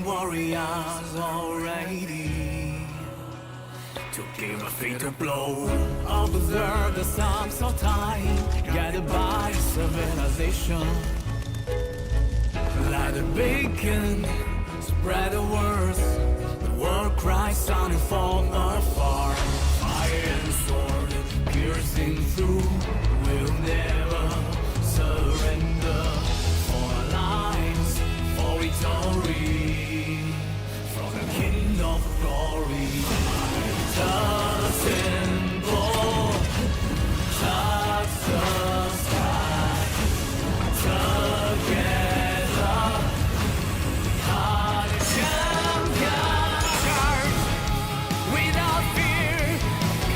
Hidden warriors already to give a fatal blow. Observe the sums of time, guided by civilization. Like a beacon, spread the words. The world cries sounding from afar. Fire and sword piercing through. We'll never surrender. For our lives, for victory. From the King of Glory. The symbol touch the sky. Together, heart and champion charge. Without fear,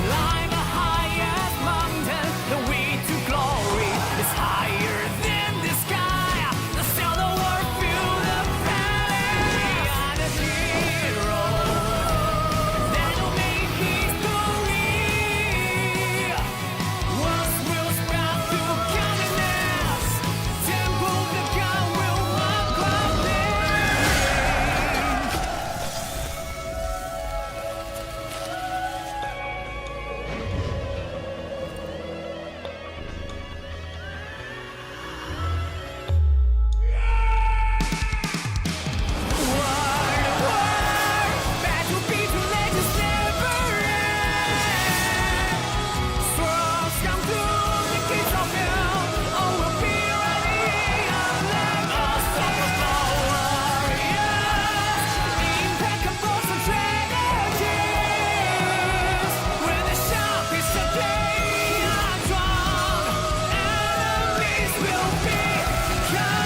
climb the highest mountain. The way to glory is higher than the sky. The sail the world feel the valley. And a hero that'll make history. Words will spread through kindness. Temple the God will walk up battle beat the legends never end. Swords come through the gates of hell. All will be ready. Unlike us, warriors, impeccable strategies. When the sharpest of blade are drawn, enemies will be confronted.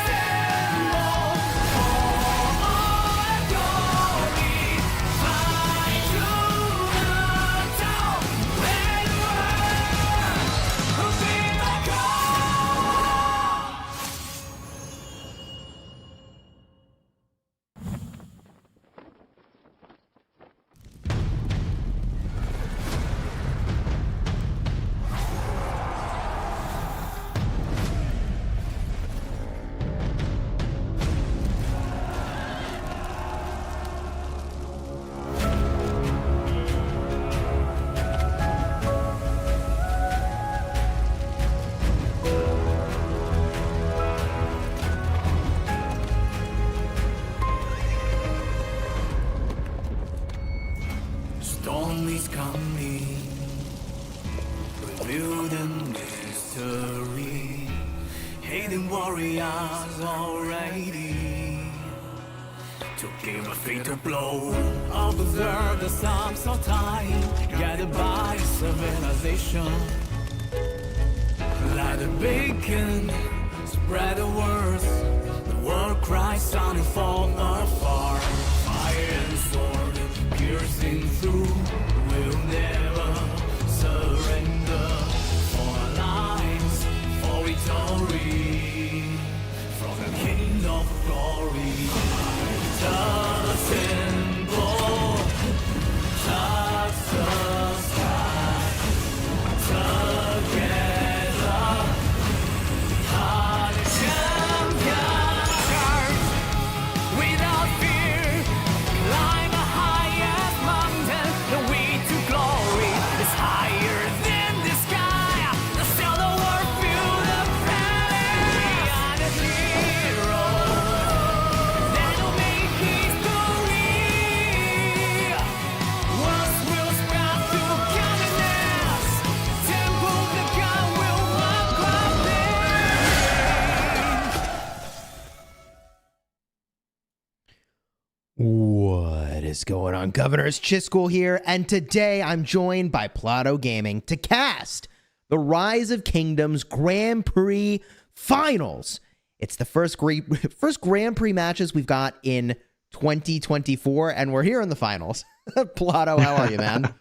Symbol for all glory. Fight to the top. Let the world be my call. Storm is coming, reveal the mystery. Hidden warriors already to give a fatal blow. Observe the sums of time, guided by civilization. Like a beacon, spread the words. The world cries sounding from afar. Fire and sword piercing through. We'll never surrender. For our lives, for victory. From the King of Glory. The symbol touch the sky. Together, heart and champion charge. Without fear, climb the highest mountain. The way to glory is higher than the sky. The sail the world feel the valley. And a hero that'll make history. Words will spread through kindness. Temple the God will walk up What is going on, Governors? Chiscool here, and today I'm joined by Plato Gaming to cast the Rise of Kingdoms Grand Prix Finals. It's the first Grand Prix matches we've got in 2024, and we're here in the finals. Plato, how are you, man?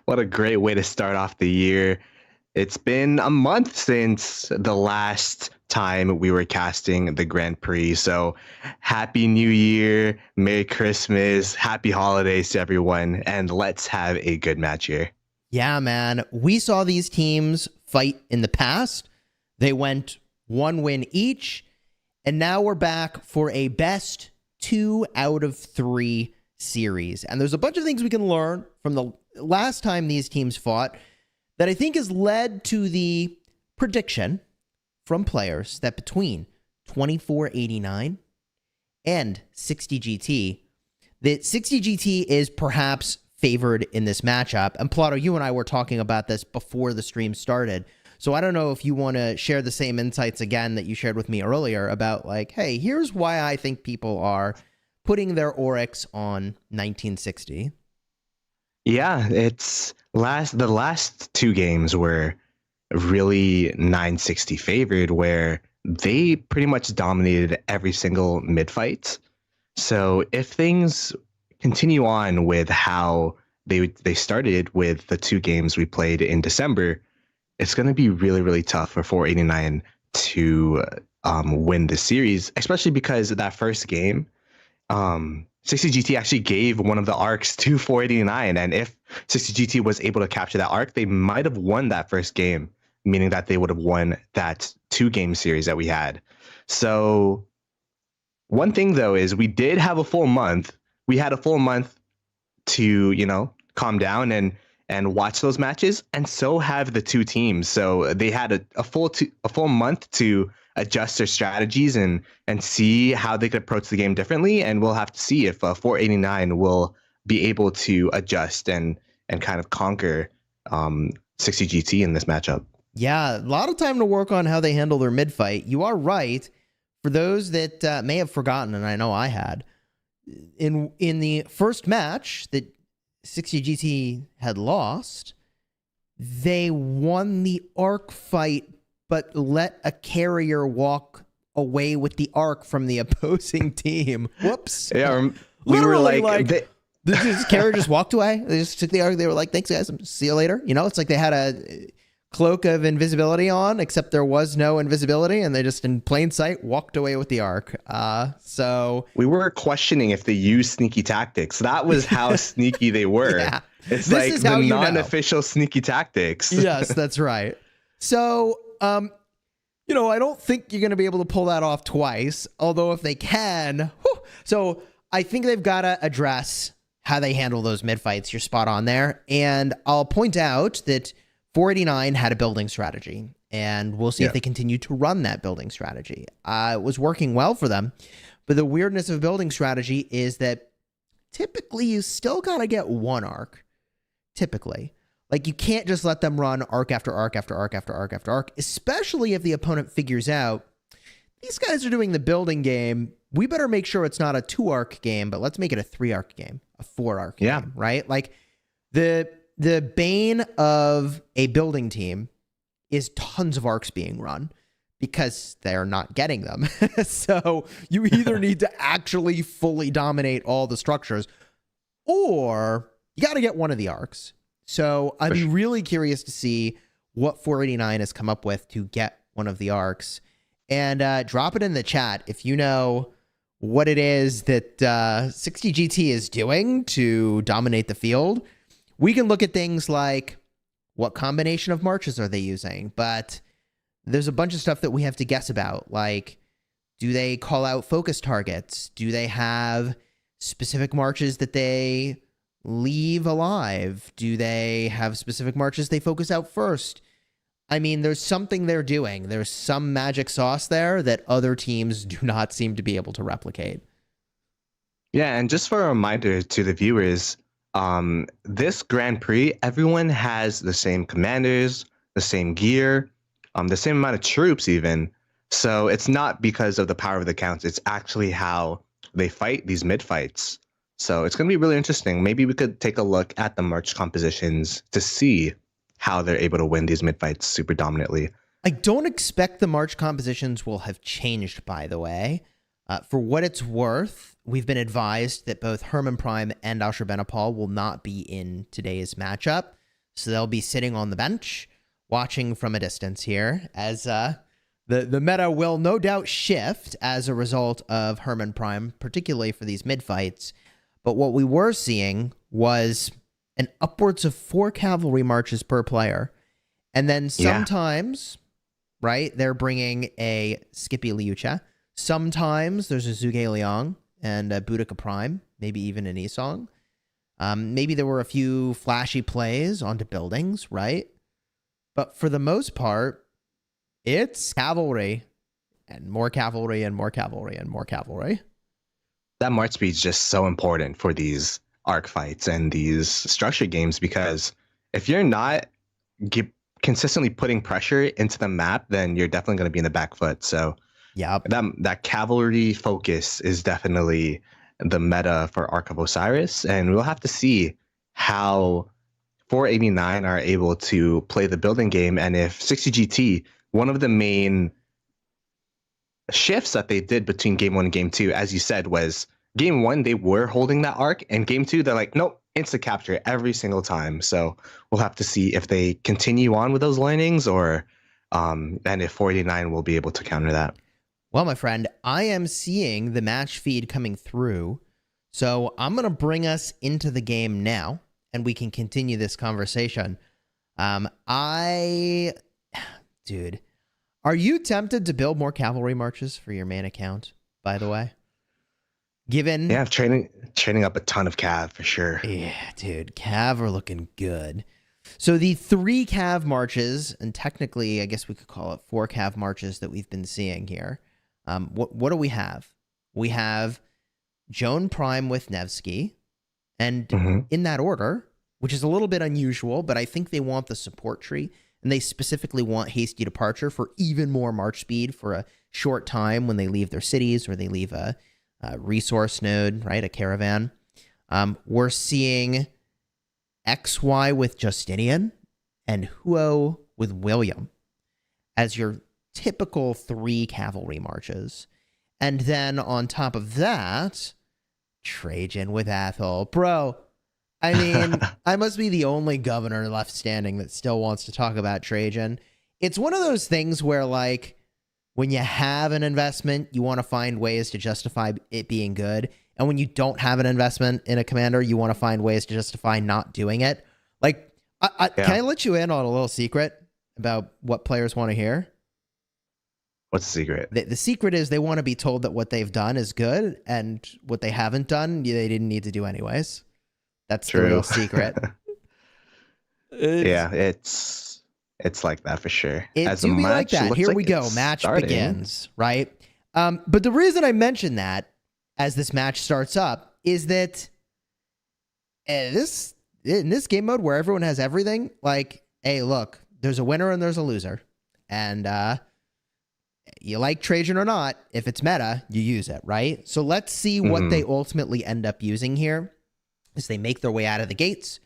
What a great way to start off the year. It's been a month since the last time we were casting the Grand Prix. So happy New Year, Merry Christmas, happy holidays to everyone, and let's have a good match here. Yeah, man. We saw these teams fight in the past. They went one win each, And now we're back for a best 2 out of 3 series. And there's a bunch of things we can learn from the last time these teams fought that I think has led to the prediction from players that between 2489 and 60GT, that 60GT is perhaps favored in this matchup. And Plato, you and I were talking about this before the stream started. So I don't know if you want to share the same insights again that you shared with me earlier about like, hey, here's why I think people are putting their Oryx on 1960. Yeah, the last 2 games were really 960 favored, where they pretty much dominated every single mid fight. So if things continue on with how they started with the 2 games we played in December, it's going to be really, really tough for 489 to win this series, especially because that first game, 60GT actually gave one of the arcs to 489. And if 60GT was able to capture that arc, they might have won that first game, meaning that they would have won that 2-game series that we had. So one thing, though, is we did have a full month. We had a full month to, calm down and watch those matches, and so have the 2 teams. So they had a full month to adjust their strategies and see how they could approach the game differently. And we'll have to see if 489 will be able to adjust and kind of conquer 60GT in this matchup. Yeah, a lot of time to work on how they handle their mid fight. You are right. For those that may have forgotten, and I know I had, in the first match that 60GT had lost, they won the arc fight, but let a carrier walk away with the arc from the opposing team. Whoops. Yeah, we were like this carrier just walked away. They just took the arc. They were like, thanks, guys. See you later. It's like they had a cloak of invisibility on, except there was no invisibility, and they just in plain sight walked away with the arc. So we were questioning if they used sneaky tactics. That was how sneaky they were. Yeah. It's this like the non-official sneaky tactics. Yes, that's right. So I don't think you're going to be able to pull that off twice, although if they can, so I think they've got to address how they handle those mid fights. You're spot on there. And I'll point out that 489 had a building strategy, and we'll see if they continue to run that building strategy. It was working well for them, but the weirdness of building strategy is that typically you still got to get 1 arc. Typically. Like, you can't just let them run arc after arc after arc after arc after arc, especially if the opponent figures out, these guys are doing the building game. We better make sure it's not a 2-arc game, but let's make it a 3-arc game, a 4-arc game, right? Like, the bane of a building team is tons of arcs being run because they're not getting them. So you either need to actually fully dominate all the structures, or you got to get one of the arcs. So I'm really curious to see what 489 has come up with to get one of the arcs. And drop it in the chat if you know what it is that 60GT is doing to dominate the field. We can look at things like what combination of marches are they using, but there's a bunch of stuff that we have to guess about, like, do they call out focus targets? Do they have specific marches that they leave alive? Do they have specific marches they focus out first? I mean, there's something they're doing. There's some magic sauce there that other teams do not seem to be able to replicate. Yeah, and just for a reminder to the viewers, this Grand Prix, everyone has the same commanders, the same gear, the same amount of troops even. So it's not because of the power of the counts. It's actually how they fight these mid fights. So it's going to be really interesting. Maybe we could take a look at the march compositions to see how they're able to win these mid fights super dominantly. I don't expect the march compositions will have changed, by the way. For what it's worth, we've been advised that both Hermann Prime and Ashurbanipal will not be in today's matchup. So they'll be sitting on the bench, watching from a distance here, as the meta will no doubt shift as a result of Hermann Prime, particularly for these mid-fights. But what we were seeing was an upwards of 4 cavalry marches per player. And then sometimes, right, they're bringing a Skippy Liucha. Sometimes there's a Zhuge Liang and a Boudica Prime, maybe even an Isong. Maybe there were a few flashy plays onto buildings, right? But for the most part, it's cavalry and more cavalry and more cavalry and more cavalry. That march speed is just so important for these arc fights and these structured games, because if you're not consistently putting pressure into the map, then you're definitely going to be in the back foot. So yeah, that cavalry focus is definitely the meta for Arc of Osiris, and we'll have to see how 489 are able to play the building game, and if 60GT, one of the main shifts that they did between game 1 and game 2, as you said, was game 1 they were holding that arc, and game 2 they're like, nope, instant capture every single time. So we'll have to see if they continue on with those learnings, or and if 489 will be able to counter that. Well, my friend, I am seeing the match feed coming through, so I'm going to bring us into the game now, and we can continue this conversation. Dude, are you tempted to build more cavalry marches for your main account, by the way? Yeah, I'm training up a ton of cav for sure. Yeah, dude, cav are looking good. So the 3 cav marches, and technically, I guess we could call it 4 cav marches that we've been seeing here. What do we have? We have Joan Prime with Nevsky, and in that order, which is a little bit unusual, but I think they want the support tree, and they specifically want hasty departure for even more march speed for a short time when they leave their cities or they leave a resource node, right? A caravan. We're seeing XY with Justinian and Huo with William as your typical 3 cavalry marches. And then on top of that, Trajan with Athol. Bro, I mean, I must be the only governor left standing that still wants to talk about Trajan. It's one of those things where, like, when you have an investment, you want to find ways to justify it being good. And when you don't have an investment in a commander, you want to find ways to justify not doing it. Like, can I let you in on a little secret about what players want to hear? What's the secret? The secret is they want to be told that what they've done is good, and what they haven't done, they didn't need to do anyways. That's the real secret. It's like that for sure. It do be like that. Here we go. Match begins, right? But the reason I mention that as this match starts up is that in this game mode where everyone has everything, like, hey, look, there's a winner and there's a loser. And you like Trajan or not, if it's meta, you use it, right? So let's see what they ultimately end up using here as they make their way out of the gates,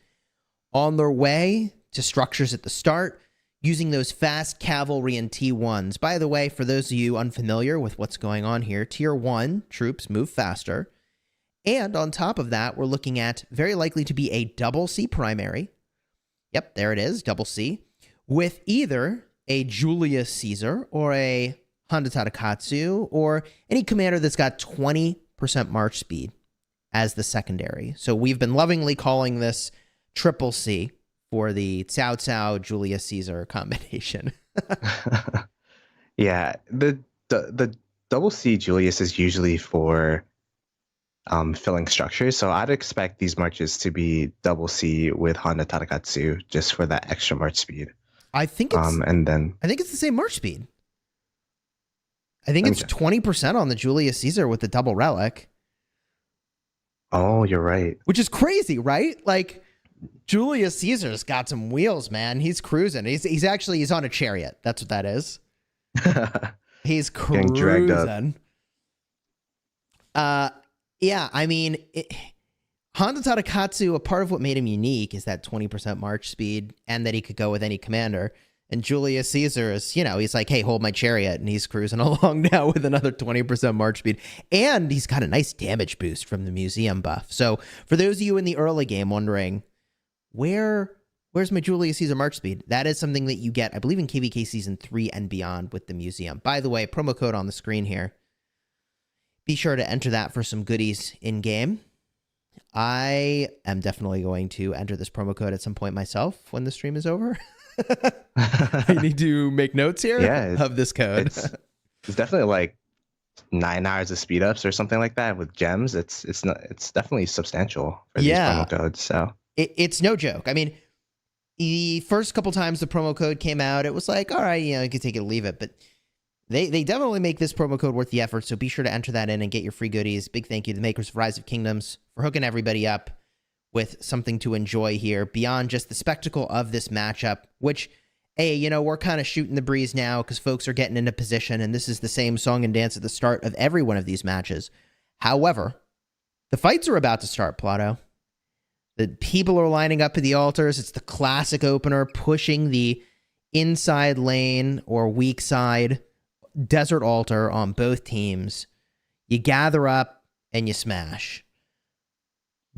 on their way to structures at the start, using those fast cavalry and T1s. By the way, for those of you unfamiliar with what's going on here, Tier 1 troops move faster. And on top of that, we're looking at very likely to be a double C primary. Yep, there it is, double C, with either a Julius Caesar or a Honda Tadakatsu or any commander that's got 20% march speed as the secondary. So we've been lovingly calling this triple C for the Cao Cao Julius Caesar combination. Yeah, the double C Julius is usually for filling structures, so I'd expect these marches to be double C with Honda Tadakatsu just for that extra march speed. I think it's the same march speed. I think it's 20% on the Julius Caesar with the double relic. Oh, you're right. Which is crazy, right? Like, Julius Caesar's got some wheels, man. He's cruising. He's on a chariot. That's what that is. He's cruising. Getting dragged up. Yeah, I mean, Honda Tadakatsu, a part of what made him unique is that 20% march speed and that he could go with any commander. And Julius Caesar is, he's like, hey, hold my chariot. And he's cruising along now with another 20% march speed. And he's got a nice damage boost from the museum buff. So for those of you in the early game wondering, where's my Julius Caesar march speed? That is something that you get, I believe, in KVK Season 3 and beyond with the museum. By the way, promo code on the screen here. Be sure to enter that for some goodies in-game. I am definitely going to enter this promo code at some point myself when the stream is over. I need to make notes here of this code. It's definitely like 9 hours of speed ups or something like that with gems. It's definitely substantial for these Yeah. promo codes. So It's no joke. I mean, the first couple times the promo code came out, it was like, all right, you can take it or leave it. But they definitely make this promo code worth the effort. So be sure to enter that in and get your free goodies. Big thank you to the makers of Rise of Kingdoms for hooking everybody up with something to enjoy here beyond just the spectacle of this matchup, which, hey, we're kind of shooting the breeze now because folks are getting into position, and this is the same song and dance at the start of every one of these matches. However, the fights are about to start, Plato. The people are lining up at the altars. It's the classic opener, pushing the inside lane or weak side desert altar on both teams. You gather up and you smash.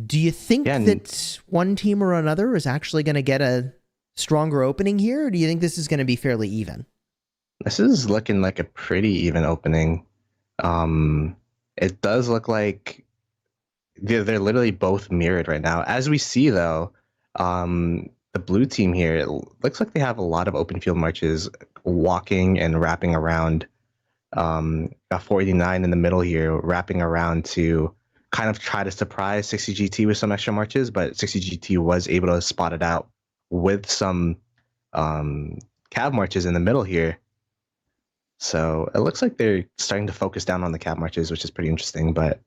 Do you think that one team or another is actually going to get a stronger opening here, or do you think this is going to be fairly even? this is looking like a pretty even opening. It does look like they're literally both mirrored right now. As we see, though, the blue team here, it looks like they have a lot of open field marches walking and wrapping around. Got 489 in the middle here, wrapping around to kind of try to surprise 60GT with some extra marches, but 60GT was able to spot it out with some cav marches in the middle here. So it looks like they're starting to focus down on the cav marches, which is pretty interesting. But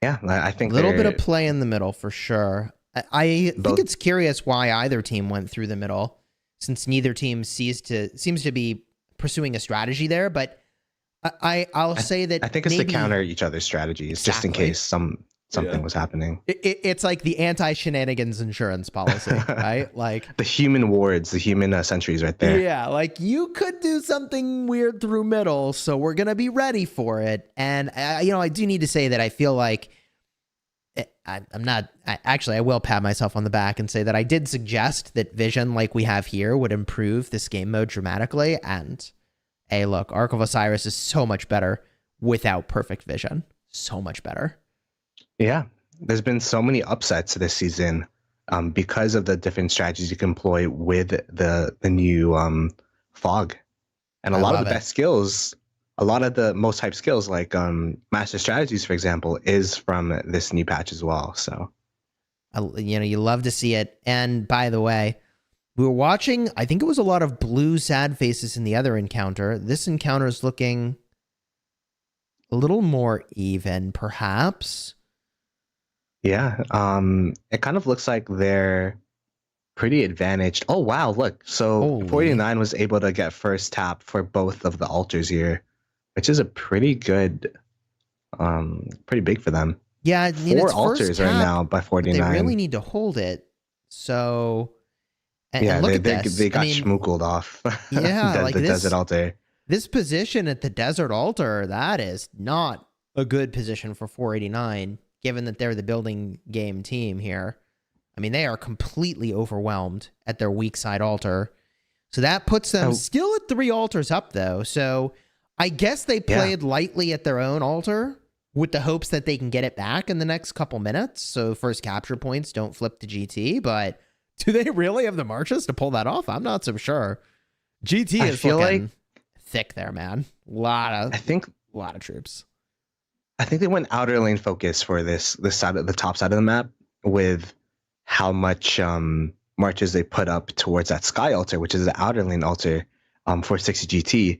yeah, I think a little bit of play in the middle for sure. I think it's curious why either team went through the middle, since neither team seems to be pursuing a strategy there. But I'll say that I think it's maybe, to counter each other's strategies, just in case something was happening. It's like the anti-shenanigans insurance policy, right? Like the human wards, the human sentries right there. Yeah, like you could do something weird through middle, so we're going to be ready for it. And, I do need to say that I feel like I will pat myself on the back and say that I did suggest that vision like we have here would improve this game mode dramatically. And, hey, look, Ark of Osiris is so much better without perfect vision. So much better. Yeah, there's been so many upsets this season because of the different strategies you can employ with the new fog. And a lot of the best skills, a lot of the most hyped skills like master strategies, for example, is from this new patch as well. So, you love to see it. And by the way, we were watching, I think it was a lot of blue sad faces in the other encounter. This encounter is looking a little more even, perhaps. Yeah, it kind of looks like they're pretty advantaged. Oh, wow, look. So 49 was able to get first tap for both of the altars here, which is a pretty good, pretty big for them. Yeah, 4 altars right now by 49. They really need to hold it. So, and look at this. They got schmookled off. Yeah, the desert altar. This position at the desert altar, that is not a good position for 489. Given that they're the building game team here. I mean, they are completely overwhelmed at their weak side altar. So that puts them still at 3 altars up, though. So I guess they played lightly at their own altar with the hopes that they can get it back in the next couple minutes. So first capture points don't flip to GT. But do they really have the marches to pull that off? I'm not so sure. GT is looking thick there, man. A lot of troops. I think they went outer lane focus for this side of the top side of the map with how much marches they put up towards that sky altar, which is the outer lane altar for 60GT.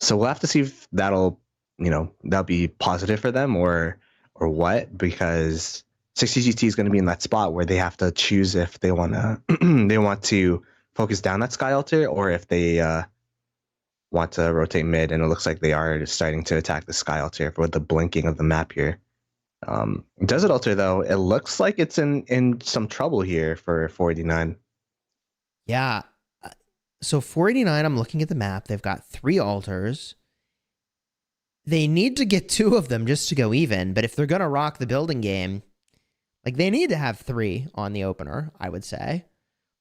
So we'll have to see if that'll be positive for them or what, because 60GT is going to be in that spot where they have to choose if they want to focus down that sky altar or if they want to rotate mid, and it looks like they are starting to attack the sky altar for the blinking of the map here. Desert altar, though, it looks like it's in some trouble here for 489. Yeah. So 489, I'm looking at the map. They've got 3 altars. They need to get 2 of them just to go even, but if they're going to rock the building game, like they need to have 3 on the opener, I would say.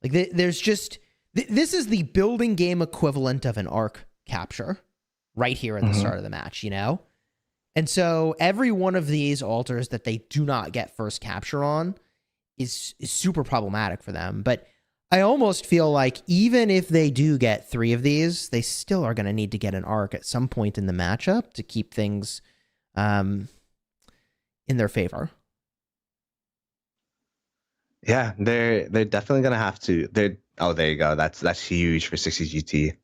Like there's just... This is the building game equivalent of an arc capture right here at the start of the match, And so every one of these altars that they do not get first capture on is super problematic for them. But I almost feel like even if they do get 3 of these, they still are going to need to get an arc at some point in the matchup to keep things in their favor. Yeah, they're definitely gonna have to. Oh, there you go. That's huge for 60 GT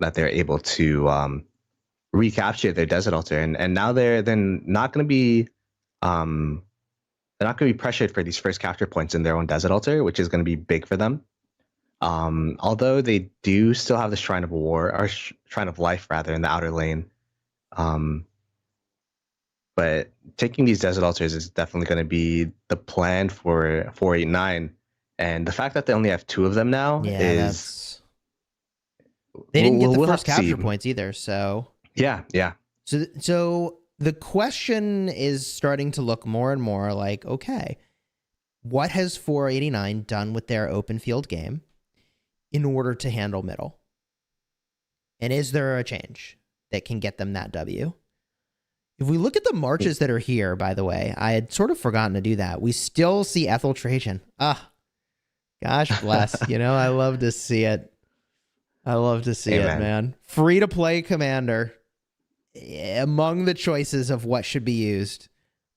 that they're able to recapture their desert altar, and now they're then not gonna be they're not gonna be pressured for these first capture points in their own desert altar, which is gonna be big for them. Although they do still have the Shrine of War or Shrine of Life rather in the outer lane. But taking these desert altars is definitely going to be the plan for 489, and the fact that they only have 2 of them now is they didn't get the we'll first have to capture see. points either. So Yeah. so the question is starting to look more and more like, okay, what has 489 done with their open field game in order to handle middle? And is there a change that can get them that W? If we look at the marches that are here, by the way, I had sort of forgotten to do that. We still see Ethel Trajan. Gosh bless. I love to see it. I love to see it, man. Free to play commander among the choices of what should be used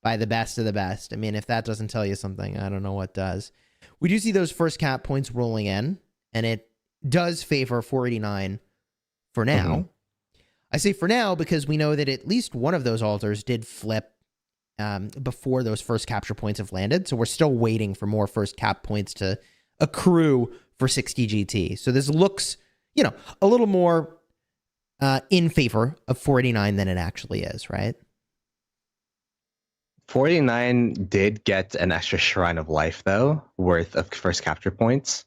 by the best of the best. I mean, if that doesn't tell you something, I don't know what does. We do see those first cap points rolling in, and it does favor 489 for now. Mm-hmm. I say for now because we know that at least one of those altars did flip before those first capture points have landed. So we're still waiting for more first cap points to accrue for 60 GT. So this looks, a little more in favor of 489 than it actually is, right? 489 did get an extra Shrine of Life, though, worth of first capture points.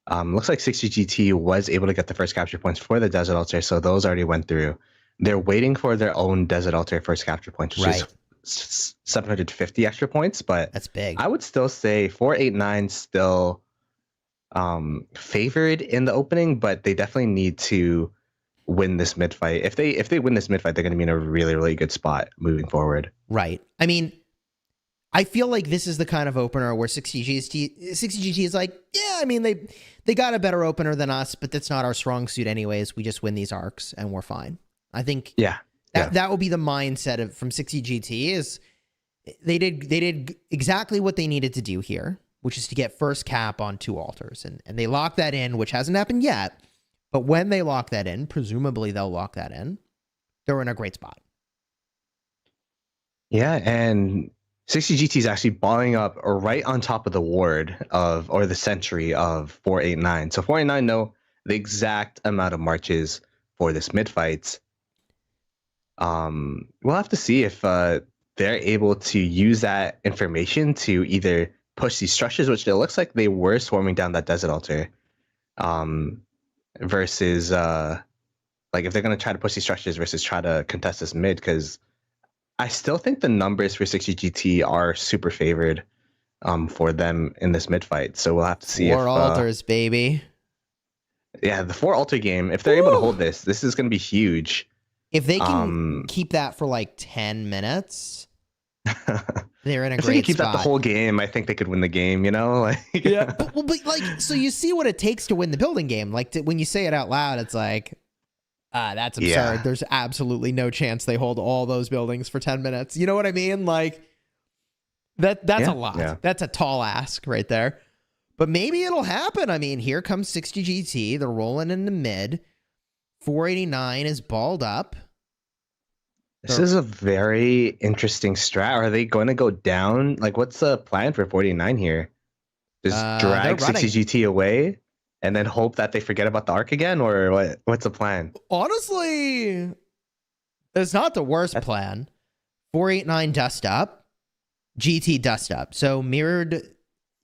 Looks like 60 GT was able to get the first capture points for the Desert Altar, so those already went through. They're waiting for their own Desert Altar first capture points, which is 750 extra points, but that's big. I would still say 489 still favored in the opening, but they definitely need to win this mid fight. If they win this mid fight, they're going to be in a really, really good spot moving forward. Right. I mean, I feel like this is the kind of opener where 60 GT is like, yeah, I mean, they got a better opener than us, but that's not our strong suit anyways. We just win these arcs and we're fine. I think that will be the mindset from 60 GT is they did exactly what they needed to do here, which is to get first cap on 2 altars. And they locked that in, which hasn't happened yet. But when they lock that in, presumably they'll lock that in, they're in a great spot. Yeah, and 60 GT is actually balling up right on top of the ward or the sentry of 489. So 489 know the exact amount of marches for this mid fight. We'll have to see if they're able to use that information to either push these structures, which it looks like they were swarming down that desert altar, versus like if they're going to try to push these structures versus try to contest this mid, because I still think the numbers for 60 GT are super favored for them in this mid fight. So we'll have to see 4 altars, baby. Yeah, the 4 altar game, if they're able to hold this is going to be huge. If they can keep that for like 10 minutes, they're in a great spot. If they can keep that the whole game, I think they could win the game, Yeah. But like, so you see what it takes to win the building game. Like when you say it out loud, it's like, that's absurd. Yeah. There's absolutely no chance they hold all those buildings for 10 minutes. You know what I mean? Like that's a lot. Yeah. That's a tall ask right there. But maybe it'll happen. I mean, here comes 60 GT. They're rolling in the mid. 489 is balled up. This is a very interesting strat. Are they going to go down? Like, what's the plan for 49 here? Just drag 60 GT away and then hope that they forget about the arc again? Or what's the plan? Honestly, it's not the worst plan. 489 dust up. GT dust up. So mirrored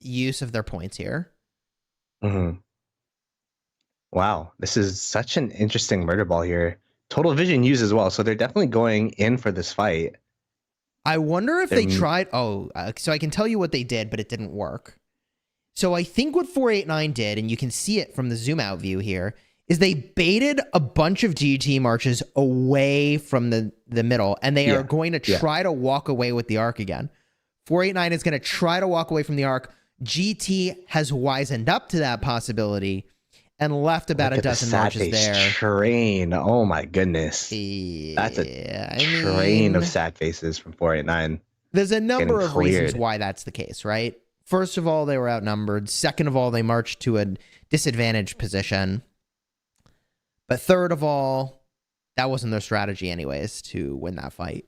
use of their points here. Mm-hmm. Wow. This is such an interesting murder ball here. Total Vision used as well, so they're definitely going in for this fight. I wonder if they tried... so I can tell you what they did, but it didn't work. So I think what 489 did, and you can see it from the zoom out view here, is they baited a bunch of GT marches away from the middle, and they are going to try to walk away with the arc again. 489 is going to try to walk away from the arc, GT has wisened up to that possibility and left about Look a at the dozen sad marches face there. train. Oh my goodness. That's a Yeah, train of sad faces from 489. there's a Getting number of reasons cleared. why that's the case, right? First of all, they were outnumbered. Second of all, they marched to a disadvantaged position. But third of all, that wasn't their strategy anyways to win that fight,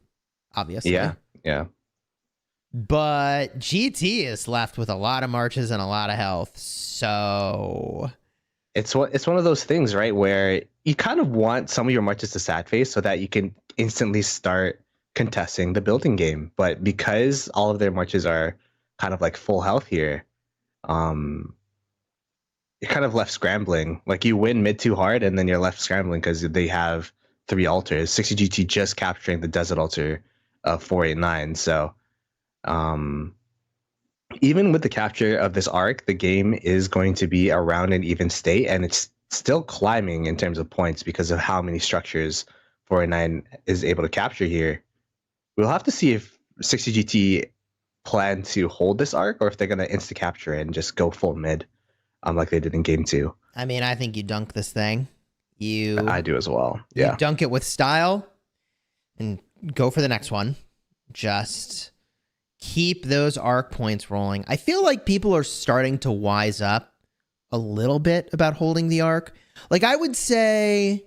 obviously. Yeah. But GT is left with a lot of marches and a lot of health. So It's one of those things, right, where you kind of want some of your marches to sad face so that you can instantly start contesting the building game. But because all of their marches are kind of like full health here, you're kind of left scrambling. Like you win mid too hard, and then you're left scrambling because they have 3 altars. 60GT just capturing the desert altar of 489. So even with the capture of this arc, the game is going to be around an even state, and it's still climbing in terms of points because of how many structures 489 is able to capture here. We'll have to see if 60GT plan to hold this arc or if they're going to insta capture it and just go full mid, like they did in game 2. I mean, I think you dunk this thing. I do as well. You Yeah. dunk it with style and go for the next one. Just keep those arc points rolling. I feel like people are starting to wise up a little bit about holding the arc. Like I would say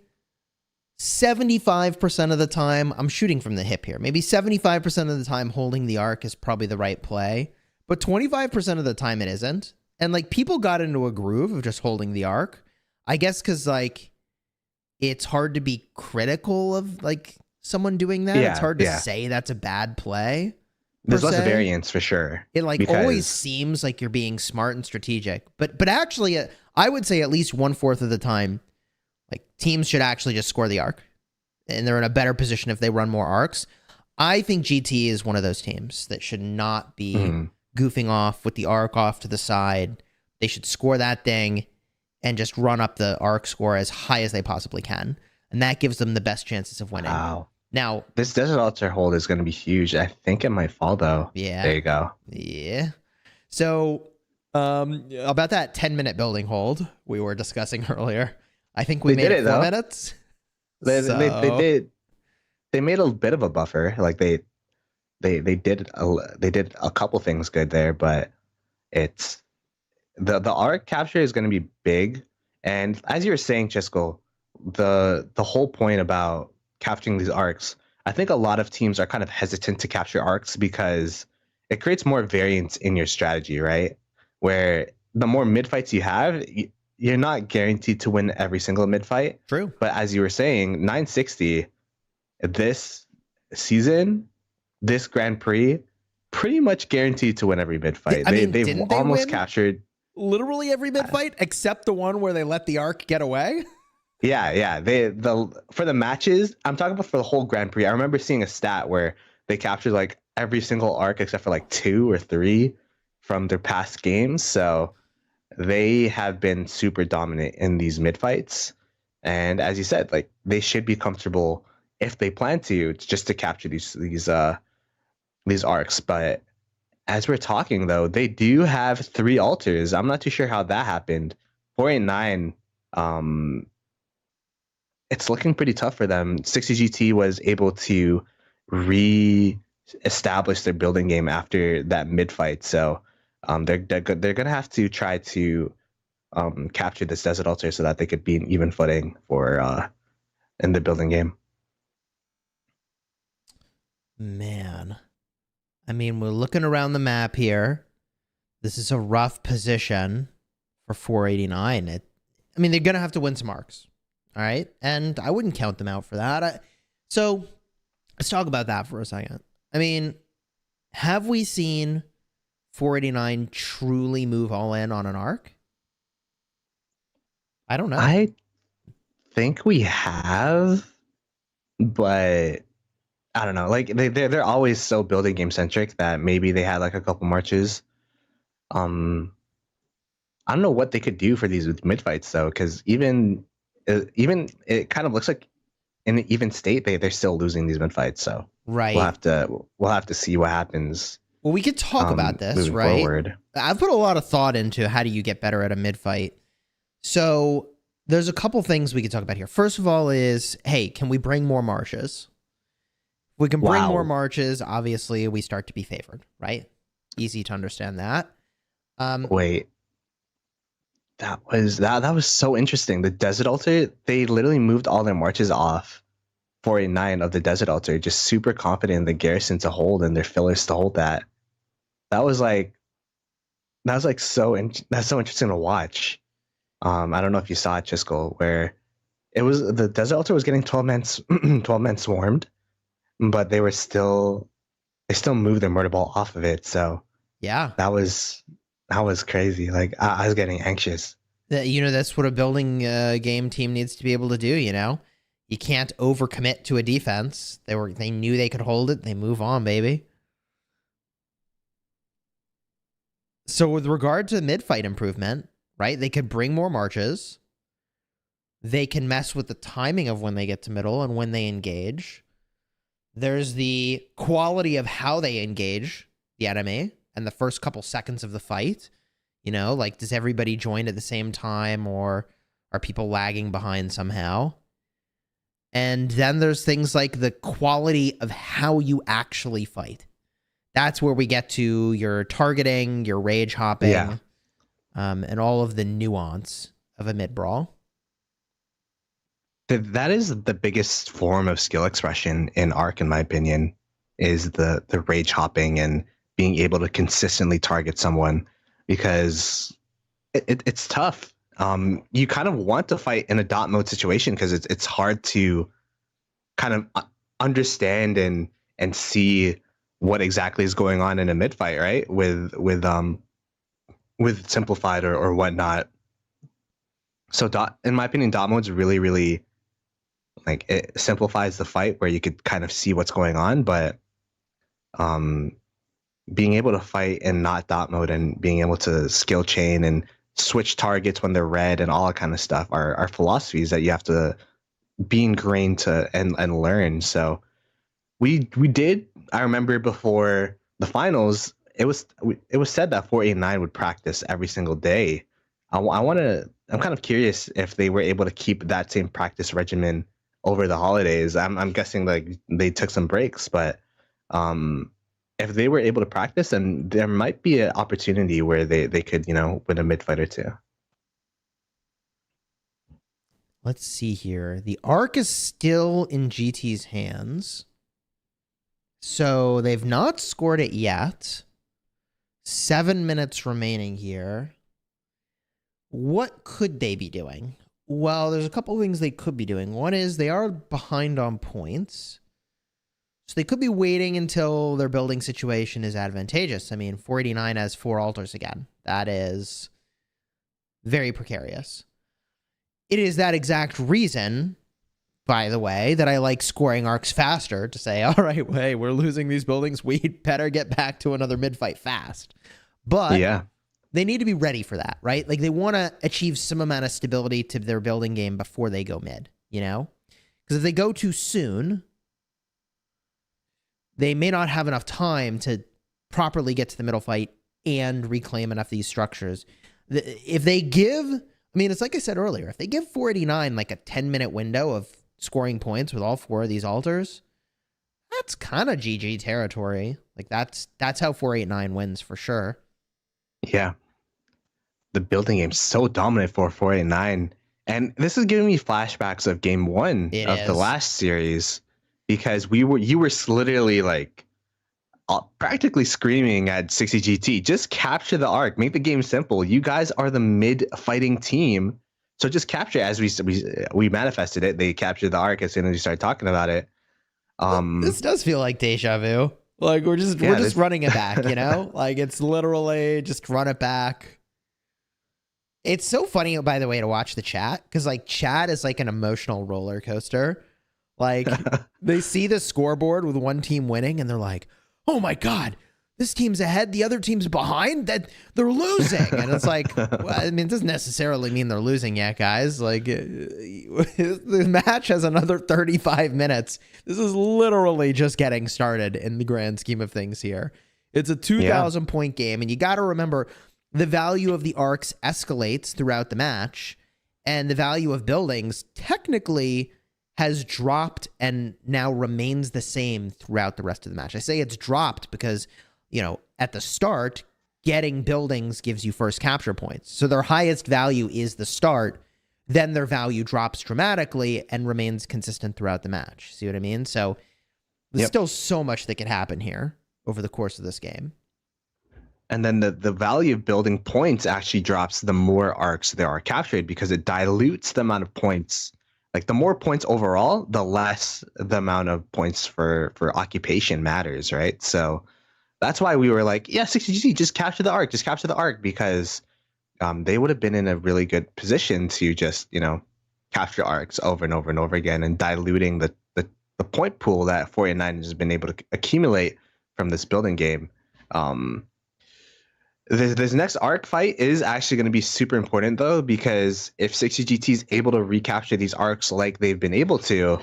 75% of the time, I'm shooting from the hip here. Maybe 75% of the time holding the arc is probably the right play, but 25% of the time it isn't. And like people got into a groove of just holding the arc. I guess because like it's hard to be critical of like someone doing that. Yeah, it's hard to yeah. say that's a bad play. There's per less se. variance for sure. It like because- always seems like you're being smart and strategic, but actually, I would say at least 1/4 of the time, like teams should actually just score the arc, and they're in a better position if they run more arcs. I think GT is one of those teams that should not be goofing off with the arc off to the side. They should score that thing and just run up the arc score as high as they possibly can, and that gives them the best chances of winning. Wow. Now, This desert altar hold is going to be huge. I think it might fall though. yeah. There you go. Yeah. So, about that 10-minute building hold we were discussing earlier, I think we They made did it it, 4 though. minutes. They So- did. They made a bit of a buffer. Like they did a couple things good there, but it's the arc capture is going to be big. And as you were saying, Chisco, the whole point about capturing these arcs, I think a lot of teams are kind of hesitant to capture arcs because it creates more variance in your strategy, right? Where the more mid fights you have, you're not guaranteed to win every single mid fight. True. But as you were saying, 960 this season, this Grand Prix, pretty much guaranteed to win every mid fight. I mean, They've didn't they almost win? captured. Literally every mid fight except the one where they let the arc get away. Yeah. For the matches, I'm talking about for the whole Grand Prix. I remember seeing a stat where they captured like every single arc except for like 2 or 3 from their past games. So they have been super dominant in these mid fights. And as you said, like they should be comfortable if they plan to just to capture these arcs. But as we're talking though, they do have 3 altars. I'm not too sure how that happened. 489, it's looking pretty tough for them. 60GT was able to re-establish their building game after that mid fight, so they're gonna have to try to capture this desert altar so that they could be in even footing for in the building game. Man, I mean, we're looking around the map here. This is a rough position for 489. I mean, they're gonna have to win some arcs. All right. And I wouldn't count them out for that. So let's talk about that for a second. I mean, have we seen 489 truly move all in on an arc? I don't know. I think we have, but I don't know. Like they're always so building game centric that maybe they had like a couple marches. I don't know what they could do for these mid fights though, because even it kind of looks like in an even state they're still losing these mid fights. So right. we'll have to see what happens Well, we could talk about this, moving right? forward. I've put a lot of thought into how do you get better at a mid-fight. So there's a couple things we could talk about here. First of all is, hey, can we bring more marches? If we can bring more marches, obviously we start to be favored, right? Easy to understand that. Wait, that was so interesting. The Desert Altar, they literally moved all their marches off 489 of the Desert Altar, just super confident in the garrison to hold and their fillers to hold that. That's so interesting to watch. I don't know if you saw it, Chiskel, where it was the Desert Altar was getting 12 men swarmed, but they still moved their murder ball off of it. So yeah, that was crazy. Like I was getting anxious. That's what a building game team needs to be able to do. You can't overcommit to a defense. They knew they could hold it. They move on, baby. So with regard to mid-fight improvement, right, they could bring more marches. They can mess with the timing of when they get to middle and when they engage. There's the quality of how they engage the enemy and the first couple seconds of the fight. Like, does everybody join at the same time, or are people lagging behind somehow? And then there's things like the quality of how you actually fight. That's where we get to your targeting, your rage hopping, and all of the nuance of a mid-brawl. That is the biggest form of skill expression in ARC, in my opinion, is the rage hopping and being able to consistently target someone, because it's tough. You kind of want to fight in a dot mode situation because it's hard to kind of understand and see what exactly is going on in a mid fight, right? With simplified or whatnot. So in my opinion, dot mode's really, really, like, it simplifies the fight where you could kind of see what's going on, but being able to fight in not dot mode and being able to skill chain and switch targets when they're red and all that kind of stuff are philosophies that you have to be ingrained to and learn. So we did. I remember before the finals, it was said that 489 would practice every single day. I'm kind of curious if they were able to keep that same practice regimen over the holidays. I'm guessing like they took some breaks, but if they were able to practice, then there might be an opportunity where they could, win a mid fight or two. Let's see here. The ARC is still in GT's hands. So they've not scored it yet. 7 minutes remaining here. What could they be doing? Well, there's a couple of things they could be doing. One is they are behind on points. So they could be waiting until their building situation is advantageous. I mean, 489 has 4 altars again. That is very precarious. It is that exact reason, by the way, that I like scoring arcs faster, to say, all right, hey, we're losing these buildings. We better get back to another mid-fight fast. But yeah, they need to be ready for that, right? Like, they want to achieve some amount of stability to their building game before they go mid, Because if they go too soon, they may not have enough time to properly get to the middle fight and reclaim enough of these structures. If they give... I mean, it's like I said earlier, if they give 489 like a 10-minute window of scoring points with all 4 of these altars, that's kind of GG territory. Like, that's how 489 wins for sure. Yeah. The building game's so dominant for 489. And this is giving me flashbacks of game 1 of the last series, because you were literally like practically screaming at 60 GT, just capture the arc, make the game simple. You guys are the mid fighting team, so just capture it. As we manifested it. They captured the arc as soon as we started talking about it. This does feel like deja vu. Like, we're just running it back, Like, it's literally just run it back. It's so funny, by the way, to watch the chat, because like chat is like an emotional roller coaster. Like, they see the scoreboard with one team winning and they're like, oh my God, this team's ahead, the other team's behind, that they're losing. And it's like, well, I mean, it doesn't necessarily mean they're losing yet, guys. Like, the match has another 35 minutes. This is literally just getting started in the grand scheme of things here. It's a 2,000 point game, and you got to remember the value of the arcs escalates throughout the match, and the value of buildings technically has dropped and now remains the same throughout the rest of the match. I say it's dropped because, at the start, getting buildings gives you first capture points. So their highest value is the start. Then their value drops dramatically and remains consistent throughout the match. See what I mean? So there's still so much that can happen here over the course of this game. And then the value of building points actually drops the more arcs there are captured because it dilutes the amount of points. Like the more points overall, the less the amount of points for occupation matters, right? So that's why we were like, yeah, 60GT, just capture the arc, because they would have been in a really good position to just, capture arcs over and over and over again and diluting the point pool that 489 has been able to accumulate from this building game. This next arc fight is actually going to be super important, though, because if 60GT is able to recapture these arcs like they've been able to,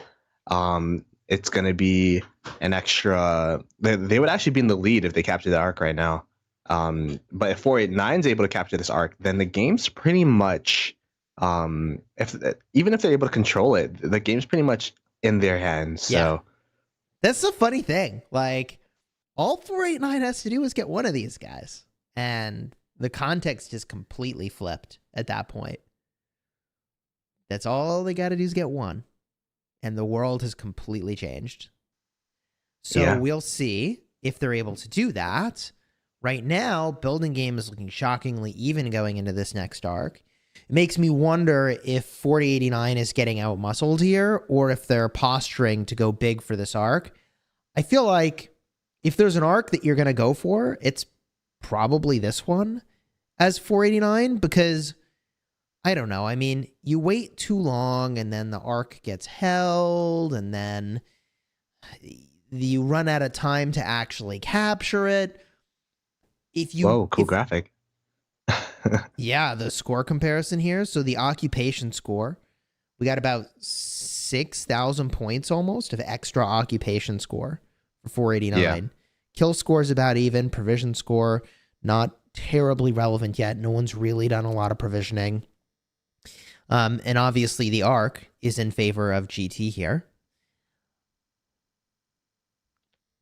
it's going to be an extra... They would actually be in the lead if they capture the arc right now. But if 489 is able to capture this arc, then the game's pretty much... even if they're able to control it, the game's pretty much in their hands. So that's the funny thing. Like, all 489 has to do is get one of these guys. And the context just completely flipped at that point. That's all they got to do is get one. And the world has completely changed. So we'll see if they're able to do that. Right now, building game is looking shockingly even going into this next arc. It makes me wonder if 4089 is getting out-muscled here or if they're posturing to go big for this arc. I feel like if there's an arc that you're going to go for, it's probably this one as 489 because, I don't know, I mean, you wait too long and then the arc gets held and then you run out of time to actually capture it. Whoa, cool graphic. Yeah, the score comparison here. So the occupation score, we got about 6,000 points almost of extra occupation score for 489. Yeah. Kill score is about even. Provision score, not terribly relevant yet. No one's really done a lot of provisioning. And obviously the arc is in favor of GT here.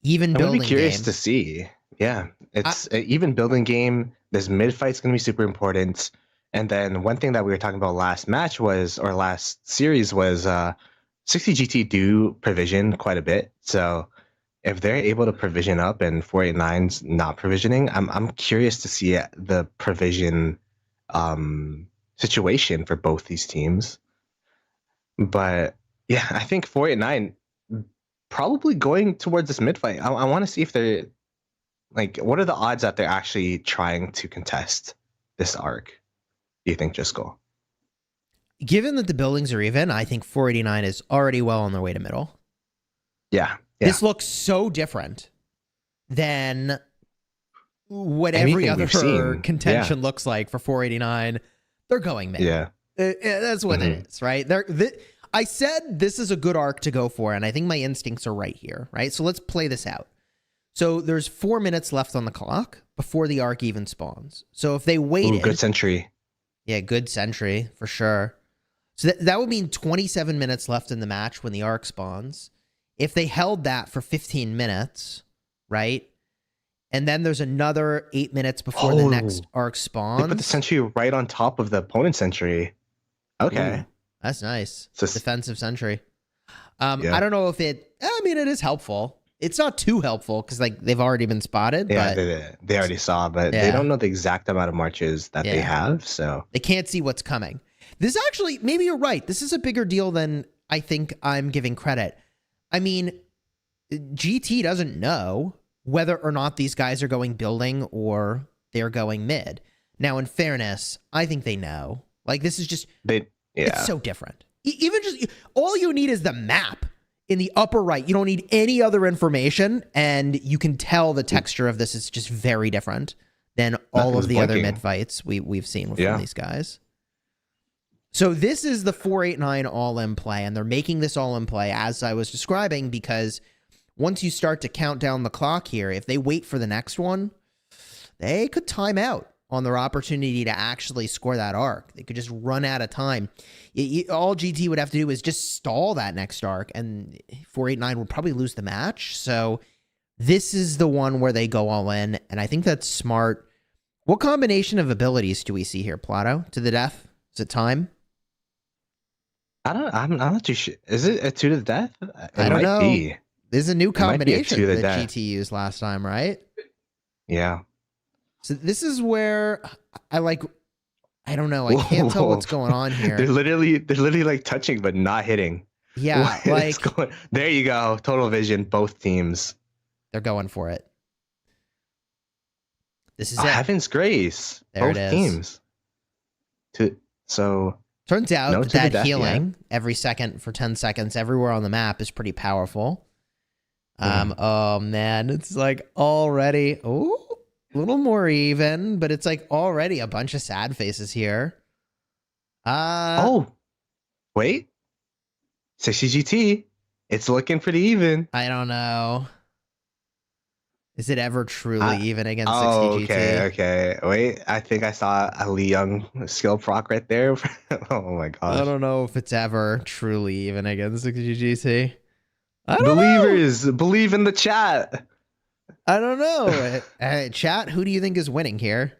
Even building game. I'd be curious to see. Yeah, it's an even building game. This mid fight's going to be super important. And then one thing that we were talking about last series was 60GT do provision quite a bit. So if they're able to provision up and 489's not provisioning, I'm curious to see the provision situation for both these teams. But yeah, I think 489 probably going towards this mid fight. I want to see if they're like, what are the odds that they're actually trying to contest this arc? Do you think, Driscoll? Given that the buildings are even, I think 489 is already well on their way to middle. Yeah. This looks so different than what every other contention looks like for 489. They're going mid. Yeah. That's what it is, right? I said this is a good arc to go for, and I think my instincts are right here, right? So let's play this out. So there's 4 minutes left on the clock before the arc even spawns. So if they waited... Ooh, good sentry. Yeah, good sentry, for sure. So that would mean 27 minutes left in the match when the arc spawns. If they held that for 15 minutes, right? And then there's another 8 minutes before the next arc spawns. They put the sentry right on top of the opponent's sentry. Okay. Ooh, that's nice. Defensive sentry. I don't know if it... I mean, it is helpful. It's not too helpful because they've already been spotted. Yeah, but, they already saw, but they don't know the exact amount of marches that they have, so... They can't see what's coming. This actually, maybe you're right. This is a bigger deal than I think I'm giving credit. I mean, GT doesn't know whether or not these guys are going building or they're going mid. Now, in fairness, I think they know. Like, this is just... It's so different. Even just... All you need is the map. In the upper right, you don't need any other information, and you can tell the texture of this is just very different than all of the other mid fights we've seen from these guys. So this is the 489 all-in play, and they're making this all-in play as I was describing because once you start to count down the clock here, if they wait for the next one, they could time out on their opportunity to actually score that arc. They could just run out of time. All GT would have to do is just stall that next arc, and 489 would probably lose the match. So this is the one where they go all in, and I think that's smart. What combination of abilities do we see here, Plato? To the death? Is it time? I'm not too sure. Is it a 2 to the death? I don't know. Be. This is a new combination to the that death. GT used last time, right? Yeah. So this is where I don't know. I can't tell what's going on here. They're literally like touching but not hitting. Yeah, What is there you go. Total vision, both teams. They're going for it. This is it. Heaven's Grace. There both it is. teams. Turns out No to the that death, healing every second for 10 seconds everywhere on the map is pretty powerful. Oh man, it's like already a little more even, but it's like already a bunch of sad faces here. Wait. 60 GT. It's looking pretty even. I don't know. Is it ever truly even against 60 GT? Okay. Wait, I think I saw a Lee Young skill proc right there. Oh my gosh. I don't know if it's ever truly even against 60 GT. I don't know. Believers, believe in the chat. I don't know. Chat, who do you think is winning here?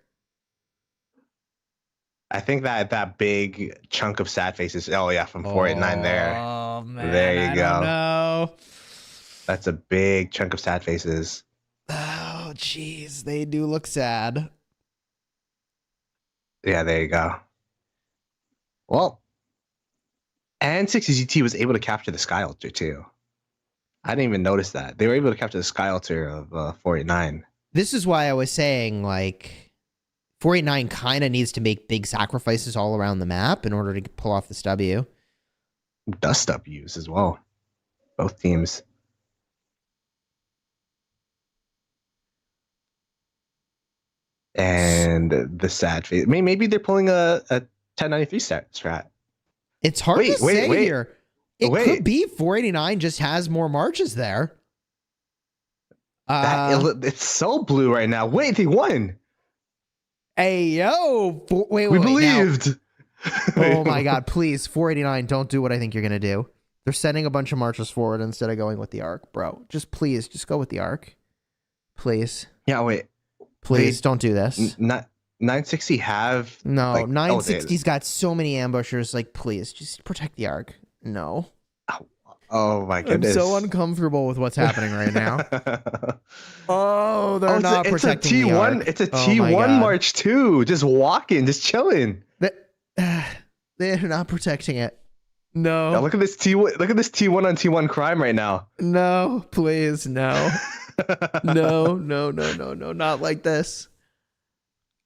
I think that big chunk of sad faces. Oh yeah, from 489 there. Oh man, There you go. No. That's a big chunk of sad faces. Oh jeez, they do look sad. Yeah, there you go. Well, and 60 GT was able to capture the Sky Altar too. I didn't even notice that. They were able to capture the Sky Altar of 489. This is why I was saying, like, 489 kind of needs to make big sacrifices all around the map in order to pull off this W. Dust up use as well. Both teams. And the sad face. Maybe they're pulling a 1093 strat. It's hard to say here. It Wait. could be 489 just has more marches there. It's so blue right now. Wait, they won. Hey, yo. Wait, We now- believed. Oh my God, please, 489, don't do what I think you're going to do. They're sending a bunch of marches forward instead of going with the arc, bro. Just go with the arc. Please. Yeah, wait. Please don't do this. 960 have... No, like, 960's got so many ambushers. Like, please, just protect the arc. No. Oh my goodness. I'm so uncomfortable with what's happening right now. Oh, they're not protecting the arc. It's a T1 march too. Just walking, just chilling. They're not protecting it. No. Now look at this T1. Look at this T1 on T1 crime right now. No, please, no. No, not like this.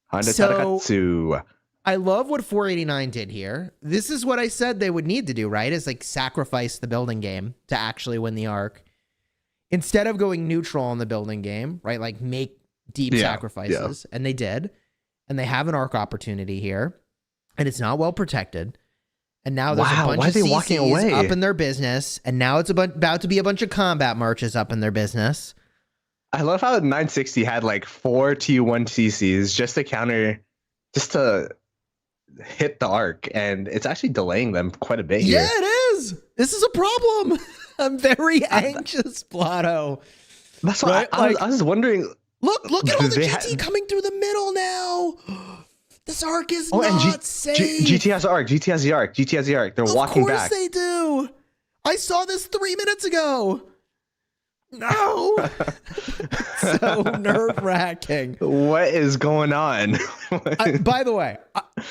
Honda So- Tarakatsu. I love what 489 did here. This is what I said they would need to do, right? Is like sacrifice the building game to actually win the arc. Instead of going neutral on the building game, right? Like make deep sacrifices. Yeah. And they did. And they have an arc opportunity here. And it's not well protected. And now there's a bunch of CCs up in their business. And now it's about to be a bunch of combat marches up in their business. I love how 960 had like 4 T1 CCs just to hit the arc, and it's actually delaying them quite a bit here. Yeah, it is. This is a problem. I'm very anxious, Plato. That's why I was wondering. Look at all the GT coming through the middle now. This arc is not safe. GT has the arc. GT has the arc. GT has the arc. They're walking back. Of course they do. I saw this 3 minutes ago. No. So nerve-wracking. What is going on? By the way,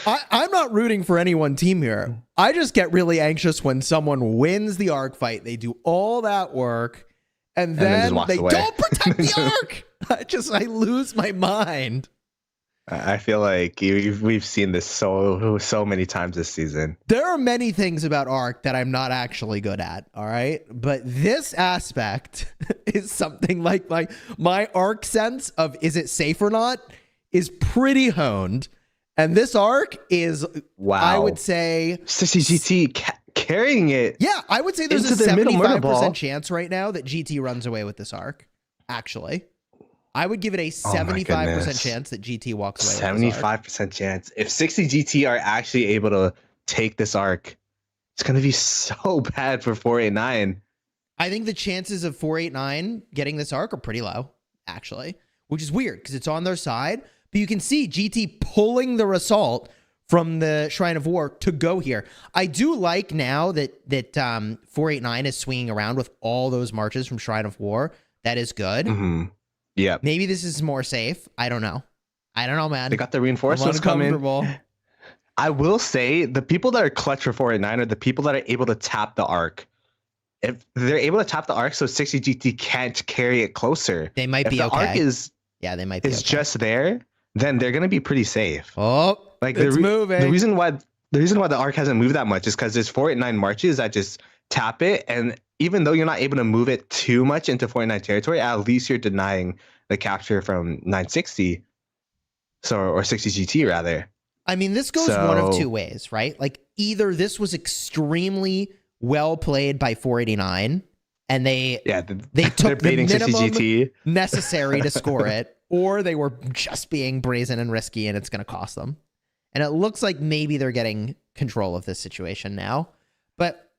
I'm not rooting for any one team here. I just get really anxious when someone wins the arc fight. They do all that work, and then they don't protect the arc. I lose my mind. I feel like we've seen this so many times this season. There are many things about Arc that I'm not actually good at, all right? But this aspect is something like my Arc sense of is it safe or not is pretty honed. And this Arc is, I would say... 60 GT carrying it. Yeah, I would say there's a into the middle murder 75% ball. chance right now that GT runs away with this arc. Actually, I would give it a Oh my 75% goodness. chance that GT walks away with this arc. 75% chance. If 60 GT are actually able to take this arc, it's going to be so bad for 489. I think the chances of 489 getting this arc are pretty low, actually, which is weird because it's on their side. But you can see GT pulling the assault from the Shrine of War to go here. I do like now that 489 is swinging around with all those marches from Shrine of War. That is good. Mm-hmm. Yeah. Maybe this is more safe. I don't know. Man. They got the reinforcements coming. I will say the people that are clutch for 489 are the people that are able to tap the arc. If they're able to tap the arc so 60 GT can't carry it closer, They might if be the okay. arc is they might be okay. just there, then they're gonna be pretty safe. Oh, Like it's moving. The reason why the arc hasn't moved that much is because there's 489 marches that just tap it, and even though you're not able to move it too much into 489 territory, at least you're denying the capture from 960, or 60 GT rather. I mean, this goes one of two ways, right? Like either this was extremely well played by 489 and they took the minimum necessary to score it, or they were just being brazen and risky and it's going to cost them. And it looks like maybe they're getting control of this situation now. But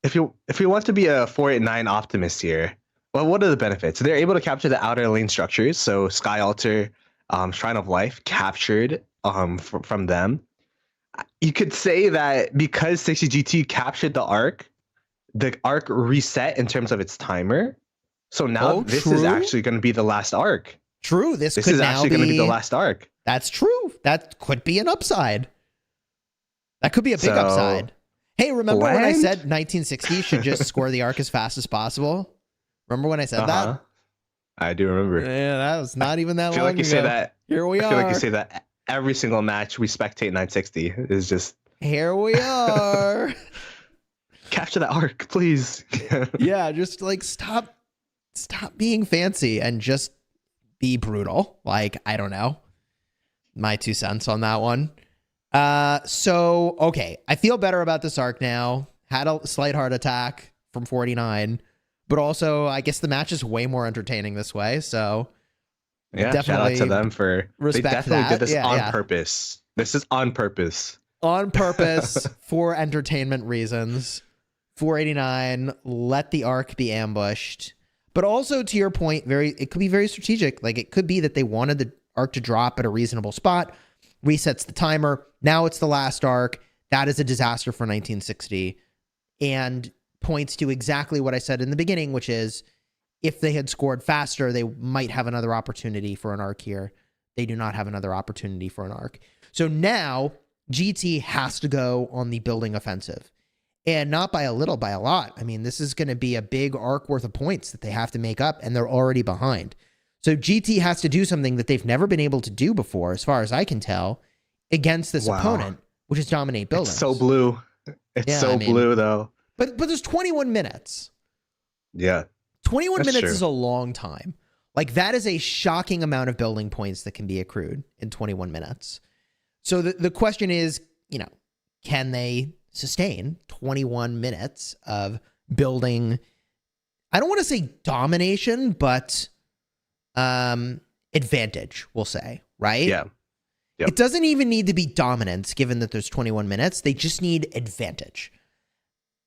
if you want to be a 489 optimist here, well, what are the benefits? They're able to capture the outer lane structures, so Sky Altar, Shrine of Life captured from them. You could say that because 60 GT captured the arc reset in terms of its timer. So now this is actually going to be the last arc. True. This is now actually going to be the last arc. That's true. That could be an upside. That could be a big upside. Hey, remember when I said 1960 should just score the arc as fast as possible? Remember when I said that? I do remember. Yeah, that was not even that long ago. I feel like you say that. Here we are. I feel like you say that every single match we spectate 960 is just. Here we are. Capture that arc, please. Yeah, just like stop being fancy and just be brutal. Like, I don't know. My 2 cents on that one. So, okay. I feel better about this arc now. Had a slight heart attack from 49. But also, I guess the match is way more entertaining this way. So, yeah, definitely shout out to them for respect. They definitely did this on yeah. purpose. This is on purpose. On purpose for entertainment reasons. 489, let the arc be ambushed. But also, to your point, it could be very strategic. Like, it could be that they wanted the arc to drop at a reasonable spot, resets the timer. Now it's the last arc. That is a disaster for 1960. And points to exactly what I said in the beginning, which is if they had scored faster, they might have another opportunity for an arc here. They do not have another opportunity for an arc. So now GT has to go on the building offensive, and not by a little, by a lot. I mean, this is going to be a big arc worth of points that they have to make up, and they're already behind. So GT has to do something that they've never been able to do before, as far as I can tell, against this opponent, which is dominate buildings. It's so blue. It's blue, though. But there's 21 minutes. Yeah. 21 minutes is a long time. Like, that is a shocking amount of building points that can be accrued in 21 minutes. So the question is, can they sustain 21 minutes of building? I don't want to say domination, but advantage, we'll say, right? Yeah. Yep. It doesn't even need to be dominance, given that there's 21 minutes. They just need advantage.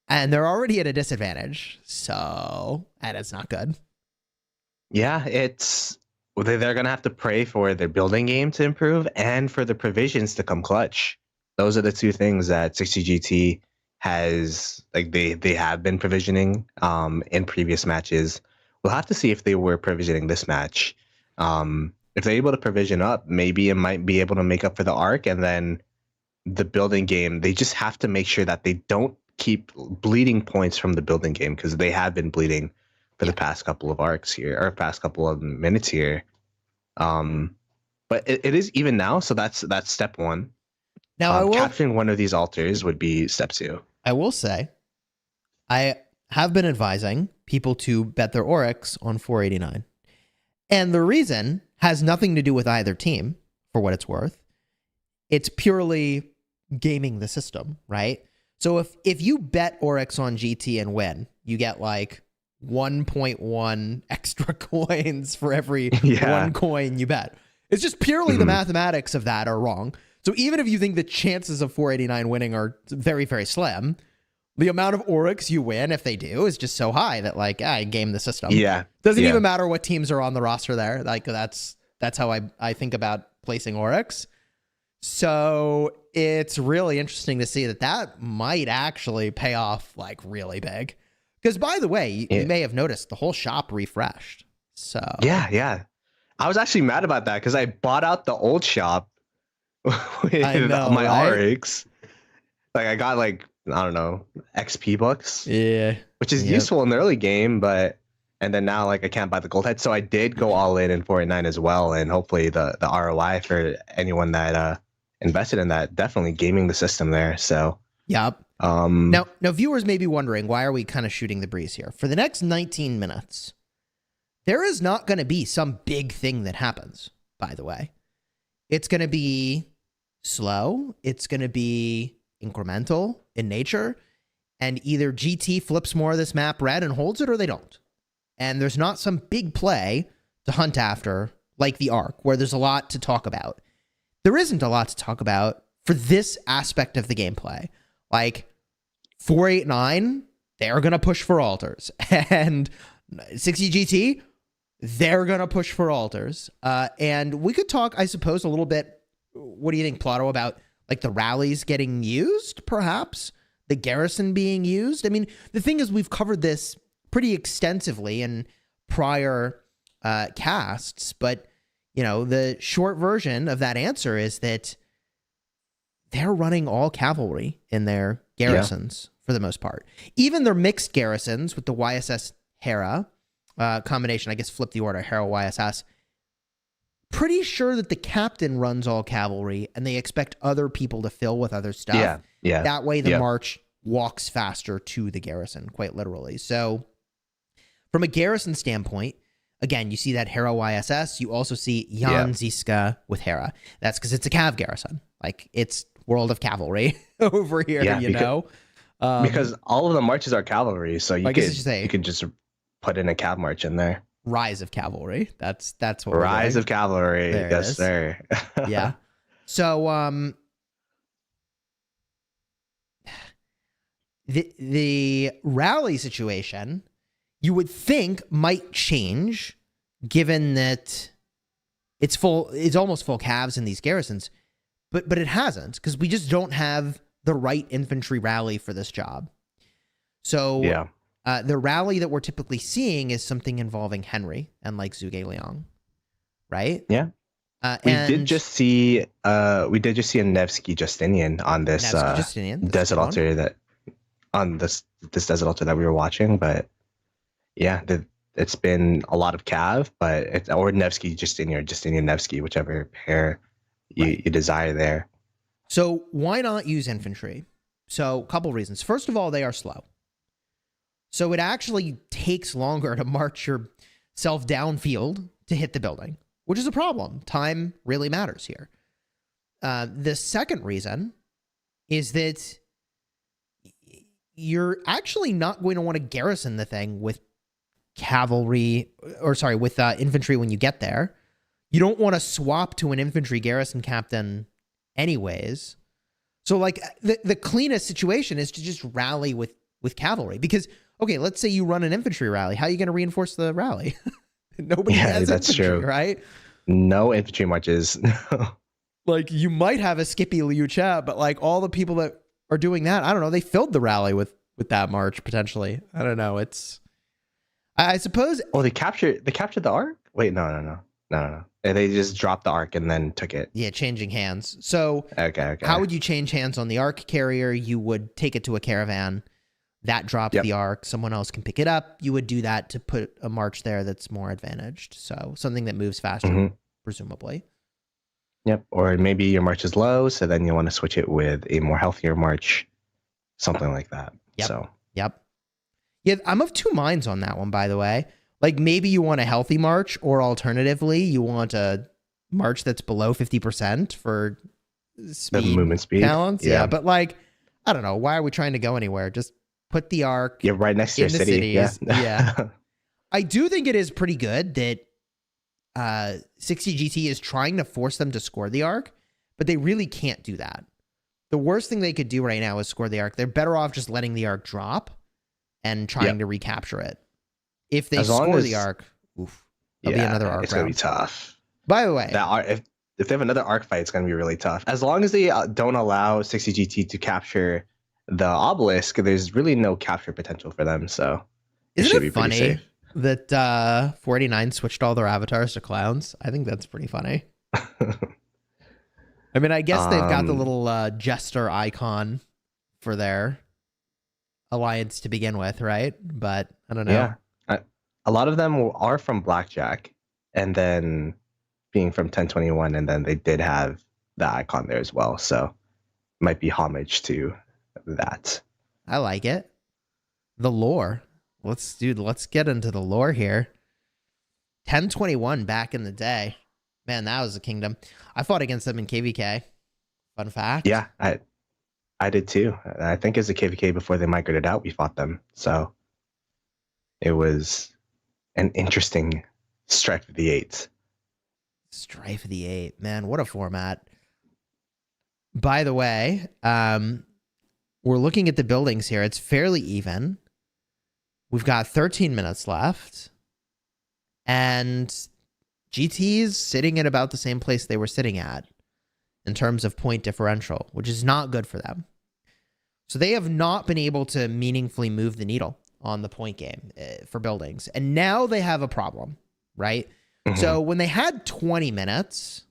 And they're already at a disadvantage, and it's not good. Yeah, they're going to have to pray for their building game to improve and for the provisions to come clutch. Those are the two things that 60GT has, like, they have been provisioning in previous matches. We'll have to see if they were provisioning this match. If they're able to provision up, maybe it might be able to make up for the arc, and then the building game, they just have to make sure that they don't keep bleeding points from the building game, because they have been bleeding for the past couple of arcs here, or past couple of minutes here. But it is even now, so that's step one. Now, capturing one of these altars would be step 2. I will say, I have been advising people to bet their Oryx on 489. And the reason has nothing to do with either team, for what it's worth. It's purely gaming the system, right? So if you bet Oryx on GT and win, you get like 1.1 extra coins for every one coin you bet. It's just purely the mathematics of that are wrong. So even if you think the chances of 489 winning are very, very slim, the amount of Oryx you win, if they do, is just so high that like, I game the system. Yeah. Doesn't even matter what teams are on the roster there. Like that's how I think about placing Oryx. So it's really interesting to see that might actually pay off like really big. Because by the way, you may have noticed the whole shop refreshed. So yeah. I was actually mad about that because I bought out the old shop with my Oryx. Like I got like, I don't know, XP books. Yeah. Which is useful in the early game, and then now like I can't buy the gold head. So I did go all in 489 as well. And hopefully the ROI for anyone that invested in that, definitely gaming the system there. So yep. Now viewers may be wondering, why are we kind of shooting the breeze here? For the next 19 minutes, there is not going to be some big thing that happens, by the way. It's going to be slow. It's going to be incremental in nature. And either GT flips more of this map red and holds it, or they don't. And there's not some big play to hunt after like the Arc, where there's a lot to talk about. There isn't a lot to talk about for this aspect of the gameplay. Like 489, they're going to push for altars. And 60 GT, they're going to push for altars. And we could talk, I suppose, a little bit, what do you think, Plato, about like the rallies getting used, perhaps? The garrison being used? I mean, the thing is, we've covered this pretty extensively in prior casts, but, you know, the short version of that answer is that they're running all cavalry in their garrisons for the most part. Even their mixed garrisons with the YSS Hera combination, I guess flip the order, Hera YSS, pretty sure that the captain runs all cavalry and they expect other people to fill with other stuff. Yeah. That way the march walks faster to the garrison, quite literally. So from a garrison standpoint, again, you see that Hera YSS. You also see Jan Ziska with Hera. That's because it's a cav garrison. Like, it's World of Cavalry over here, know? Because all of the marches are cavalry, so you could just put in a cav march in there. Rise of Cavalry. That's what Rise of Cavalry. Yes, sir. Yeah. So the rally situation, you would think, might change, given that it's almost full calves in these garrisons, but it hasn't, because we just don't have the right infantry rally for this job. So the rally that we're typically seeing is something involving Henry and like Zhuge Liang, right? Yeah. We did just see a Nevsky Justinian on this desert altar this desert altar that we were watching, but it's been a lot of cav, but or Nevsky Justinian or Justinian Nevsky, whichever pair you desire there. So why not use infantry? So a couple reasons. First of all, they are slow. So it actually takes longer to march yourself downfield to hit the building, which is a problem. Time really matters here. The second reason is that you're actually not going to want to garrison the thing with with infantry when you get there. You don't want to swap to an infantry garrison captain anyways. So like the cleanest situation is to just rally with cavalry, because okay, let's say you run an infantry rally. How are you going to reinforce the rally? Nobody has that's infantry, true. Right? No infantry marches. Like, you might have a Skippy Liu Cha, but like all the people that are doing that, I don't know, they filled the rally with that march potentially. I don't know. I suppose. Oh, they captured the Ark? Wait, no. They just dropped the Ark and then took it. Yeah, changing hands. So okay. How would you change hands on the Ark carrier? You would take it to a caravan. That drops the Ark. Someone else can pick it up. You would do that to put a march there that's more advantaged. So something that moves faster, presumably. Yep. Or maybe your march is low, so then you want to switch it with a more healthier march. Something like that. Yep. Yeah, I'm of two minds on that one, by the way. Like, maybe you want a healthy march, or alternatively, you want a march that's below 50% for speed, the movement speed balance. Yeah, but like, I don't know. Why are we trying to go anywhere? Just put the arc You're right next to your in the city. cities. Yeah. Yeah. I do think it is pretty good that 60 GT is trying to force them to score the arc, but they really can't do that. The worst thing they could do right now is score the arc. They're better off just letting the arc drop and trying to recapture it. If they score the arc, oof, that'll be another arc it's round. gonna be tough. By the way, If they have another arc fight, it's gonna be really tough. As long as they don't allow 60 GT to capture the obelisk, there's really no capture potential for them. So isn't it funny that 489 switched all their avatars to clowns? I think that's pretty funny. I mean, I guess they've got the little jester icon for their alliance to begin with, right? But I don't know. Yeah. A lot of them are from Blackjack, and then being from 1021, and then they did have the icon there as well. So might be homage to that. I like it. The lore. Let's get into the lore here. 1021 back in the day. Man, that was a kingdom. I fought against them in KVK. Fun fact. Yeah, I did too. I think as a KVK before they migrated out, we fought them. So it was an interesting Strife of the Eight. Strife of the Eight. Man, what a format. By the way, we're looking at the buildings here. It's fairly even. We've got 13 minutes left. And GT's sitting at about the same place they were sitting at in terms of point differential, which is not good for them. So they have not been able to meaningfully move the needle on the point game for buildings. And now they have a problem, right? Mm-hmm. So when they had 20 minutes,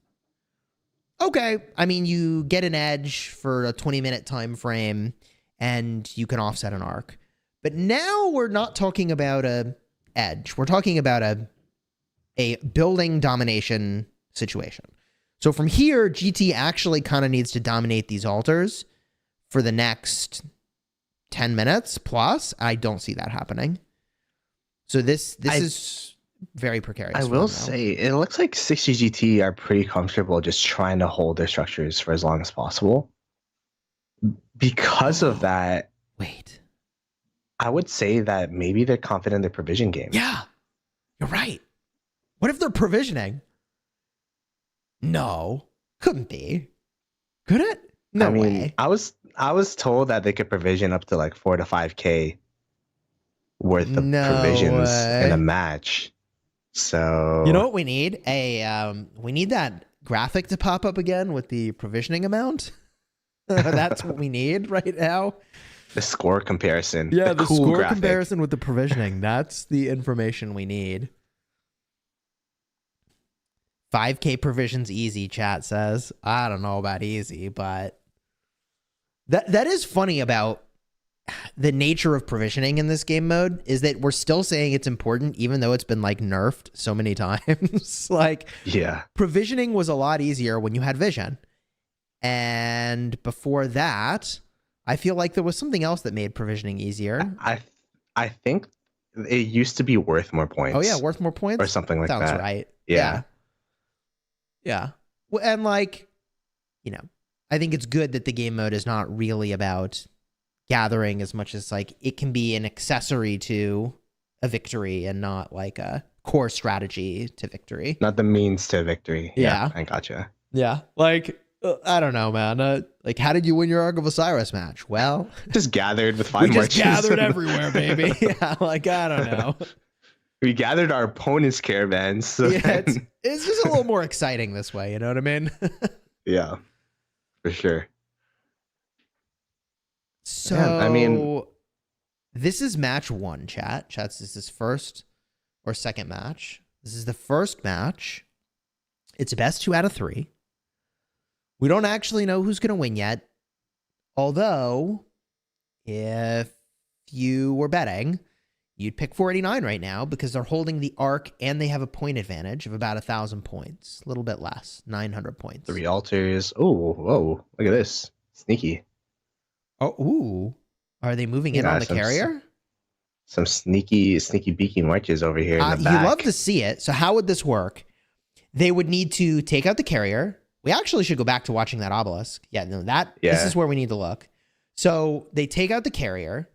okay, I mean, you get an edge for a 20-minute time frame and you can offset an arc. But now we're not talking about a edge. We're talking about a building domination situation. So from here, GT actually kind of needs to dominate these altars for the next 10 minutes plus. I don't see that happening. So this is very precarious. I will say, it looks like 60 GT are pretty comfortable just trying to hold their structures for as long as possible. Because of that, wait, I would say that maybe they're confident in their provision game. Yeah, you're right. What if they're provisioning? No, couldn't be. Could it? No way. I was told that they could provision up to like 4 to 5K worth of provisions in a match. So you know what we need? We need that graphic to pop up again with the provisioning amount. That's what we need right now. The score comparison. Yeah, the cool score graphic. comparison with the provisioning. That's the information we need. 5K provisions easy, chat says. I don't know about easy, but that is funny about the nature of provisioning in this game mode is that we're still saying it's important even though it's been like nerfed so many times. Like, yeah, provisioning was a lot easier when you had vision. And before that, I feel like there was something else that made provisioning easier. I think it used to be worth more points. Oh yeah, worth more points? Or something like that. Sounds right. Yeah. Yeah. Well, and like, you know, I think it's good that the game mode is not really about gathering as much as like it can be an accessory to a victory and not like a core strategy to victory. Not the means to victory. Yeah. I gotcha. Yeah. Like, I don't know, man. Like, how did you win your Ark of Osiris match? Well, just gathered with 5 we marches. just gathered everywhere, baby. Yeah, like, I don't know. We gathered our opponent's caravans. So yeah, it's just a little more exciting this way. You know what I mean? Yeah, for sure. So, yeah, I mean, this is match 1, chat. Chats, this is first or second match. This is the first match. It's best 2 out of 3. We don't actually know who's going to win yet. Although, if you were betting, you'd pick 489 right now because they're holding the arc and they have a point advantage of about 1,000 points. A little bit less, 900 points. 3 altars. Oh, whoa. Look at this. Sneaky. Oh, ooh. Are they moving in on the carrier? Some sneaky beaky marches over here in the back. You love to see it. So how would this work? They would need to take out the carrier. We actually should go back to watching that obelisk. Yeah, no, this is where we need to look. So they take out the carrier,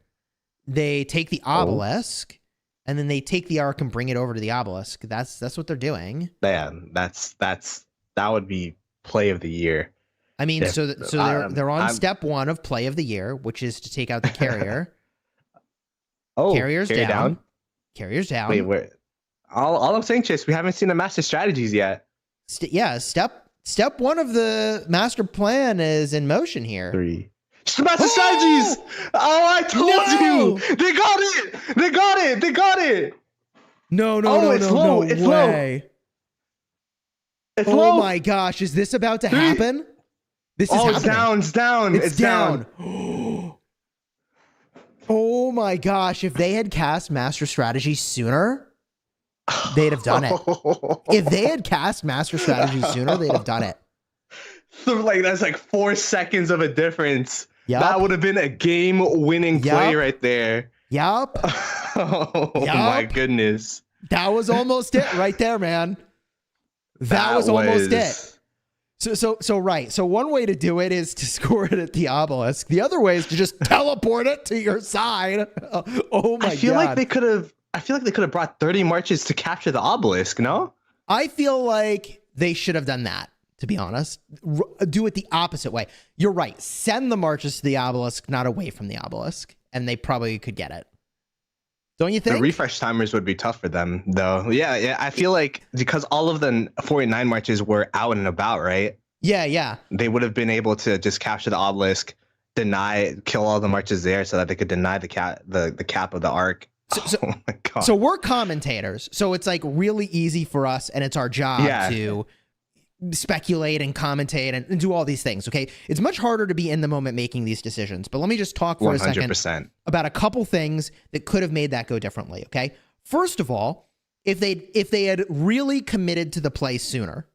they take the obelisk, and then they take the arc and bring it over to the obelisk. That's what they're doing. Yeah, that would be play of the year. I mean, If- so they're on step 1 of play of the year, which is to take out the carrier. Carrier's carrier down. Carrier's down. Wait, where? All I'm saying, Chase, we haven't seen the master strategies yet. Step 1 of the master plan is in motion here. 3. Master strategies! Oh, I told you! They got it! They got it! They got it! No, it's low. It's way. low. It's Oh low. my gosh, is this about to happen? This is It's happening. down. It's down. It's down. Oh my gosh, if they had cast Master Strategy sooner, they'd have done it. If they had cast Master Strategy sooner, they'd have done it. So that's like 4 seconds of a difference. Yup. That would have been a game-winning play Yup. right there. Yup. Oh my goodness. That was almost it right there, man. That was almost it. So right. So one way to do it is to score it at the obelisk. The other way is to just teleport it to your side. Oh my god. I feel like they could have brought 30 marches to capture the obelisk, no? I feel like they should have done that, to be honest. Do it the opposite way. You're right. Send the marches to the obelisk, not away from the obelisk, and they probably could get it. Don't you think? The refresh timers would be tough for them, though. Yeah. I feel like because all of the 49 marches were out and about, right? Yeah. They would have been able to just capture the obelisk, kill all the marches there, so that they could deny the cap of the arc. So, oh my god! So we're commentators, so it's like really easy for us, and it's our job to speculate and commentate and do all these things. Okay, it's much harder to be in the moment making these decisions. But let me just talk for 100%. a second about a couple things that could have made that go differently. Okay, first of all, if they had really committed to the play sooner,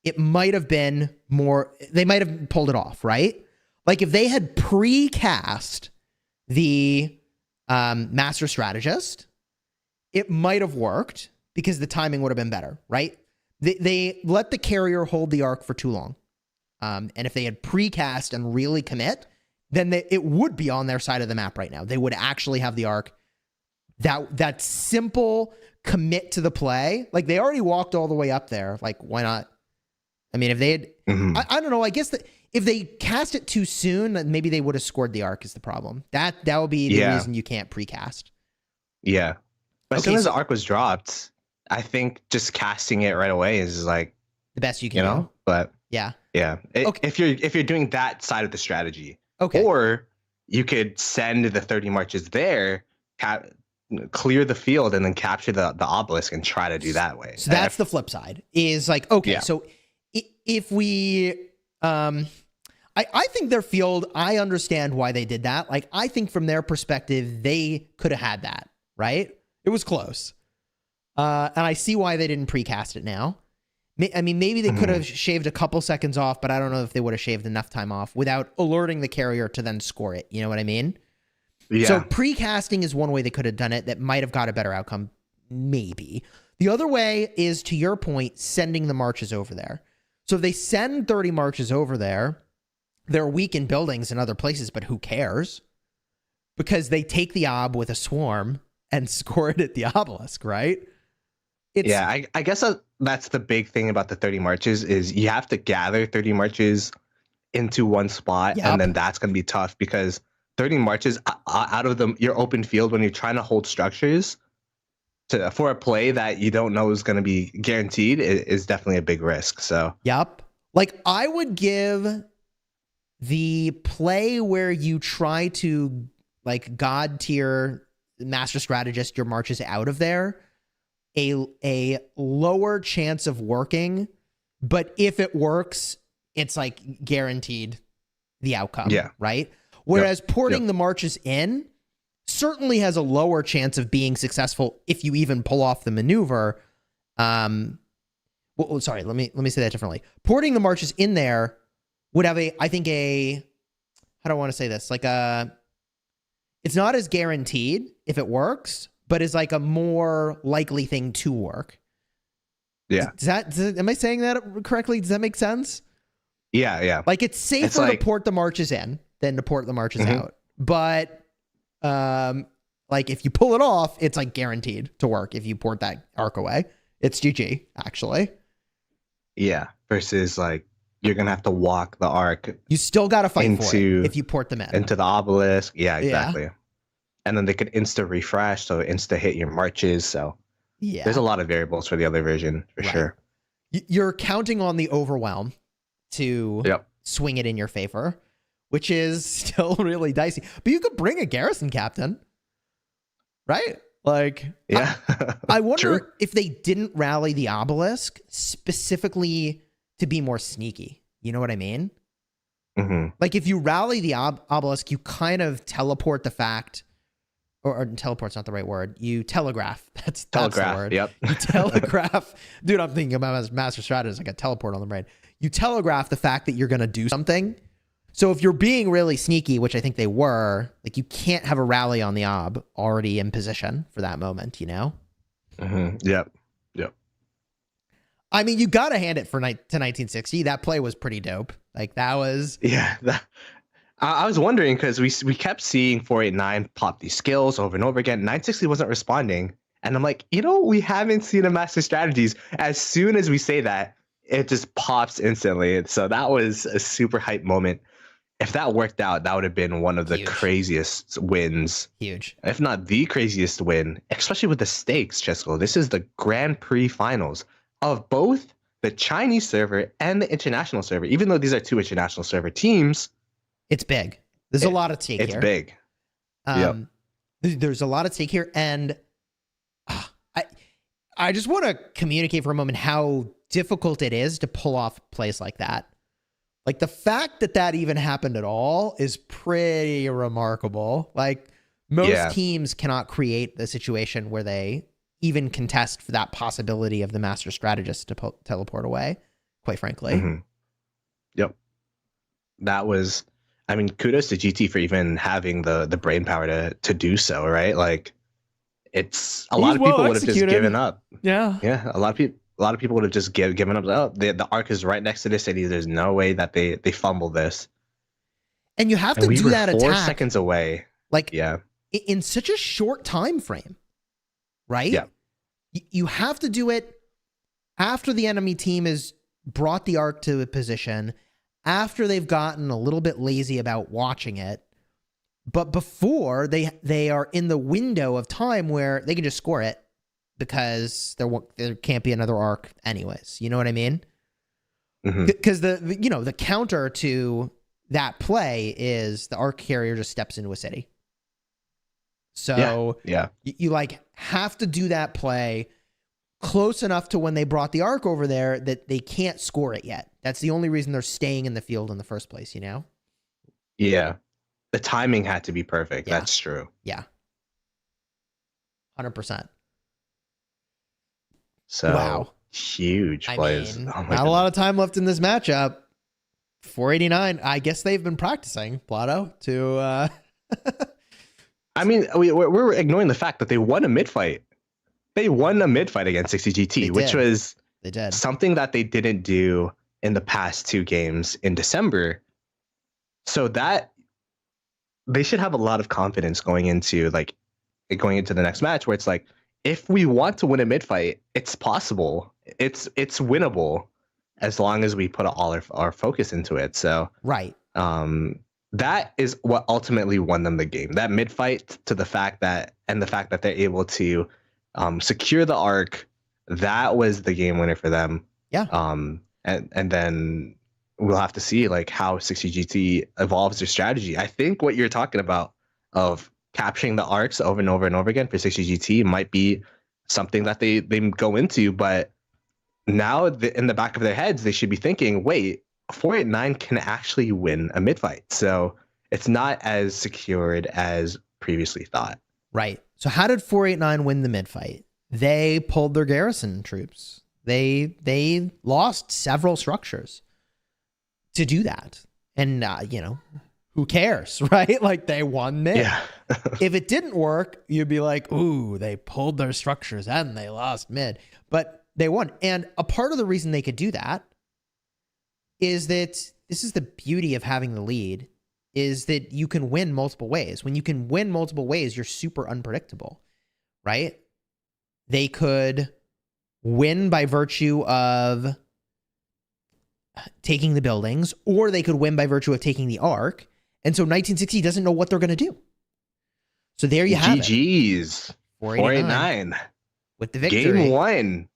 it might have been more. They might have pulled it off, right? Like if they had pre-cast the master strategist, it might have worked because the timing would have been better, right? They let the carrier hold the arc for too long. And if they had precast and really commit, then it would be on their side of the map right now. They would actually have the arc. That simple commit to the play, like they already walked all the way up there. Like, why not? I mean, if they had, I don't know, I guess that if they cast it too soon, then maybe they would have scored the arc is the problem. That would be the reason you can't precast. Yeah. But as soon as the arc was dropped, I think just casting it right away is like the best you can do. But yeah. If you're doing that side of the strategy, or you could send the 30 marches there, clear the field, and then capture the obelisk and try to do that way. So that's the flip side. Is like so if we I think their field, I understand why they did that. Like I think from their perspective, they could have had that, right? It was close. And I see why they didn't precast it now. I mean, maybe they could have shaved a couple seconds off, but I don't know if they would have shaved enough time off without alerting the carrier to then score it. You know what I mean? Yeah. So precasting is one way they could have done it that might have got a better outcome. Maybe. The other way is, to your point, sending the marches over there. So if they send 30 marches over there, they're weak in buildings and other places, but who cares? Because they take the ob with a swarm and score it at the obelisk, right? I guess that's the big thing about the 30 marches is you have to gather 30 marches into one spot, and then that's going to be tough because 30 marches out of your open field when you're trying to hold structures for a play that you don't know is going to be guaranteed is definitely a big risk. So like I would give the play where you try to like god tier master strategist your marches out of there a lower chance of working, but if it works, it's like guaranteed the outcome, right? Whereas porting the marches in certainly has a lower chance of being successful if you even pull off the maneuver. Well, sorry, let me say that differently. Porting the marches in there would have how do I want to say this? Like it's not as guaranteed if it works, but is like a more likely thing to work. Yeah. Am I saying that correctly? Does that make sense? Yeah. Like it's safer to port the marches in than to port the marches out. But like if you pull it off, it's like guaranteed to work if you port that arc away. It's GG, actually. Yeah. Versus like you're gonna have to walk the arc. You still gotta fight for it if you port them in. Into the obelisk. Yeah, exactly. Yeah. And then they could insta refresh, so insta hit your marches. So yeah, there's a lot of variables for the other version for sure. You're counting on the overwhelm to swing it in your favor, which is still really dicey. But you could bring a garrison captain, right? Like, yeah. I wonder if they didn't rally the obelisk specifically to be more sneaky. You know what I mean? Like if you rally the obelisk, you kind of teleport the fact, or teleport's not the right word. You telegraph. That's the word. Yep. You telegraph. Dude, I'm thinking about master strategist. I got teleport on the brain. You telegraph the fact that you're going to do something. So if you're being really sneaky, which I think they were, like you can't have a rally on the ob already in position for that moment, you know? Yep. I mean, you got to hand it to 1960. That play was pretty dope. Like that was... Yeah. I was wondering because we kept seeing 489 pop these skills over and over again. 960 wasn't responding. And I'm like, we haven't seen a master strategies. As soon as we say that, it just pops instantly. And so that was a super hype moment. If that worked out, that would have been one of the craziest wins. Huge. If not the craziest win, especially with the stakes, Chesco. This is the Grand Prix finals of both the Chinese server and the international server. Even though these are two international server teams, it's big. There's a lot at stake here. It's big. There's a lot at stake here. And I just want to communicate for a moment how difficult it is to pull off plays like that. Like the fact that that even happened at all is pretty remarkable. Like most teams cannot create the situation where they even contest for that possibility of the master strategist to teleport away, quite frankly. Yep. That was... I mean, kudos to GT for even having the brain power to do so, right? Like, it's a lot of people would have just given up. Yeah, a lot of people would have just given up. Oh, the arc is right next to the city. There's no way that they fumble this. And you have to do that attack 4 seconds away. Like, in such a short time frame, right? Yeah, you have to do it after the enemy team has brought the arc to a position, after they've gotten a little bit lazy about watching it, but before they are in the window of time where they can just score it because there can't be another arc anyways. You know what I mean? Because the counter to that play is the arc carrier just steps into a city. So you like have to do that play close enough to when they brought the arc over there that they can't score it yet. That's the only reason they're staying in the field in the first place, you know? Yeah. The timing had to be perfect. Yeah. That's true. Yeah. 100%. So huge plays. I mean, not a lot of time left in this matchup. 489. I guess they've been practicing, Plato, to I mean, we're ignoring the fact that they won a mid fight. They won a mid fight against 60GT, which was something that they didn't do in the past 2 games in December. So that they should have a lot of confidence going into the next match, where it's like, if we want to win a mid fight, it's possible. It's winnable as long as we put all our focus into it. So that is what ultimately won them the game. That mid fight the fact that they're able to secure the arc, that was the game winner for them. Yeah. And then we'll have to see like how 60GT evolves their strategy. I think what you're talking about of capturing the arcs over and over and over again for 60GT might be something that they go into, but now in the back of their heads, they should be thinking, wait, 489 can actually win a mid fight. So it's not as secured as previously thought. Right. So how did 489 win the mid fight? They pulled their garrison troops. They lost several structures to do that. And, who cares, right? Like they won mid. Yeah. If it didn't work, you'd be like, ooh, they pulled their structures and they lost mid. But they won. And a part of the reason they could do that is that this is the beauty of having the lead. is that you can win multiple ways. When you can win multiple ways, you're super unpredictable, right? They could win by virtue of taking the buildings, or they could win by virtue of taking the arc. And so 1960 doesn't know what they're going to do. So there you have it. GG's. 489. With the victory. Game 1.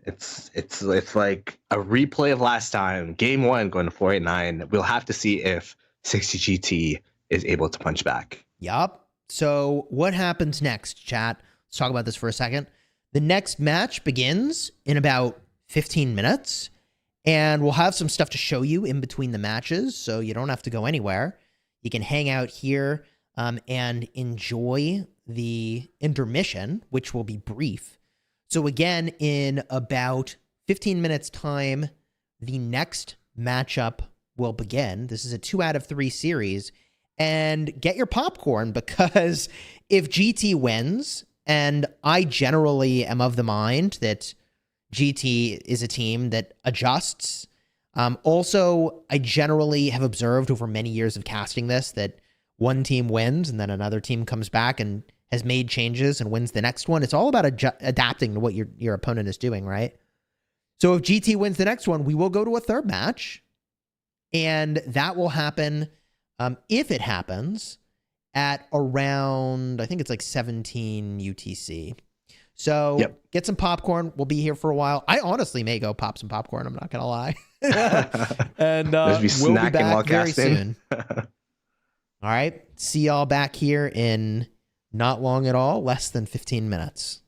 It's like a replay of last time. Game 1 going to 489. We'll have to see if 60 GT is able to punch back. Yup. So what happens next, chat? Let's talk about this for a second. The next match begins in about 15 minutes, and we'll have some stuff to show you in between the matches, so you don't have to go anywhere. You can hang out here and enjoy the intermission, which will be brief. So again, in about 15 minutes time, the next matchup will begin. This is a 2 out of 3 series, and get your popcorn, because if GT wins, and I generally am of the mind that GT is a team that adjusts. Also, I generally have observed over many years of casting this that one team wins and then another team comes back and has made changes and wins the next one. It's all about adapting to what your opponent is doing, right? So if GT wins the next one, we will go to a third match, and that will happen, if it happens, at around, I think it's like 17 UTC. So Get some popcorn. We'll be here for a while. I honestly may go pop some popcorn. I'm not going to lie. And we'll be back very soon. All right. See y'all back here in not long at all, less than 15 minutes.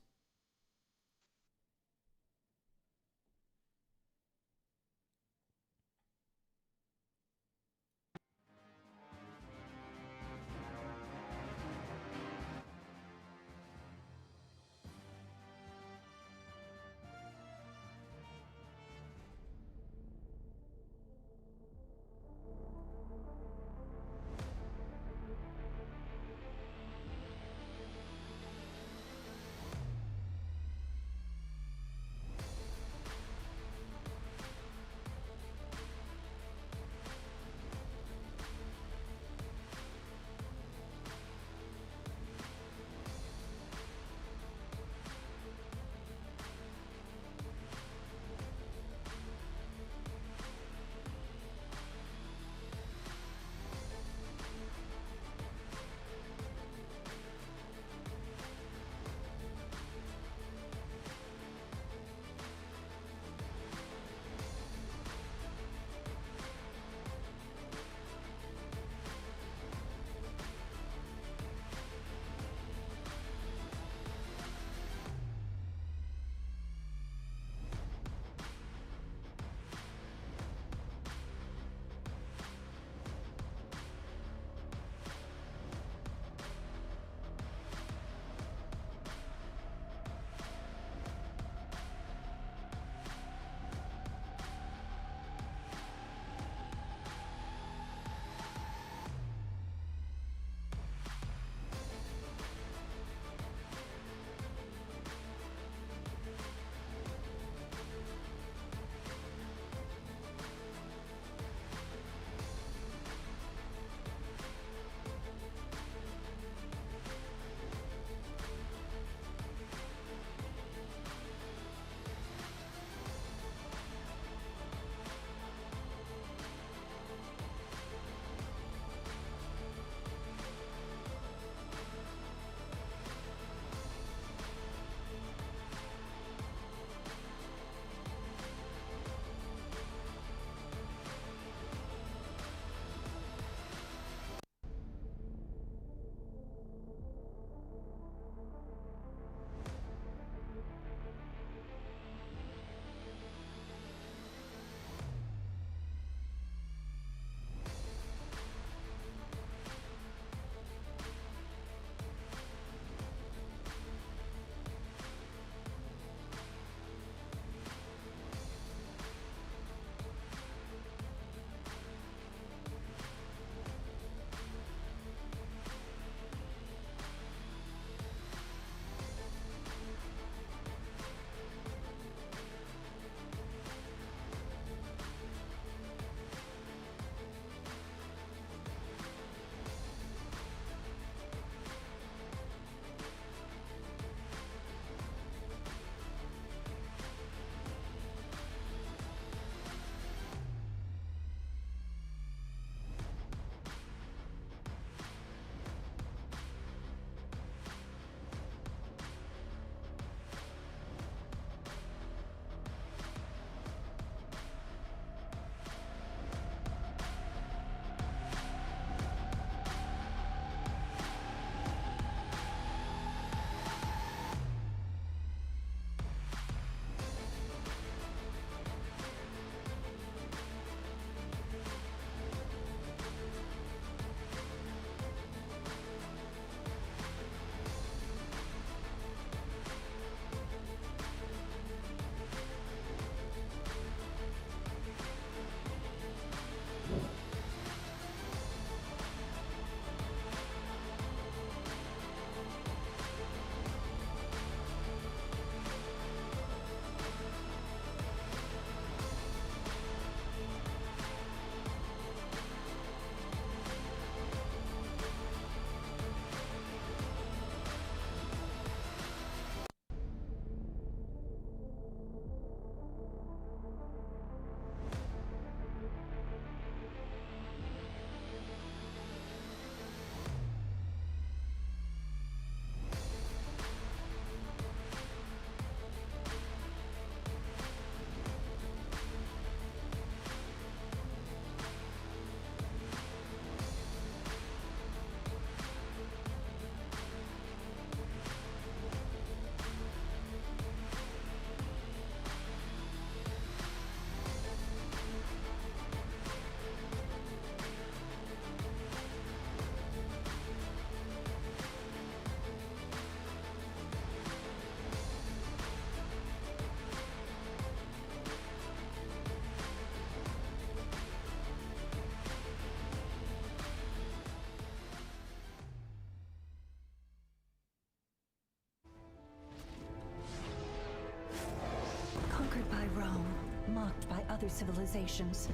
Rome, mocked by other civilizations.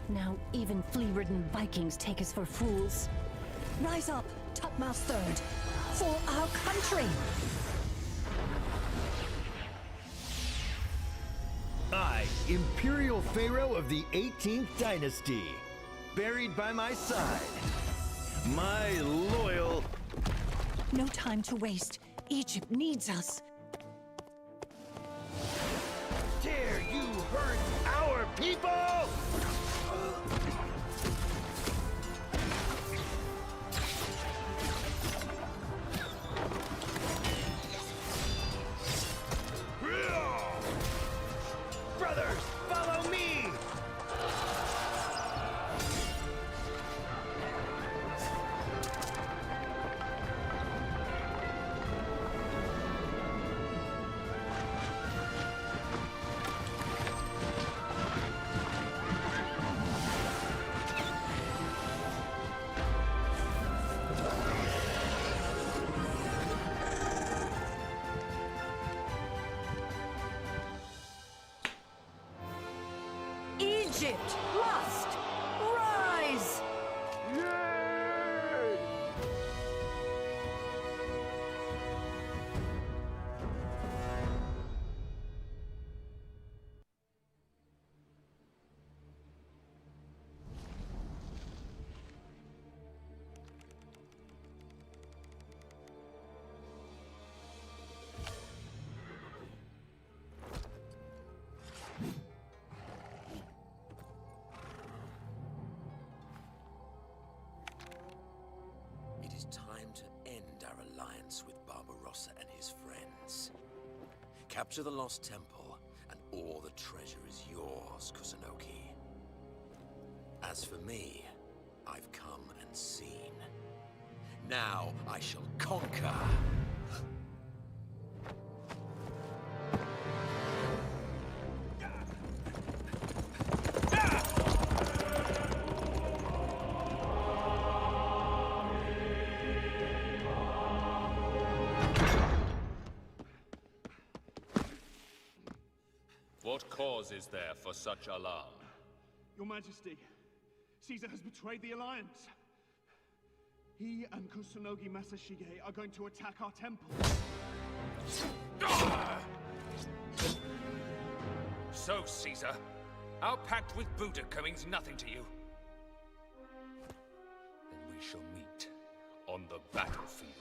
Now even flea-ridden Vikings take us for fools. Rise up, topmost third, for our country! I, Imperial Pharaoh of the 18th Dynasty, buried by my side, my loyal... No time to waste. Egypt needs us. Dare you hurt our people? Brothers, follow me! Egypt must rise! It is time to end our alliance with Barbarossa and his friends. Capture the Lost Temple, and all the treasure is yours, Kusunoki. As for me, I've come and seen. Now I shall conquer! What cause is there for such alarm? Your Majesty, Caesar has betrayed the Alliance. He and Kusunogi Masashige are going to attack our temple. So, Caesar, our pact with Boudica means nothing to you? Then we shall meet on the battlefield.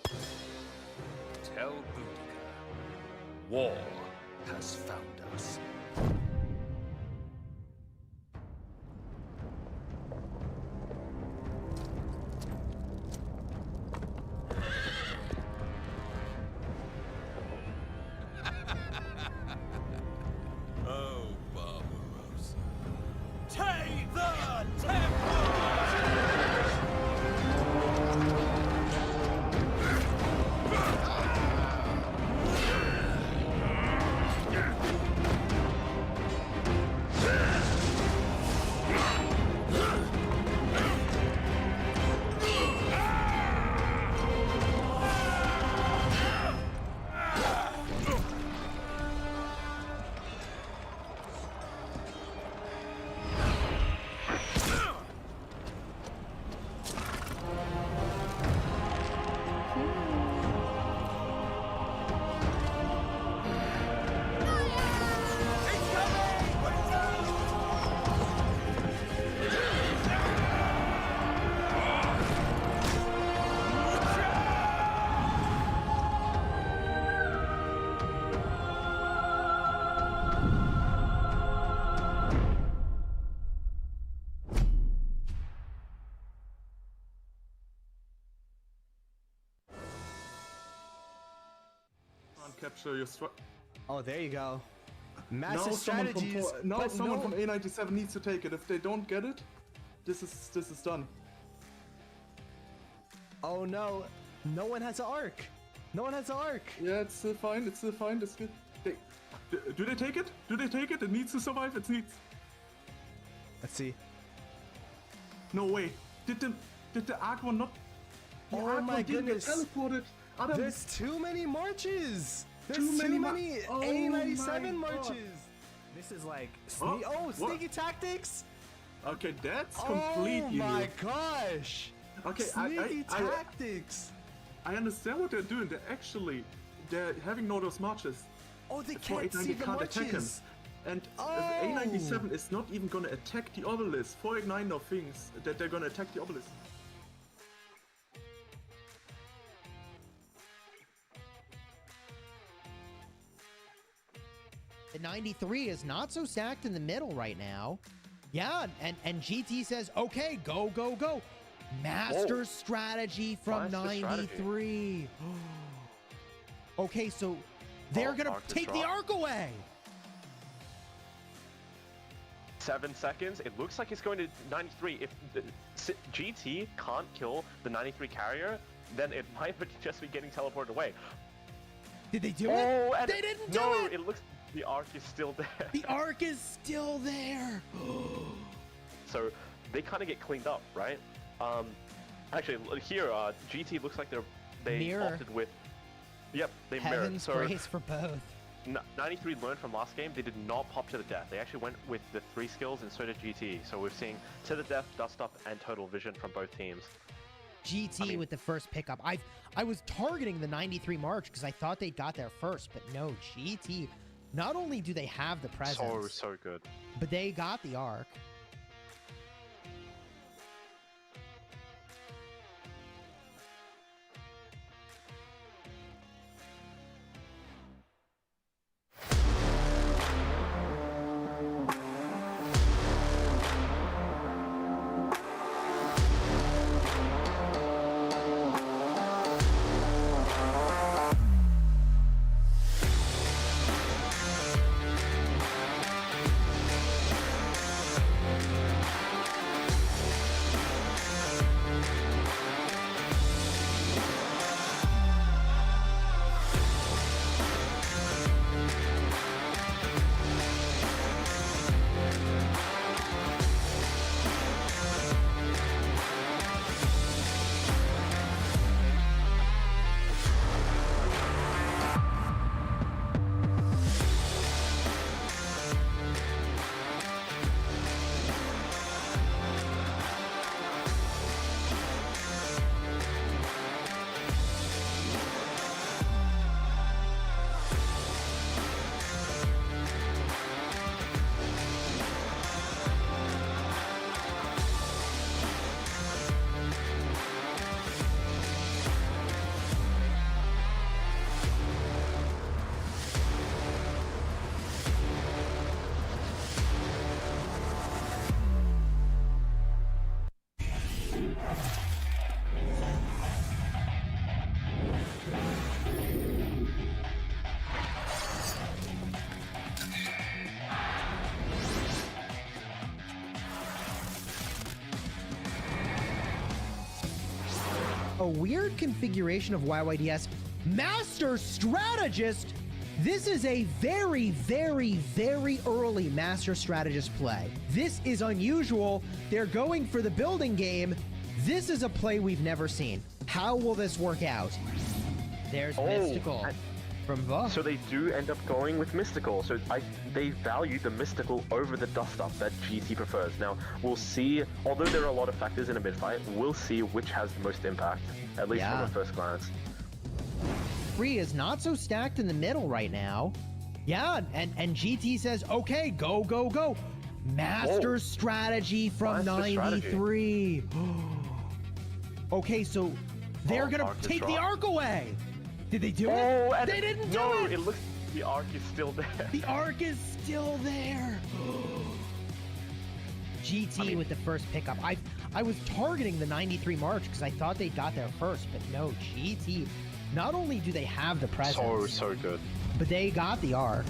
Tell Boudica, war has found us. Oh, Barbarossa. Take the temple! Capture your Oh, there you go. now Massive strategies. someone from A97 needs to take it. If they don't get it, this is done. Oh no, no one has an arc. No one has an arc. Yeah, it's still fine. It's still fine. It's good. Do they take it? Do they take it? It needs to survive. It needs. Let's see. No way. Did the Arc one not? The Oh Arc my one didn't get goodness. teleported. Adam, There's too many marches. There's Too too many many oh A97 my God. marches. This is like what? sneaky tactics. Okay, that's complete. Oh my gosh! Okay, Sneaky tactics. I understand what they're doing. They're having no those marches. Oh, they For can't see the can't attack him. marches. And Oh. A97 is not even gonna attack the obelisk. 489 now thinks that they're gonna attack the obelisk. The 93 is not so stacked in the middle right now. Yeah, and GT says, okay, go, go, go. Master strategy from Master 93. Okay, so they're going to arc is take the dropped. arc away. 7 seconds. It looks like it's going to 93. If the GT can't kill the 93 carrier, then it might just be getting teleported away. Did they do Oh, it? and They didn't do no, it. it looks the arc is still there. The arc is still there. So they kind of get cleaned up, right? Actually, here GT looks like they Mirror. opted with. Yep, they mirrored. Heaven's So grace for both. 93 learned from last game. They did not pop to the death. They actually went with the 3 skills, and so did GT. So we're seeing to the death, dust up, and total vision from both teams. GT with the first pickup. I was targeting the 93 March because I thought they got there first, but no, GT. Not only do they have the presence, So good. but they got the arc. A weird configuration of YYDS. Master Strategist! This is a very, very, very early Master Strategist play. This is unusual. They're going for the building game. This is a play we've never seen. How will this work out? There's Mystical from Vogue. So they do end up going with Mystical. So they value the Mystical over the Dust Up that GT prefers. Now, we'll see, although there are a lot of factors in a mid-fight, we'll see which has the most impact, at least from a first glance. Prix is not so stacked in the middle right now. Yeah, and GT says, okay, go, go, go. Master strategy from Master 93. Okay, so they're going to take the arc away. Did they do it? And They didn't do no, it. it looks the arc is still there. The arc is still there. GT with the first pickup. I was targeting the 93 March because I thought they got there first, but no, GT. Not only do they have the presence, So good. but they got the arc.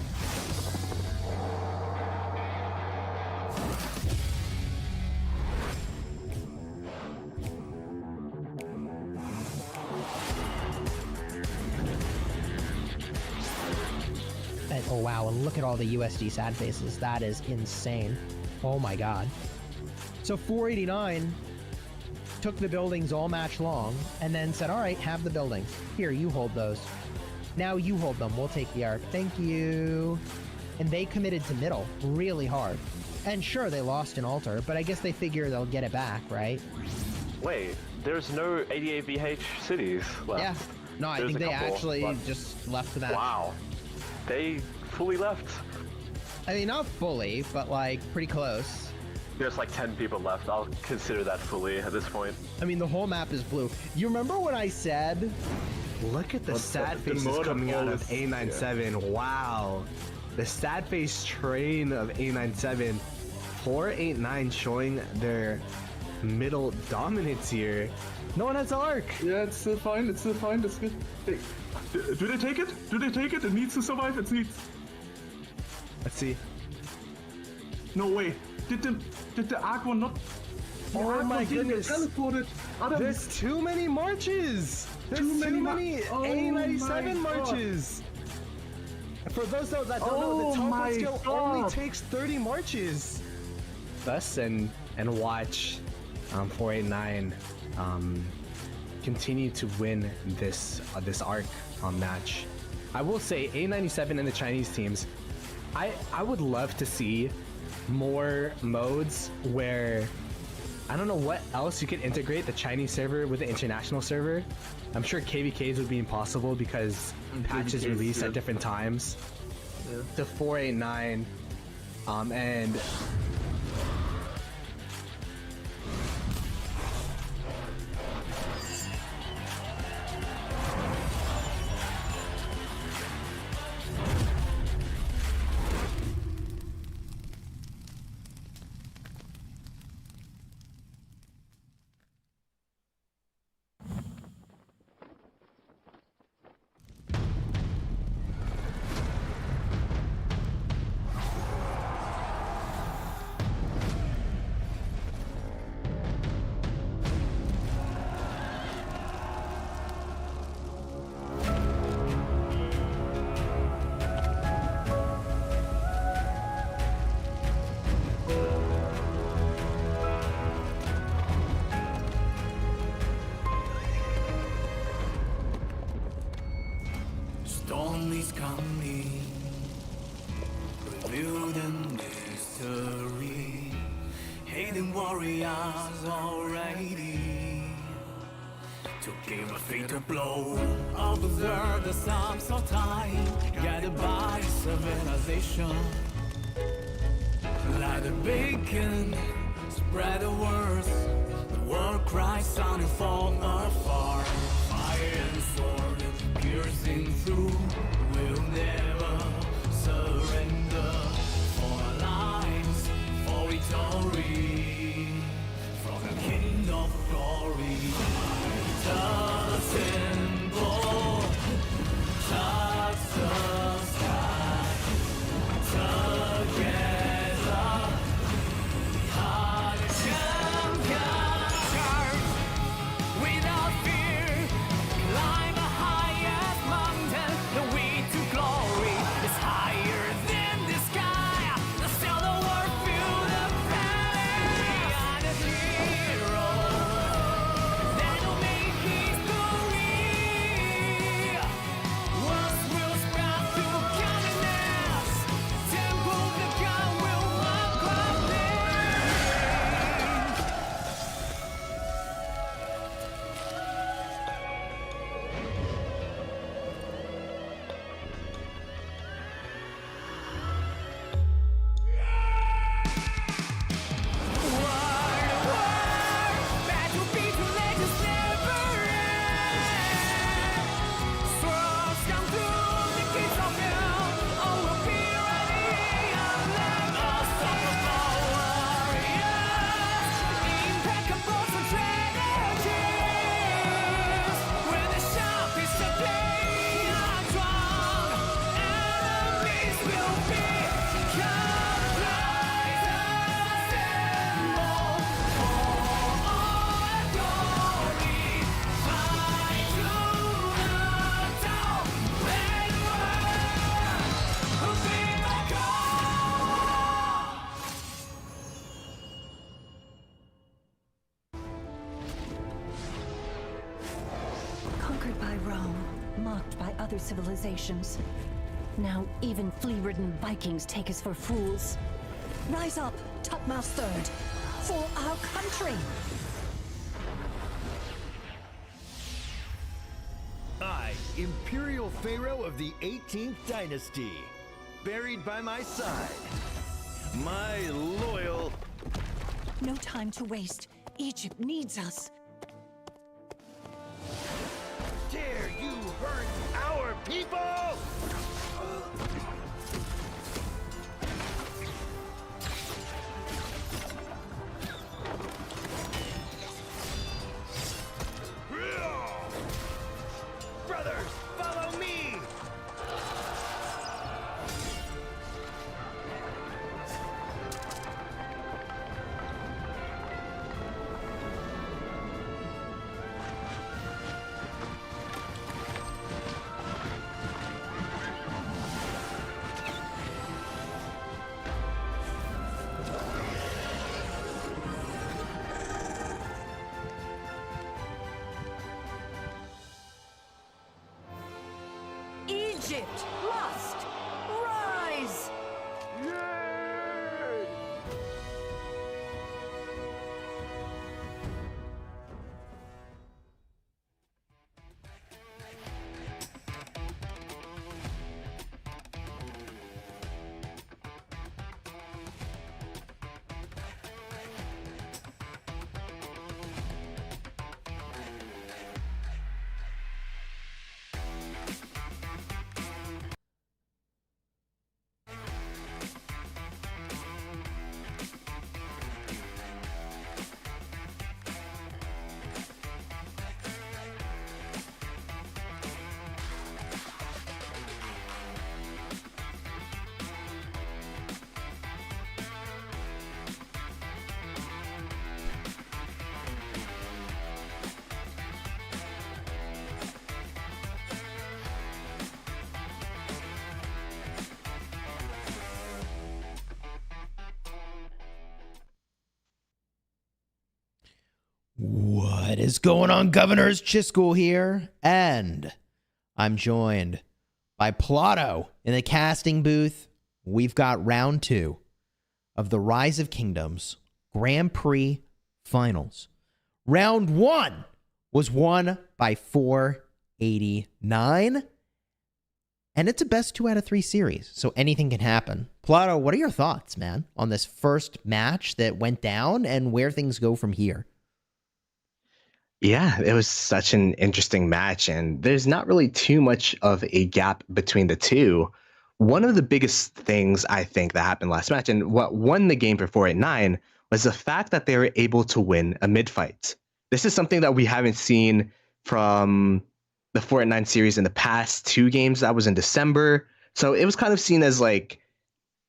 And, oh wow, and look at all the USD sad faces. That is insane. Oh my god. So 489 took the buildings all match long and then said, all right, have the buildings. Here, you hold those. Now you hold them. We'll take the arc. Thank you. and they committed to middle really hard. And sure, they lost an altar, but I guess they figure they'll get it back, right? Wait, there's no 88 VH cities left. Yeah. No, I There's think a they couple, actually but- just left the match. Wow. They fully left. I mean, not fully, but like pretty close. There's like 10 people left. I'll consider that fully at this point. I mean, the whole map is blue. You remember when I said... Look at the What's sad that? The faces mode coming out of is- A97. Wow. The sad face train of A97. 489 showing their middle dominance here. No one has arc. Yeah, it's still fine. It's still fine. That's good. Hey, do they take it? Do they take it? It needs to survive. It needs. Let's see. No way. Did the Aqua not? The Oh Aqua my didn't get goodness. teleported. Adam, There's too many marches. There's Too too many many oh A97 my God. marches. For those that don't know, Oh the top one my skill God. only takes 30 marches. Thus and watch 489 continue to win this arc match. I will say A97 and the Chinese teams, I would love to see more modes where I don't know what else you could integrate the Chinese server with the international server. I'm sure KVKs would be impossible because patches KVKs, release yeah. at different times. To 489 and Storm is coming, reveal the mystery. Hidden warriors already to give a fatal blow. Observe the sums of time, guided by civilization. Like a beacon, spread the words. The war cries sounding from afar. Fire and sword piercing through. We'll never surrender. For our lives, for victory. From the King of Glory. The temple touch the sky. Together, hard champion charge without fear. Climb the highest mountain. The way to glory is higher than the sky. The stellar world feel the planet. I'm a hero that will make history. Words will spread through continents. Temple the God will walk our battle be to legends never end. Swords come through the gates of hell. All will be ready. Unstoppable warriors, impeccable strategies. When the sharpest of blade are drawn, enemies will be compromised. Assemble for all glory. Fight to the top and win. Be my God. Conquered by Rome, mocked by other civilizations. Now even flea-ridden Vikings take us for fools. Rise up, topmost third, for our country! I, Imperial Pharaoh of the 18th Dynasty, buried by my side, my loyal... No time to waste. Egypt needs us. Dare you hurt our people? Brothers, follow me! Egypt must rise! What is going on, Governors? Chiscool here, and I'm joined by Plato in the casting booth. We've got round 2 of the Rise of Kingdoms Grand Prix Finals. Round 1 was won by 489, and it's a best 2 out of 3 series, so anything can happen. Plato, what are your thoughts, man, on this first match that went down and where things go from here? Yeah, it was such an interesting match, and there's not really too much of a gap between the two. One of the biggest things I think that happened last match, and what won the game for 489, was the fact that they were able to win a mid-fight. This is something that we haven't seen from the 489 series in the past 2 games. That was in December. So it was kind of seen as like,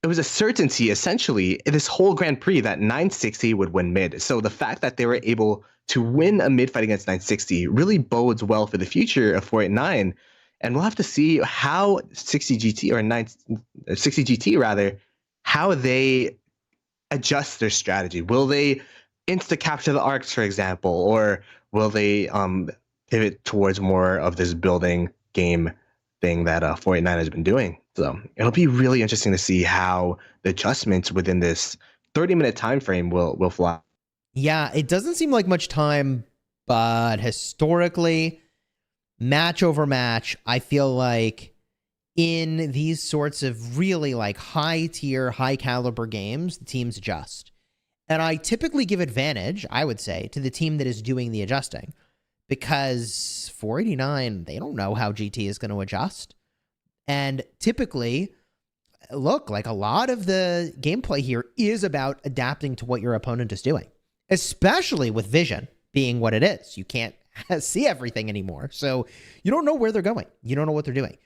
it was a certainty, essentially, this whole Grand Prix that 960 would win mid. So the fact that they were able to win a mid fight against 960 really bodes well for the future of 489. And we'll have to see how 60 GT or 960 GT rather, how they adjust their strategy. Will they insta capture the arcs, for example, or will they pivot towards more of this building game thing that 489 has been doing? So it'll be really interesting to see how the adjustments within this 30-minute time frame will fly. Yeah, it doesn't seem like much time, but historically, match over match, I feel like in these sorts of really like high tier, high caliber games, the teams adjust. And I typically give advantage, I would say, to the team that is doing the adjusting, because 489, they don't know how GT is going to adjust. And typically, look, like a lot of the gameplay here is about adapting to what your opponent is doing, especially with vision being what it is. You can't see everything anymore. So you don't know where they're going. You don't know what they're doing.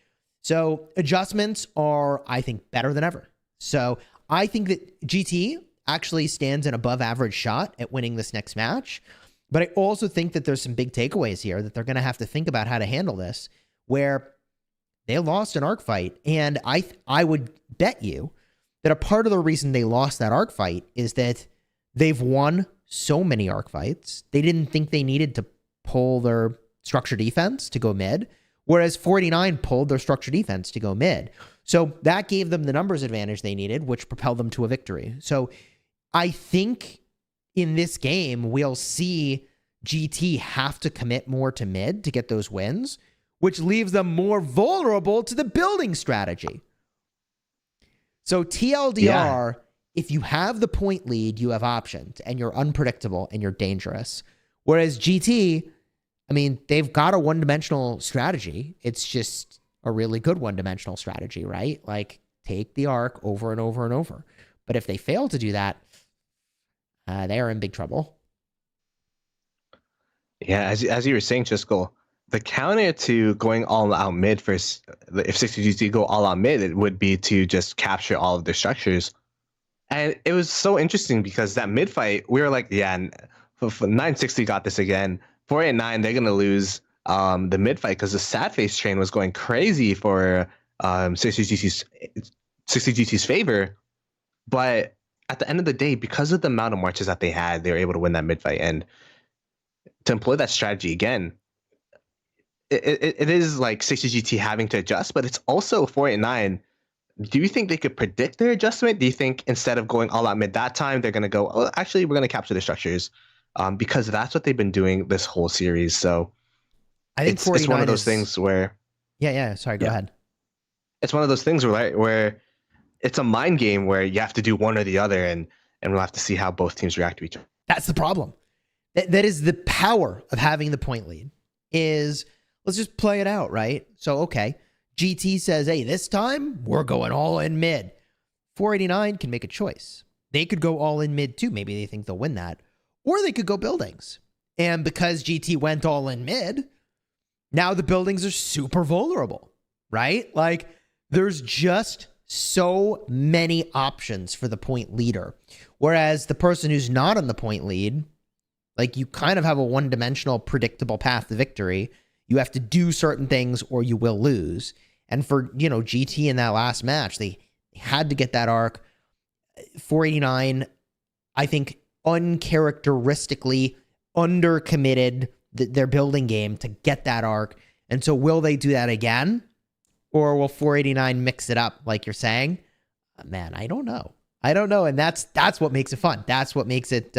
So adjustments are, I think, better than ever. So I think that GT actually stands an above average shot at winning this next match. But I also think that there's some big takeaways here that they're going to have to think about how to handle this, where they lost an arc fight. And I would bet you that a part of the reason they lost that arc fight is that they've won so many arc fights. They didn't think they needed to pull their structure defense to go mid, whereas 49 pulled their structure defense to go mid. So that gave them the numbers advantage they needed, which propelled them to a victory. So I think in this game, we'll see GT have to commit more to mid to get those wins, which leaves them more vulnerable to the building strategy. So TLDR, if you have the point lead, you have options, and you're unpredictable and you're dangerous. Whereas GT, I mean, they've got a one-dimensional strategy. It's just a really good one-dimensional strategy, right? Like, take the arc over and over and over. But if they fail to do that, they are in big trouble. Yeah, as you were saying, Chisco, the counter to going all out mid if 60GT go all out mid, it would be to just capture all of the structures. And it was so interesting because that mid fight, we were like, yeah, 960 got this again. 489, they're gonna lose the mid fight because the sad face train was going crazy for 60GT's favor. But at the end of the day, because of the amount of marches that they had, they were able to win that mid fight. And to employ that strategy again, it is like 60GT having to adjust, but it's also 489. Do you think they could predict their adjustment? Do you think instead of going all out mid that time, they're going to go, oh, actually, we're going to capture the structures? Because that's what they've been doing this whole series. So I think it's one of those things where... Yeah. Sorry, go ahead. It's one of those things where it's a mind game where you have to do one or the other, and we'll have to see how both teams react to each other. That's the problem. That is the power of having the point lead, is let's just play it out, right? So, okay, GT says, hey, this time we're going all in mid. 489 can make a choice. They could go all in mid too. Maybe they think they'll win that. Or they could go buildings. And because GT went all in mid, now the buildings are super vulnerable, right? Like, there's just so many options for the point leader. Whereas the person who's not on the point lead, like, you kind of have a one-dimensional predictable path to victory. You have to do certain things or you will lose. And for, GT in that last match, they had to get that arc. 489, I think, uncharacteristically undercommitted their building game to get that arc. And so will they do that again? Or will 489 mix it up like you're saying? Man, I don't know. And that's what makes it fun. That's what makes it,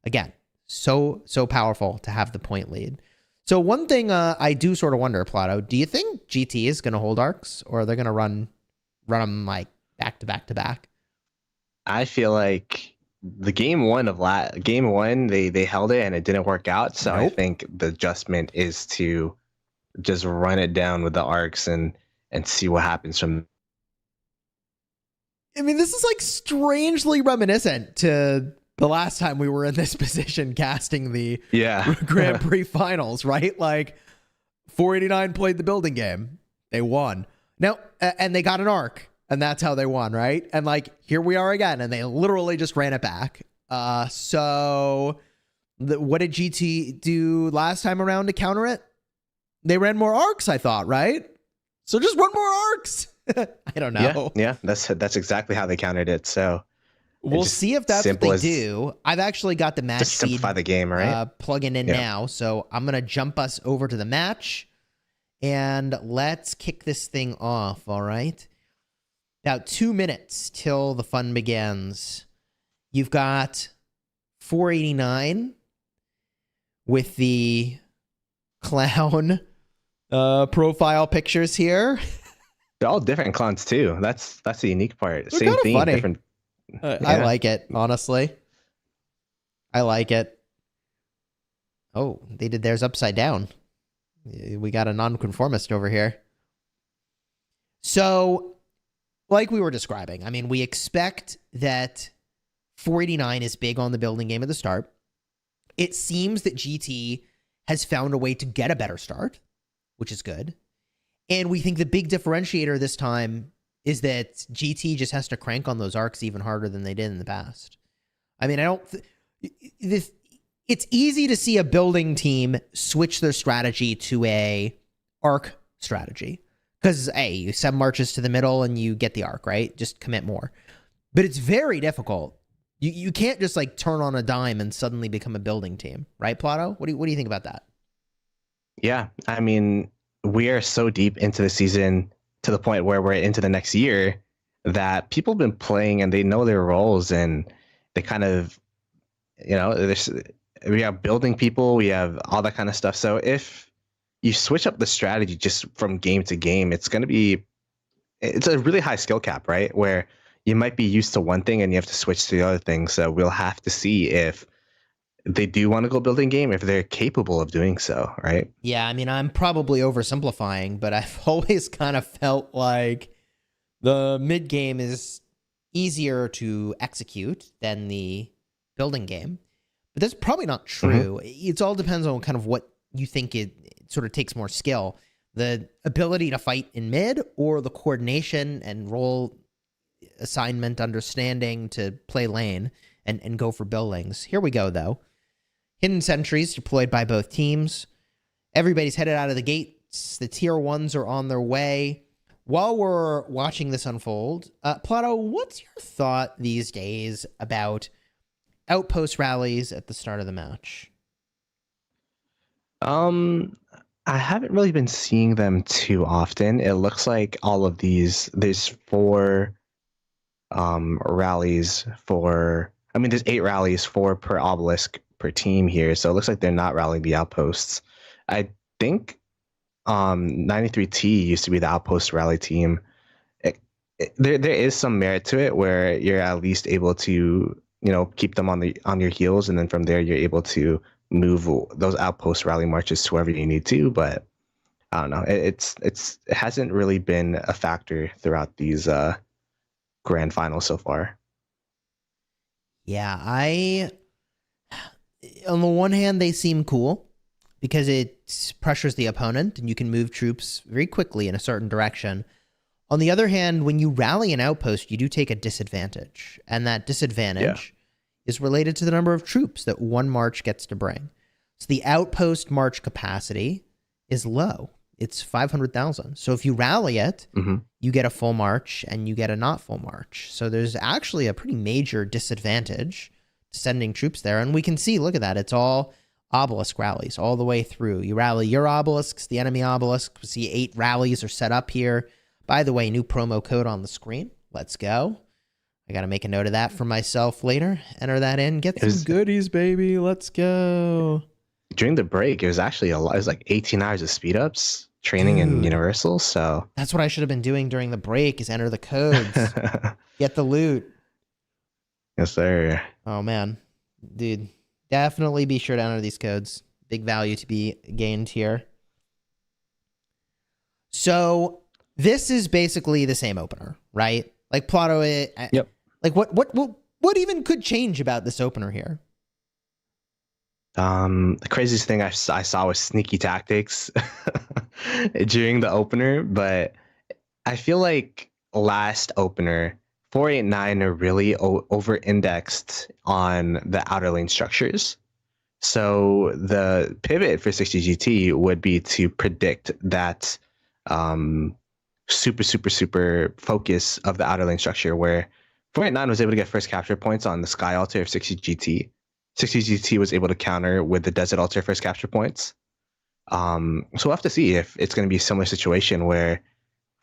again, so powerful to have the point lead. So one thing I do sort of wonder, Plato, do you think GT is going to hold arcs, or are they going to run them like back to back to back? I feel like the game one, they held it and it didn't work out. So I think the adjustment is to just run it down with the arcs and see what happens from. I mean, this is like strangely reminiscent to the last time we were in this position casting the Grand Prix finals, right? Like, 489 played the building game. They won. Now, and they got an arc, and that's how they won, right? And like, here we are again, and they literally just ran it back. So what did GT do last time around to counter it? They ran more arcs, I thought, right? So just run more arcs. I don't know. Yeah, that's exactly how they countered it. So we'll see if that's what they do. I've actually got the match just simplify the game, right? Plugging in now. So I'm going to jump us over to the match and let's kick this thing off. All right. About 2 minutes till the fun begins. You've got 489 with the clown profile pictures here. They're all different clowns too. That's the unique part. They're Same theme, funny. different. I like it, honestly. I like it. Oh, they did theirs upside down. We got a nonconformist over here. So, like we were describing, I mean, we expect that 489 is big on the building game at the start. It seems that GT has found a way to get a better start, which is good. And we think the big differentiator this time is that GT just has to crank on those arcs even harder than they did in the past. I mean, it's easy to see a building team switch their strategy to a arc strategy. Because, hey, you send marches to the middle and you get the arc, right? Just commit more. But it's very difficult. You can't just like turn on a dime and suddenly become a building team, right, Plato? What do you think about that? Yeah, I mean, we are so deep into the season to the point where we're into the next year, that people have been playing and they know their roles, and they kind of, we have building people, we have all that kind of stuff. So if you switch up the strategy just from game to game, it's a really high skill cap, right? Where you might be used to one thing and you have to switch to the other thing. So we'll have to see if they do want to go building game, if they're capable of doing so, right? Yeah, I mean, I'm probably oversimplifying, but I've always kind of felt like the mid game is easier to execute than the building game. But that's probably not true. It all depends on kind of what you think it sort of takes more skill. The ability to fight in mid, or the coordination and role assignment understanding to play lane and go for buildings. Here we go, though. Hidden sentries deployed by both teams. Everybody's headed out of the gates. The tier 1s are on their way. While we're watching this unfold, Plato, what's your thought these days about outpost rallies at the start of the match? I haven't really been seeing them too often. It looks like all of these, there's 4 rallies for, there's 8 rallies, 4 per obelisk per team here. So it looks like they're not rallying the outposts. I think 93T used to be the outpost rally team. There is some merit to it, where you're at least able to, keep them on your heels, and then from there you're able to move those outpost rally marches to wherever you need to. But I don't know. It hasn't really been a factor throughout these grand finals so far. Yeah, on the one hand, they seem cool because it pressures the opponent and you can move troops very quickly in a certain direction. On the other hand, when you rally an outpost, you do take a disadvantage, and that disadvantage is related to the number of troops that one march gets to bring. So the outpost march capacity is low. It's 500,000. So if you rally it, you get a full march and you get a not full march. So there's actually a pretty major disadvantage to sending troops there. And we can see, look at that. It's all obelisk rallies all the way through. You rally your obelisks, the enemy obelisk. We see 8 rallies are set up here. By the way, new promo code on the screen. Let's go. I got to make a note of that for myself later. Enter that in. Get some goodies, baby. Let's go. During the break, it was actually a lot. It was like 18 hours of speed ups training in Universal. So that's what I should have been doing during the break, is enter the codes. Get the loot. Yes, sir. Oh, man. Dude, definitely be sure to enter these codes. Big value to be gained here. So this is basically the same opener, right? Like Plato, yep. Like what even could change about this opener here? The craziest thing I saw was sneaky tactics during the opener, but I feel like last opener, 489 are really over-indexed on the outer lane structures. So the pivot for 60GT would be to predict that super focus of the outer lane structure, where 489 was able to get first capture points on the Sky Altar of 60GT. 60GT was able to counter with the Desert Altar first capture points. So we'll have to see if it's going to be a similar situation where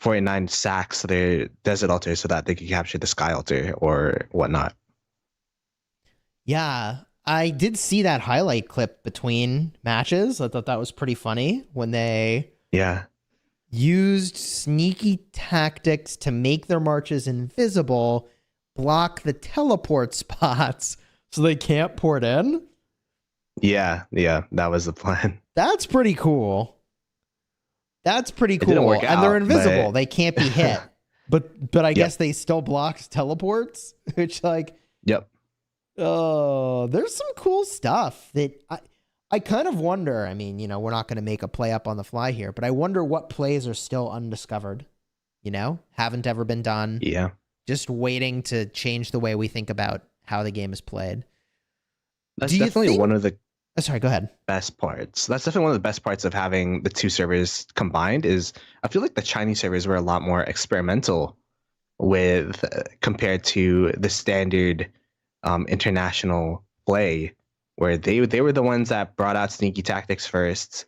489 sacks their Desert Altar so that they can capture the Sky Altar or whatnot. Yeah, I did see that highlight clip between matches. I thought that was pretty funny when they used sneaky tactics to make their marches invisible, block the teleport spots so they can't port in. Yeah, that was the plan. That's pretty cool. That's pretty cool. It didn't work out, and they're invisible. but... They can't be hit. but I guess they still blocked teleports, which there's some cool stuff that I kind of wonder. I mean, we're not going to make a play up on the fly here, but I wonder what plays are still undiscovered, haven't ever been done. Yeah. Just waiting to change the way we think about how the game is played. That's definitely one of the sorry, go ahead. Best parts. That's definitely one of the best parts of having the two servers combined is I feel like the Chinese servers were a lot more experimental with compared to the standard international play, where they were the ones that brought out sneaky tactics first,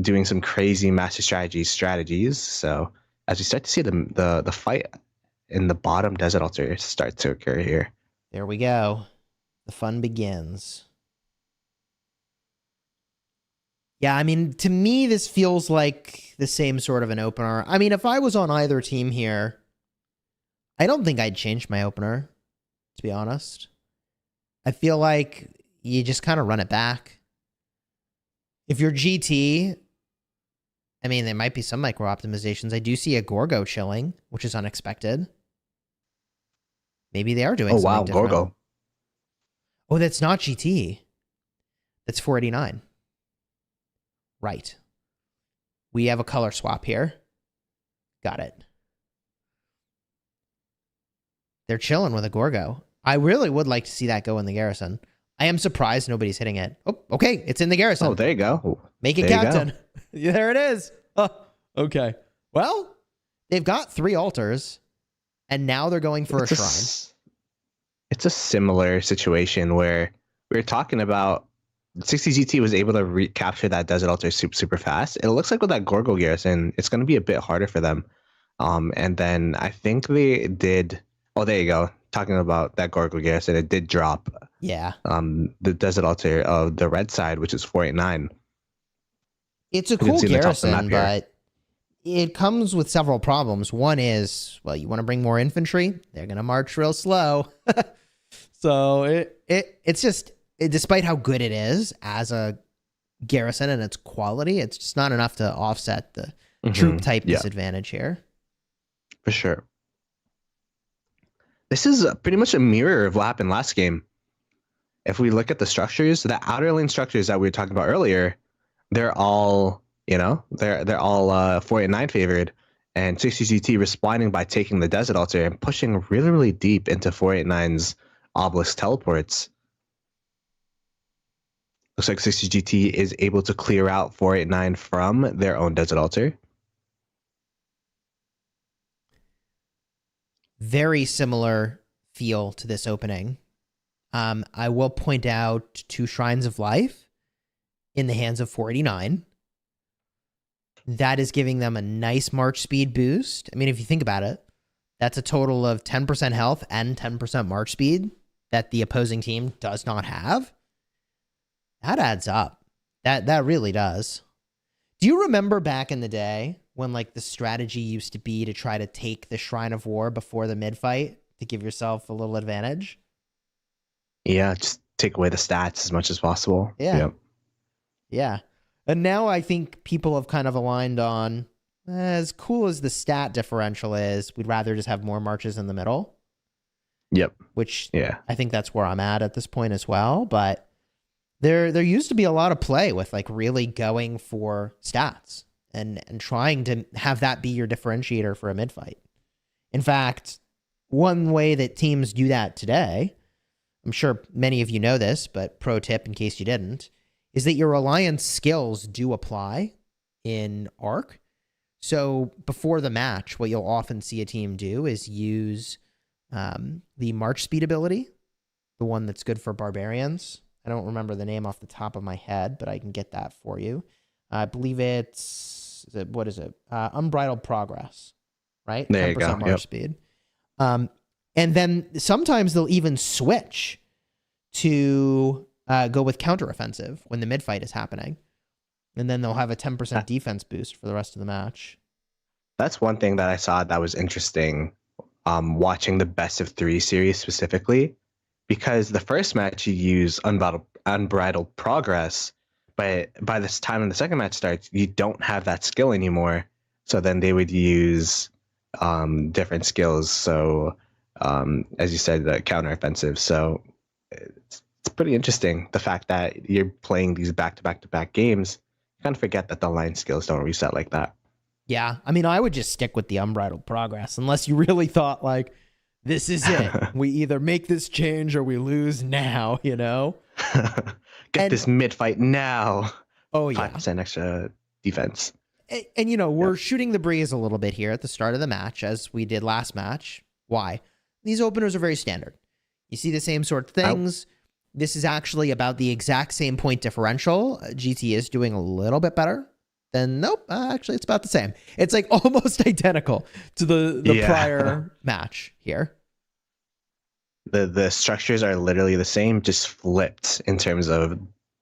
doing some crazy master strategies. So as we start to see the fight in the bottom desert altar start to occur here. There we go. The fun begins. Yeah, I mean, to me, this feels like the same sort of an opener. I mean, if I was on either team here, I don't think I'd change my opener, to be honest. I feel like you just kind of run it back. If you're GT, I mean, there might be some micro optimizations. I do see a Gorgo chilling, which is unexpected. Maybe they are doing something different. Gorgo. Oh, that's not GT. That's 489. Right. We have a color swap here. Got it. They're chilling with a Gorgo. I really would like to see that go in the garrison. I am surprised nobody's hitting it. Oh, okay. It's in the garrison. Oh, there you go. Make it captain. There it is. Oh, okay. Well, they've got 3 altars, and now they're going for a shrine. It's a similar situation where we were talking about 60 GT was able to recapture that desert altar super fast. It looks like with that Gorgo garrison, it's going to be a bit harder for them. And then I think they did. Oh, there you go. Talking about that Gorgo garrison, it did drop. Yeah. The desert altar of the red side, which is 489. It's a cool garrison, but it comes with several problems. One is, well, you want to bring more infantry, they're going to march real slow. So it's just, despite how good it is as a garrison and its quality, it's just not enough to offset the troop type disadvantage here. For sure. This is pretty much a mirror of what happened last game. If we look at the structures, the outer lane structures that we were talking about earlier, they're all, they're all 489 favored, and 60 GT responding by taking the desert altar and pushing really deep into 489's obelisk teleports. Looks like 60 GT is able to clear out 489 from their own desert altar. Very similar feel to this opening. I will point out 2 Shrines of Life in the hands of 489. That is giving them a nice march speed boost. I mean, if you think about it, that's a total of 10% health and 10% march speed that the opposing team does not have. That adds up. That really does. Do you remember back in the day when like the strategy used to be to try to take the Shrine of War before the mid fight to give yourself a little advantage? Yeah, just take away the stats as much as possible. Yeah. Yep. Yeah. And now I think people have kind of aligned on, as cool as the stat differential is, we'd rather just have more marches in the middle. Yep. Which yeah, I think that's where I'm at this point as well. But there used to be a lot of play with like really going for stats and trying to have that be your differentiator for a mid fight. In fact, one way that teams do that today, I'm sure many of you know this, but pro tip in case you didn't, is that your alliance skills do apply in ARC. So before the match, what you'll often see a team do is use the march speed ability, the one that's good for barbarians. I don't remember the name off the top of my head, but I can get that for you. I believe what is it? Unbridled Progress, right? There you go. 10% march speed. And then sometimes they'll even switch to go with counteroffensive when the mid fight is happening. And then they'll have a 10% defense boost for the rest of the match. That's one thing that I saw that was interesting, watching the best of 3 series specifically, because the first match you use unbridled progress, but by this time when the second match starts, you don't have that skill anymore. So then they would use different skills. So as you said, the counteroffensive. So it's pretty interesting, the fact that you're playing these back-to-back-to-back games. You kind of forget that the line skills don't reset like that. Yeah, I mean, I would just stick with the unbridled progress unless you really thought like, this is it. We either make this change or we lose now, you know? Get this mid-fight now. Oh, yeah. 5% extra defense. And you know, we're shooting the breeze a little bit here at the start of the match, as we did last match. Why? These openers are very standard. You see the same sort of things. This is actually about the exact same point differential. GT is doing a little bit better then nope. Actually, it's about the same. It's like almost identical to the prior match here. The structures are literally the same, just flipped in terms of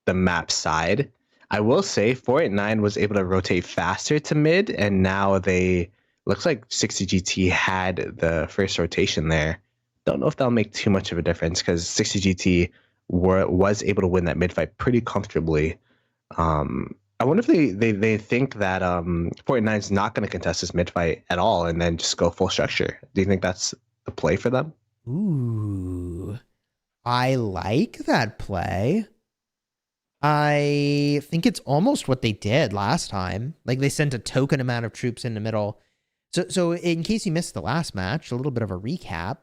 the map side. I will say 489 was able to rotate faster to mid, and now they looks like 60GT had the first rotation there. Don't know if that'll make too much of a difference because 60GT was able to win that mid fight pretty comfortably. I wonder if they think that 489 is not going to contest this mid fight at all and then just go full structure. Do you think that's the play for them? Ooh, I like that play. I think it's almost what they did last time. Like they sent a token amount of troops in the middle. So in case you missed the last match, a little bit of a recap.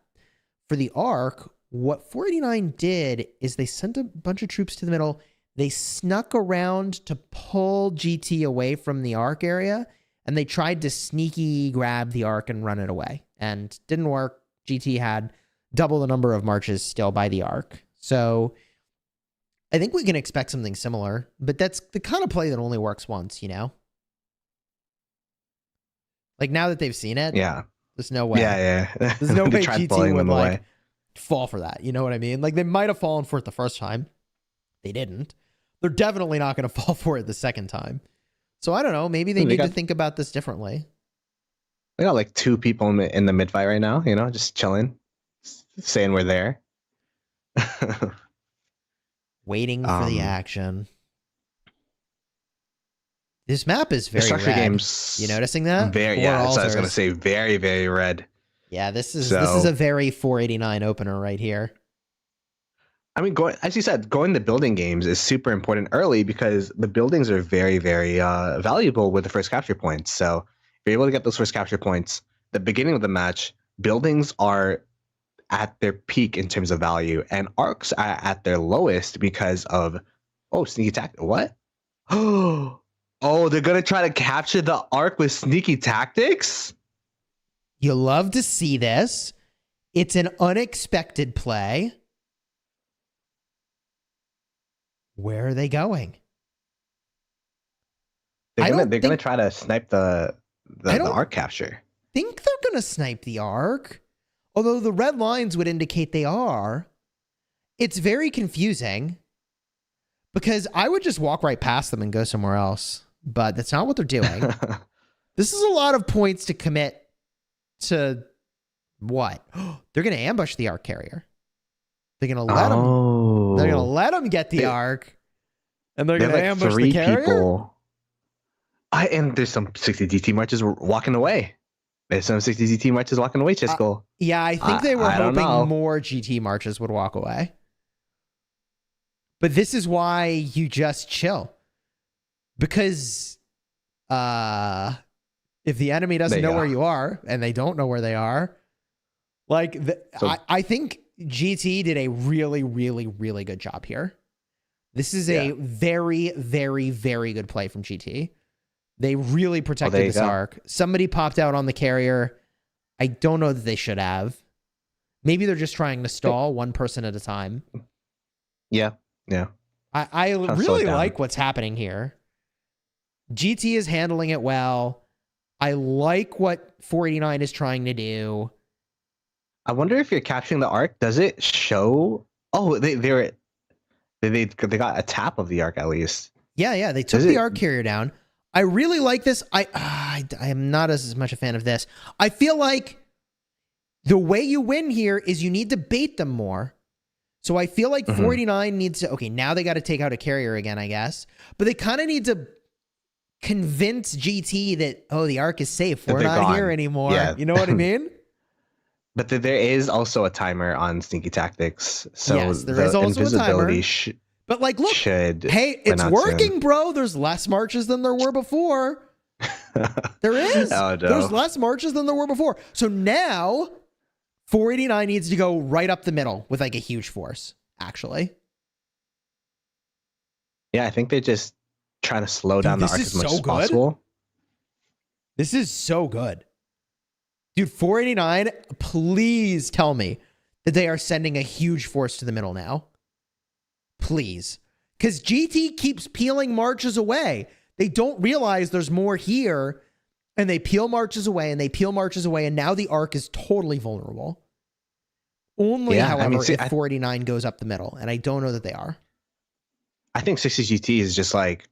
For the ARC, what 489 did is they sent a bunch of troops to the middle. They snuck around to pull GT away from the ARC area, and they tried to sneaky grab the ARC and run it away. And didn't work. GT had double the number of marches still by the ARC. So I think we can expect something similar, but that's the kind of play that only works once, you know? Like now that they've seen it, there's no way. There's no way GT would like fall for that. You know what I mean? Like they might have fallen for it the first time. They didn't. They're definitely not going to fall for it the second time. So I don't know. Maybe they need to think about this differently. They got like 2 people in the mid fight right now, you know, just chilling, saying we're there. Waiting for the action. This map is very structure red. Games, you noticing that? Very, so I was going to say very, very red. Yeah, this is a very 489 opener right here. I mean, as you said, going to building games is super important early because the buildings are very, very valuable with the first capture points. So if you're able to get those first capture points, the beginning of the match, buildings are at their peak in terms of value, and arcs are at their lowest because of sneaky tactics. What? Oh, they're gonna try to capture the arc with sneaky tactics? You love to see this. It's an unexpected play. Where are they going? They're gonna try to snipe the arc capture. I think they're gonna snipe the arc. Although the red lines would indicate they are. It's very confusing. Because I would just walk right past them and go somewhere else. But that's not what they're doing. This is a lot of points to commit to what? They're going to ambush the arc carrier. They're going to let them. They're going to let them get the arc. And they're going to ambush the carrier. People. And there's some 60 DT marches walking away. There's some 60 GT marches walking away, Chisco. Yeah, I think they were hoping more GT marches would walk away. But this is why you just chill. Because if the enemy doesn't know where you are, and they don't know where they are, like I think GT did a really, really, really good job here. This is a very, very, very good play from GT. They really protected this arc. Somebody popped out on the carrier. I don't know that they should have. Maybe they're just trying to stall one person at a time. Yeah. I really like what's happening here. GT is handling it well. I like what 489 is trying to do. I wonder if you're capturing the arc, does it show? Oh, they got a tap of the arc at least. Yeah. They took the arc carrier down. I really like this. I am not as much a fan of this. I feel like the way you win here is you need to bait them more. So I feel like 489 needs to, okay, now they got to take out a carrier again, I guess. But they kind of need to convince GT that, the arc is safe. We're not here anymore. Yeah. You know what I mean? But there is also a timer on sneaky tactics. So yes, there is also a timer. But like, look, hey, it's working, bro. There's less marches than there were before. There is. Oh, no. There's less marches than there were before. So now 489 needs to go right up the middle with like a huge force, actually. Yeah, I think they're just trying to slow down the arc as much as possible. This is so good. Dude, 489, please tell me that they are sending a huge force to the middle now. Please. Because GT keeps peeling marches away. They don't realize there's more here, and they peel marches away, and they peel marches away, and now the arc is totally vulnerable. Only, however, if 489 goes up the middle, and I don't know that they are. I think 60GT is just like,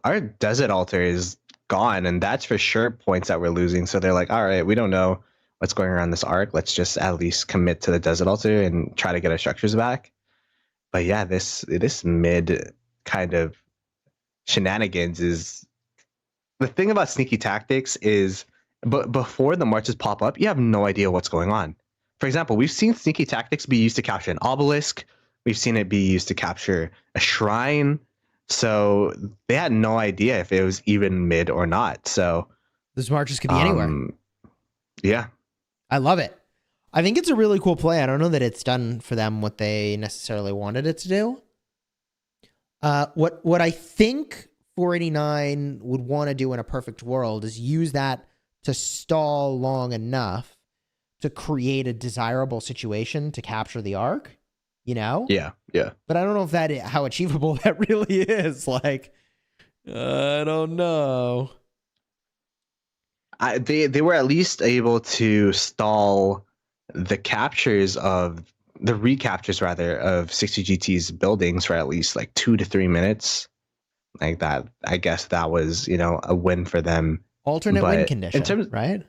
our Desert Altar is gone, and that's for sure points that we're losing. So they're like, all right, we don't know what's going around this arc. Let's just at least commit to the Desert Altar and try to get our structures back. But yeah, this mid kind of shenanigans is the thing about sneaky tactics is, but before the marches pop up, you have no idea what's going on. For example, we've seen sneaky tactics be used to capture an obelisk. We've seen it be used to capture a shrine. So they had no idea if it was even mid or not. So those marches could be anywhere. Yeah. I love it. I think it's a really cool play. I don't know that it's done for them what they necessarily wanted it to do. What I think 489 would want to do in a perfect world is use that to stall long enough to create a desirable situation to capture the arc, you know? Yeah. But I don't know if that how achievable that really is. Like, I don't know. They were at least able to stall the recaptures rather of 60GT's buildings for at least like 2 to 3 minutes. Like that, I guess that was, a win for them. Alternate win condition, right?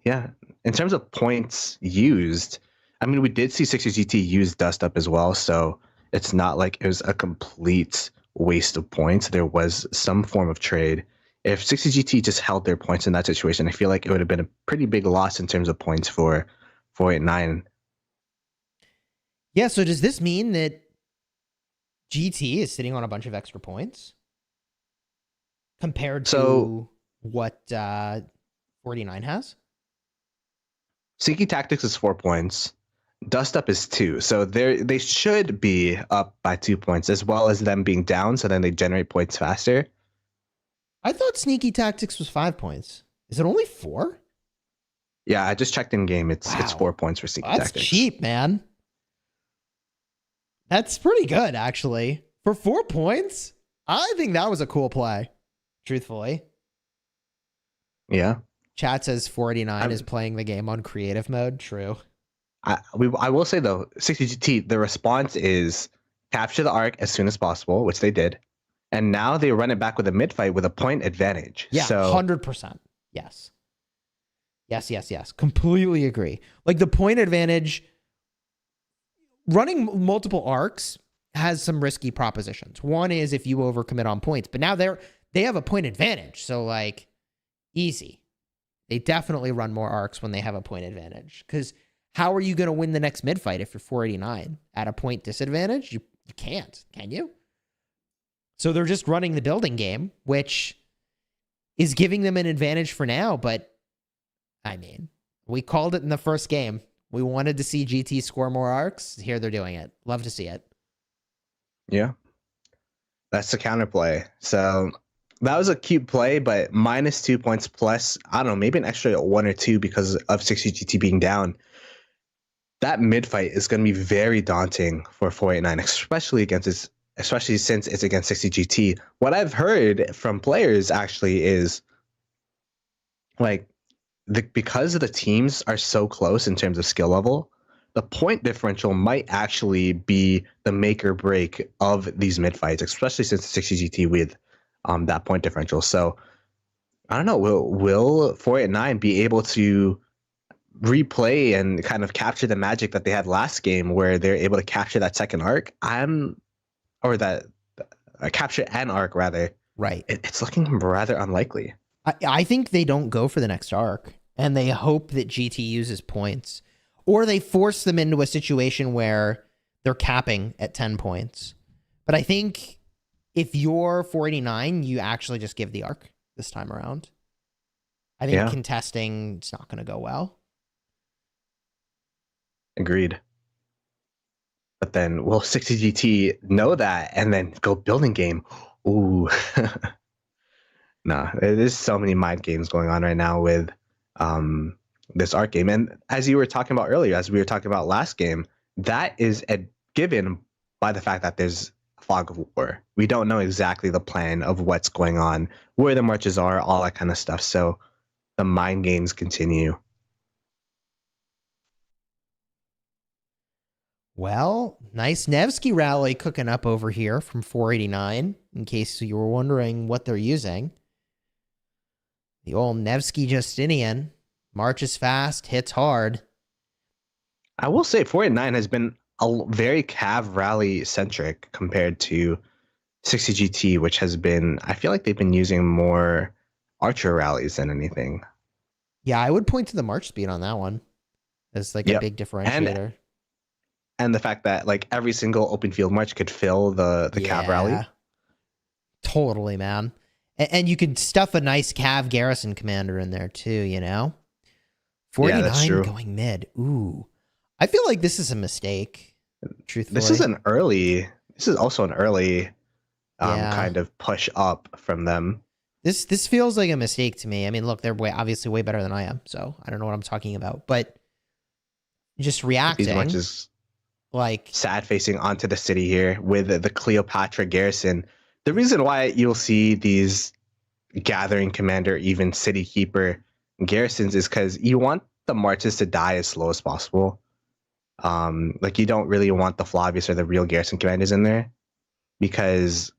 Yeah. In terms of points used, I mean, we did see 60GT use Dust Up as well, so it's not like it was a complete waste of points. There was some form of trade. If 60GT just held their points in that situation, I feel like it would have been a pretty big loss in terms of points for 489. Yeah, so does this mean that GT is sitting on a bunch of extra points compared to what 489 has? Sneaky Tactics is 4 points. Dust Up is 2. So they should be up by 2 points, as well as them being down, so then they generate points faster. I thought Sneaky Tactics was 5 points. Is it only 4? Yeah, I just checked in game. It's 4 points for Sneaky Tactics. That's cheap, man. That's pretty good, actually. For 4 points, I think that was a cool play, truthfully. Yeah. Chat says 489 is playing the game on creative mode. True. I will say, though, 60GT, the response is capture the arc as soon as possible, which they did. And now they run it back with a mid-fight with a point advantage. Yeah, so 100%. Yes. Yes. Completely agree. Like the point advantage, running multiple arcs has some risky propositions. One is if you overcommit on points, but now they have a point advantage. So like easy. They definitely run more arcs when they have a point advantage. Because how are you going to win the next mid fight if you're 489 at a point disadvantage? You can't, can you? So they're just running the building game, which is giving them an advantage for now. But I mean, we called it in the first game. We wanted to see GT score more arcs. Here they're doing it. Love to see it. Yeah. That's the counterplay. So that was a cute play, but minus 2 points plus, I don't know, maybe an extra 1 or 2 because of 60GT being down. That mid fight is going to be very daunting for 489, especially since it's against 60GT. What I've heard from players actually is like because the teams are so close in terms of skill level, the point differential might actually be the make or break of these mid fights, especially since 60GT with that point differential. So I don't know, will 489 be able to replay and kind of capture the magic that they had last game where they're able to capture that second arc? Capture an arc rather. Right. It's looking rather unlikely. I think they don't go for the next arc and they hope that GT uses points, or they force them into a situation where they're capping at 10 points. But I think if you're 489, you actually just give the arc this time around. I think contesting, it's not going to go well. Agreed. But then will 60GT know that and then go building game? Ooh. Nah, there's so many mind games going on right now with this arc game. And as you were talking about earlier, as we were talking about last game, that is a given by the fact that there's fog of war. We don't know exactly the plan of what's going on, where the marches are, all that kind of stuff. So the mind games continue. Well, nice Nevsky rally cooking up over here from 489, in case you were wondering what they're using. The old Nevsky Justinian marches fast, hits hard. I will say 489 has been a very Cav rally centric compared to 60 GT, which has been, I feel like they've been using more archer rallies than anything. Yeah, I would point to the march speed on that one as like a big differentiator. And the fact that like every single open field march could fill the Cav rally. Totally, man. And you could stuff a nice Cav garrison commander in there too, you know? 49 that's true. Going mid. Ooh. I feel like this is a mistake, truthfully. This is also an early kind of push up from them. This feels like a mistake to me. I mean, look, they're obviously way better than I am, so I don't know what I'm talking about. But just reacting. These marches like sad facing onto the city here with the Cleopatra garrison. The reason why you'll see these gathering commander, even city keeper garrisons is because you want the marches to die as slow as possible. Like you don't really want the Flavius or the real garrison commanders in there, because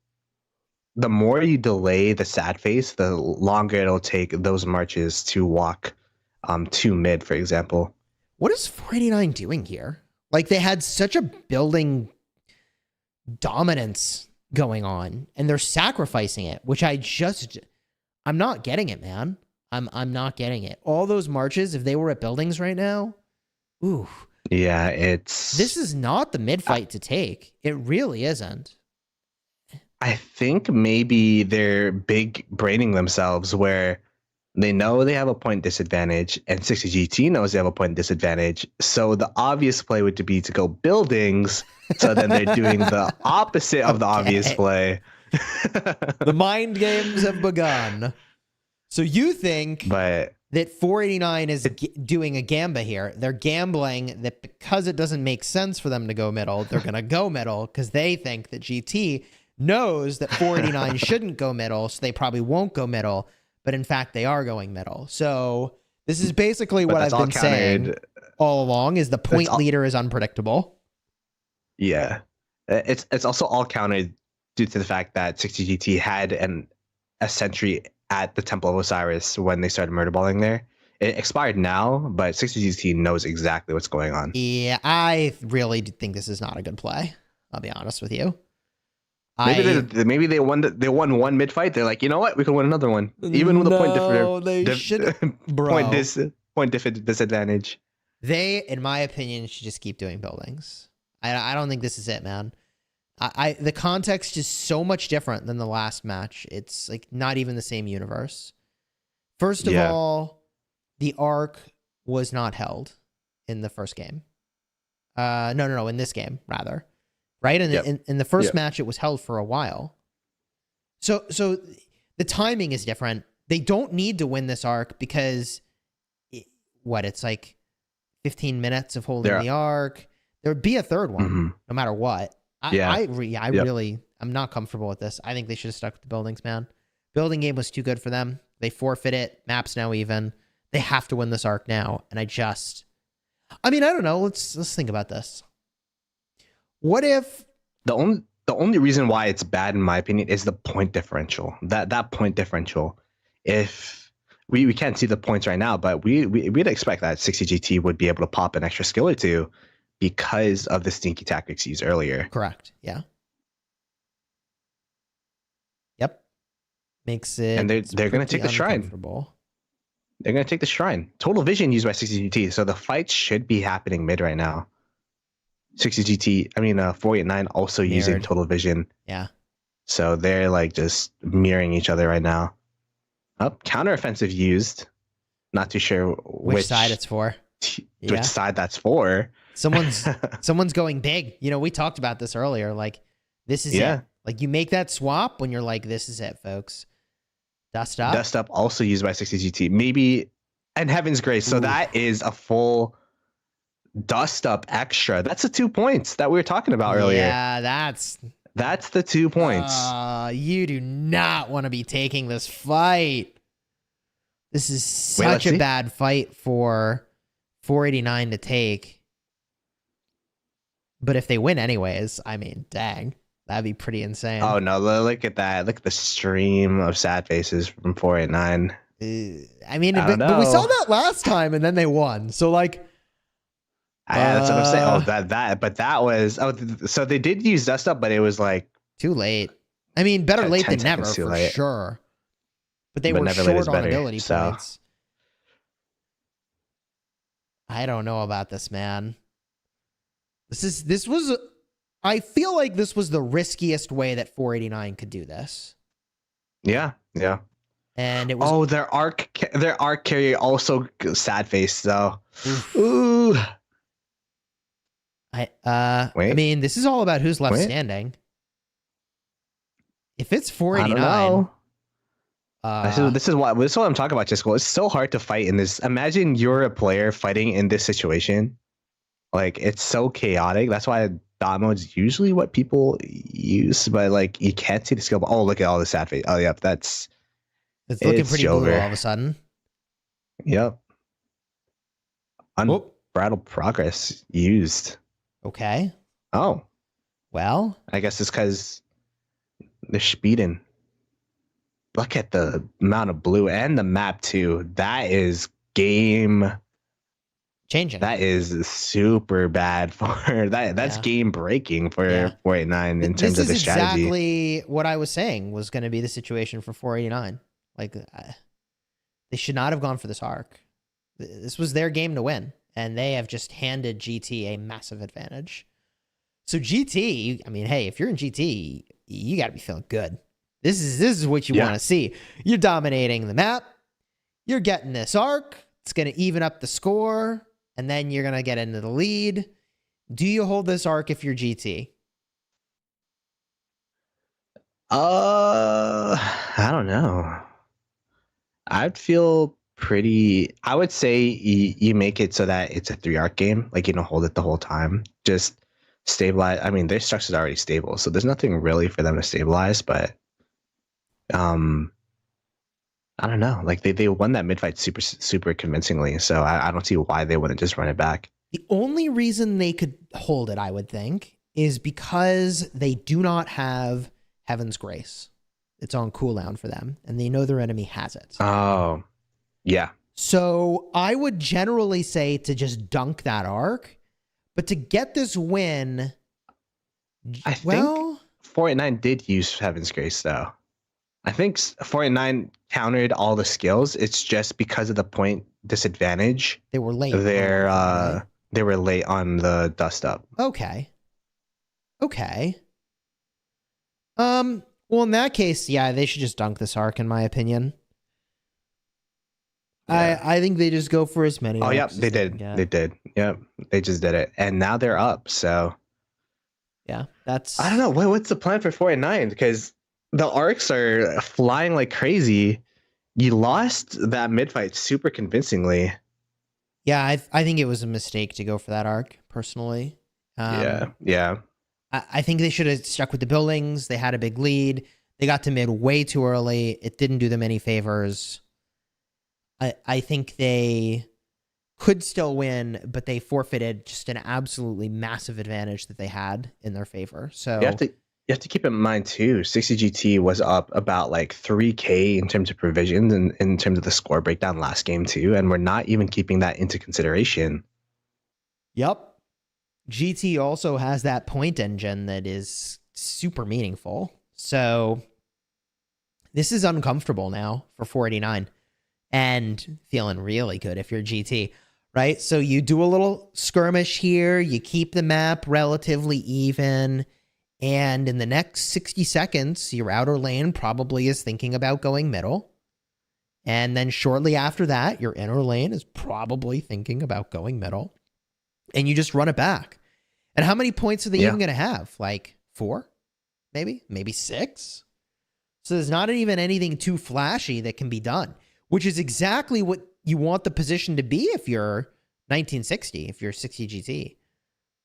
the more you delay the sad face, the longer it'll take those marches to walk to mid, for example. What is 489 doing here? Like they had such a building dominance going on, and they're sacrificing it, which I'm not getting it, man. I'm not getting it. All those marches, if they were at buildings right now, ooh. Yeah, this is not the mid fight to take. It really isn't. I think maybe they're big braining themselves where they know they have a point disadvantage and 60 GT knows they have a point disadvantage. So the obvious play would be to go buildings. So then they're doing the opposite of the obvious play. The mind games have begun. So you think that 489 is doing a gamba here. They're gambling that because it doesn't make sense for them to go middle, they're going to go middle because they think that GT knows that 489 shouldn't go middle, so they probably won't go middle. But in fact, they are going middle. So this is basically what I've been saying all along, is the point leader is unpredictable. Yeah. It's also all countered due to the fact that 60 GT had a sentry at the Temple of Osiris when they started murderballing there. It expired now, but 60 GT knows exactly what's going on. Yeah, I really think this is not a good play. I'll be honest with you. Maybe they won one mid fight. They're like, you know what, we can win another one, even with a point disadvantage. They, in my opinion, should just keep doing buildings. I don't think this is it, man. The context is so much different than the last match. It's like not even the same universe. First of all, the arc was not held in the first game. No, in this game rather. Right? In the first match, it was held for a while. So the timing is different. They don't need to win this arc because it's like 15 minutes of holding the arc. There would be a third one, no matter what. I'm not comfortable with this. I think they should have stuck with the buildings, man. Building game was too good for them. They forfeit it. Map's now even. They have to win this arc now. And I don't know. Let's think about this. What if the only reason why it's bad, in my opinion, is the point differential. That point differential. If we can't see the points right now, but we'd expect that 60 GT would be able to pop an extra skill or two because of the stinky tactics used earlier. Correct. Yeah. Yep. Makes it. And they're going to take the shrine. They're going to take the shrine. Total vision used by 60 GT. So the fight should be happening mid right now. 60 GT, 489 also using total vision. Yeah. So they're like just mirroring each other right now. Counteroffensive used. Not too sure which side it's for. Which side that's for. Someone's going big. We talked about this earlier. Like, this is it. Like, you make that swap when you're like, this is it, folks. Dust up. Dust up also used by 60 GT. Maybe, and Heaven's Grace. So that is a full dust up extra. That's the 2 points that we were talking about earlier. Yeah, That's the 2 points. You do not want to be taking this fight. This is let's such a see. bad fight for 489 to take. But if they win anyways, I mean, dang, that'd be pretty insane. Oh no, look at that. Look at the stream of sad faces from 489. I mean, I don't but we saw know. that last time and then they won. So like, That's what I'm saying. Oh, that was, so they did use dust up, but it was like too late. I mean, better late 10 than never seconds too for late. sure. But they But were never late is short on better, ability so. points. I don't know about this, man. I feel like this was the riskiest way that 489 could do this. Yeah. And it was Oh, their arc carrier also sad face though. Ooh. I Wait. mean, this is all about who's left Wait. standing. If it's I 489, don't know. This is what I'm talking about, Jessica. It's so hard to fight in this. Imagine you're a player fighting in this situation. Like, it's so chaotic. That's why dot mode's usually what people use, but like you can't see the skill. Oh, look at all the sad face. Oh, yep, it's looking pretty blue Jover. all of a sudden. Yep. Unbridled progress used. Okay. Oh, well, I guess it's because they're speeding. Look at the amount of blue and the map too. That is game changing. That is super bad for that. That's game breaking for 489 in terms of the strategy. Exactly what I was saying was going to be the situation for 489. Like, they should not have gone for this arc. This was their game to win, and they have just handed GT a massive advantage. So GT, I mean, hey, if you're in GT, you got to be feeling good. This is what you want to see. You're dominating the map. You're getting this arc. It's going to even up the score, and then you're going to get into the lead. Do you hold this arc if you're GT? I don't know. I'd feel pretty. I would say you make it so that it's a 3-arc game. Like, you don't hold it the whole time. Just stabilize. I mean, their structure's already stable, so there's nothing really for them to stabilize. But I don't know. Like, they won that mid fight super convincingly. So I don't see why they wouldn't just run it back. The only reason they could hold it, I would think, is because they do not have Heaven's Grace. It's on cooldown for them, and they know their enemy has it. Oh, yeah. So I would generally say to just dunk that arc, but to get this win, I think 489 did use Heaven's Grace, though. I think 489 countered all the skills. It's just because of the point disadvantage. They were late. They were late on the dust up. Okay. Well, in that case, yeah, they should just dunk this arc, in my opinion. Yeah. I think they just go for as many. Oh, yep, they did. They did. Yep, they just did it, and now they're up. So, yeah, that's. I don't know what's the plan for 489 because the arcs are flying like crazy. You lost that mid fight super convincingly. Yeah, I think it was a mistake to go for that arc, personally. Yeah. I think they should have stuck with the buildings. They had a big lead. They got to mid way too early. It didn't do them any favors. I think they could still win, but they forfeited just an absolutely massive advantage that they had in their favor. So you have to keep in mind too, 60 GT was up about like 3K in terms of provisions and in terms of the score breakdown last game too, and we're not even keeping that into consideration. Yep. GT also has that point engine that is super meaningful. So this is uncomfortable now for 489 and feeling really good if you're GT, right? So you do a little skirmish here. You keep the map relatively even. And in the next 60 seconds, your outer lane probably is thinking about going middle. And then shortly after that, your inner lane is probably thinking about going middle. And you just run it back. And how many points are they even going to have? Like 4? Maybe 6? So there's not even anything too flashy that can be done, which is exactly what you want the position to be if you're 1960, if you're 60 GT.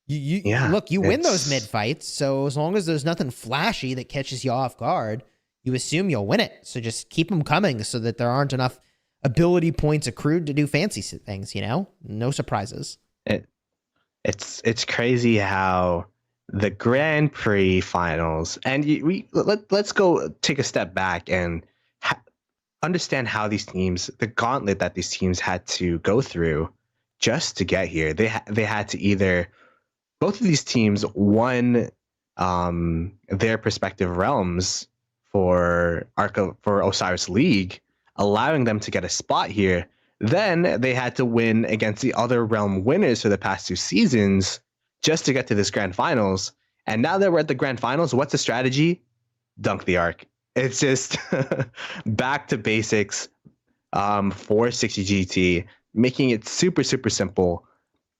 Look, you win those it's- mid fights, so as long as there's nothing flashy that catches you off guard, you assume you'll win it. So just keep them coming so that there aren't enough ability points accrued to do fancy things, No surprises. It's crazy how the Grand Prix finals, and let's go take a step back and understand how these teams, the gauntlet that these teams had to go through just to get here. They had to either, both of these teams won their respective realms for Osiris League, allowing them to get a spot here. Then they had to win against the other realm winners for the past 2 seasons just to get to this grand finals. And now that we're at the grand finals, what's the strategy? Dunk the arc. It's just back to basics for 60GT, making it super, super simple.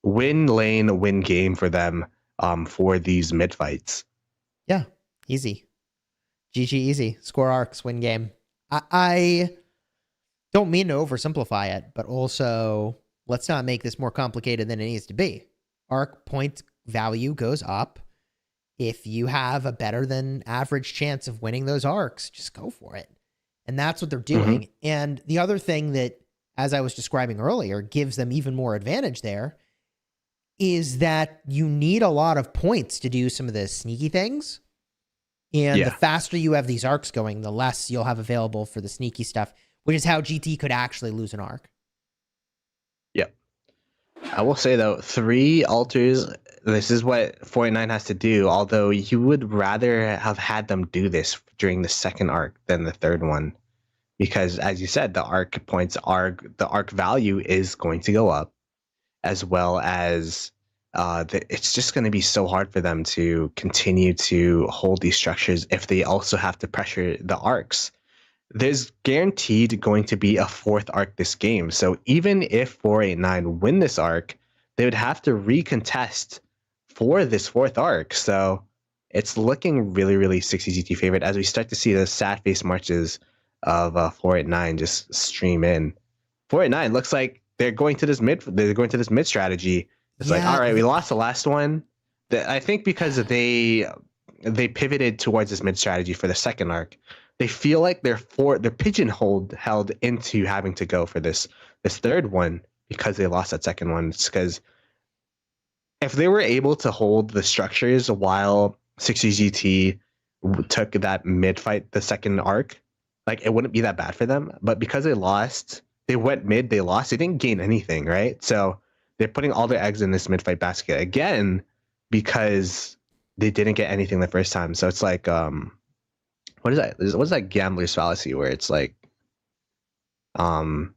Win lane, win game for them for these mid fights. Yeah, easy. GG easy. Score arcs, win game. I don't mean to oversimplify it, but also let's not make this more complicated than it needs to be. Arc point value goes up. If you have a better than average chance of winning those arcs, just go for it. And that's what they're doing. Mm-hmm. And the other thing that, as I was describing earlier, gives them even more advantage there is that you need a lot of points to do some of the sneaky things. And the faster you have these arcs going, the less you'll have available for the sneaky stuff, which is how GT could actually lose an arc. Yep. I will say, though, 3 altars, this is what 49 has to do, although you would rather have had them do this during the second arc than the third one. Because, as you said, the arc points are, the arc value is going to go up, as well as it's just going to be so hard for them to continue to hold these structures if they also have to pressure the arcs. There's guaranteed going to be a 4th arc this game. So even if 489 win this arc, they would have to recontest for this 4th arc. So it's looking really, really 60GT favorite as we start to see the sad face marches of 489 just stream in. 489 looks like they're going to this mid strategy. It's like, all right, we lost the last one. I think because they pivoted towards this mid strategy for the second arc, they feel like they're pigeonholed held into having to go for this third one because they lost that second one. It's because if they were able to hold the structures while 60GT took that mid fight, the second arc, like it wouldn't be that bad for them. But because they lost, they went mid, they lost, they didn't gain anything, right? So they're putting all their eggs in this mid fight basket again because they didn't get anything the first time. So it's like, what is that? What's that gambler's fallacy where it's like, you know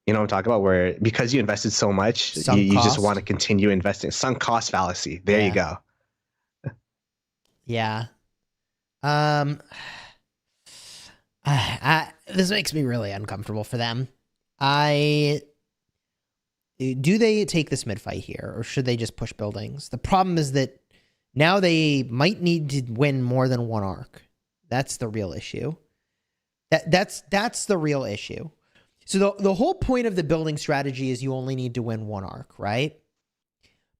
what I'm talking about? Where because you invested so much, you just want to continue investing. Sunk cost fallacy. There you go. Yeah. This makes me really uncomfortable for them. Do they take this mid fight here, or should they just push buildings? The problem is that now they might need to win more than 1 arc. That's the real issue. That's the real issue. So the whole point of the building strategy is you only need to win 1 arc, right?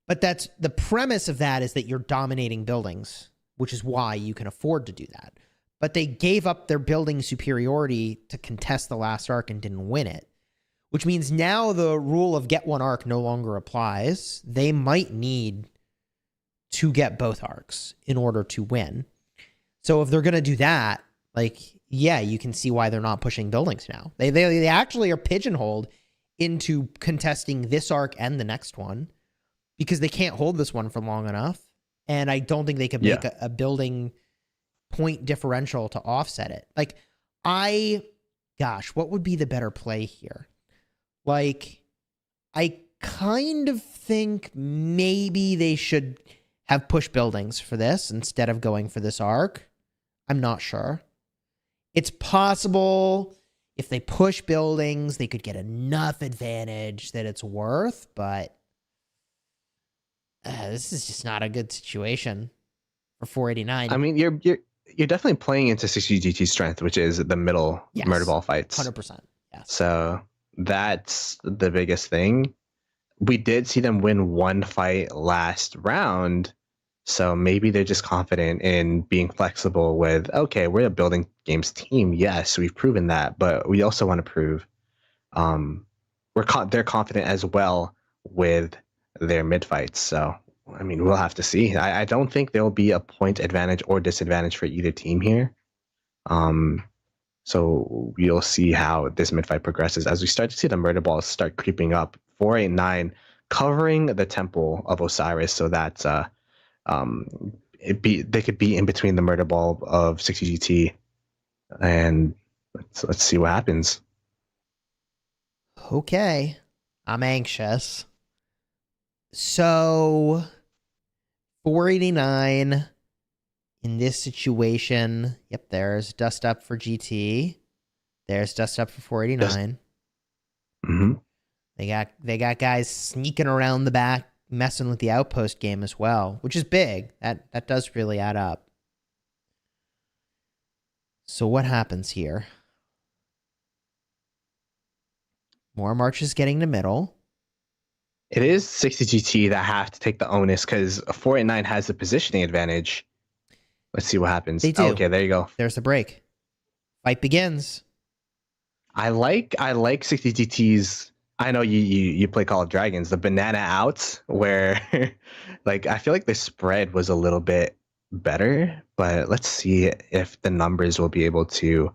But that's the premise of that is that you're dominating buildings, which is why you can afford to do that. But they gave up their building superiority to contest the last arc and didn't win it, which means now the rule of get 1 arc no longer applies. They might need to get both arcs in order to win. So if they're going to do that, like, yeah, you can see why they're not pushing buildings now. They actually are pigeonholed into contesting this arc and the next one because they can't hold this one for long enough. And I don't think they could make a building point differential to offset it. Like, what would be the better play here? Like, I kind of think maybe they should have push buildings for this instead of going for this arc. I'm not sure. It's possible if they push buildings, they could get enough advantage that it's worth, but this is just not a good situation for 489. I mean, you're definitely playing into 60GT's strength, which is the middle murder ball fights. 100%. Yes. So that's the biggest thing. we did see them win one fight last round. So maybe they're just confident in being flexible with, okay, we're a building games team. Yes, we've proven that, but we also want to prove they're confident as well with their mid fights. So, I mean, we'll have to see. I don't think there'll be a point advantage or disadvantage for either team here. So we'll see how this mid fight progresses as we start to see the murder balls start creeping up. 489 covering the temple of Osiris so that they could be in between the murder ball of 60 GT, and let's see what happens. Okay, I'm anxious. So 489 in this situation. Yep, there's dust up for GT. There's dust up for 489. Mm-hmm. They got guys sneaking around the back, messing with the outpost game as well, which is big. That does really add up. So what happens here? More marches getting to middle. It is 60 GT that have to take the onus because 489 has the positioning advantage. Let's see what happens. They do. Oh, okay, there you go. There's the break. Fight begins. I like 60 GT's. I know you play Call of Dragons, the banana outs where like I feel like the spread was a little bit better, but let's see if the numbers will be able to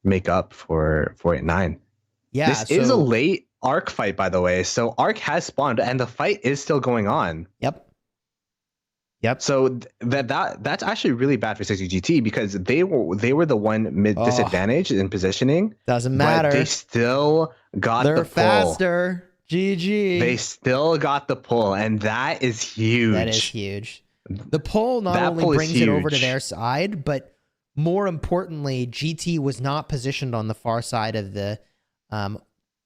make up for 489. Yeah, this is a late Arc fight, by the way. So Arc has spawned and the fight is still going on. Yep. So that's actually really bad for 60 GT because they were the one disadvantaged in positioning. Doesn't matter. But they still got the pull. They're faster. GG. They still got the pull, and that is huge. That is huge. The pull not only brings it over to their side, but more importantly, GT was not positioned on the far side of the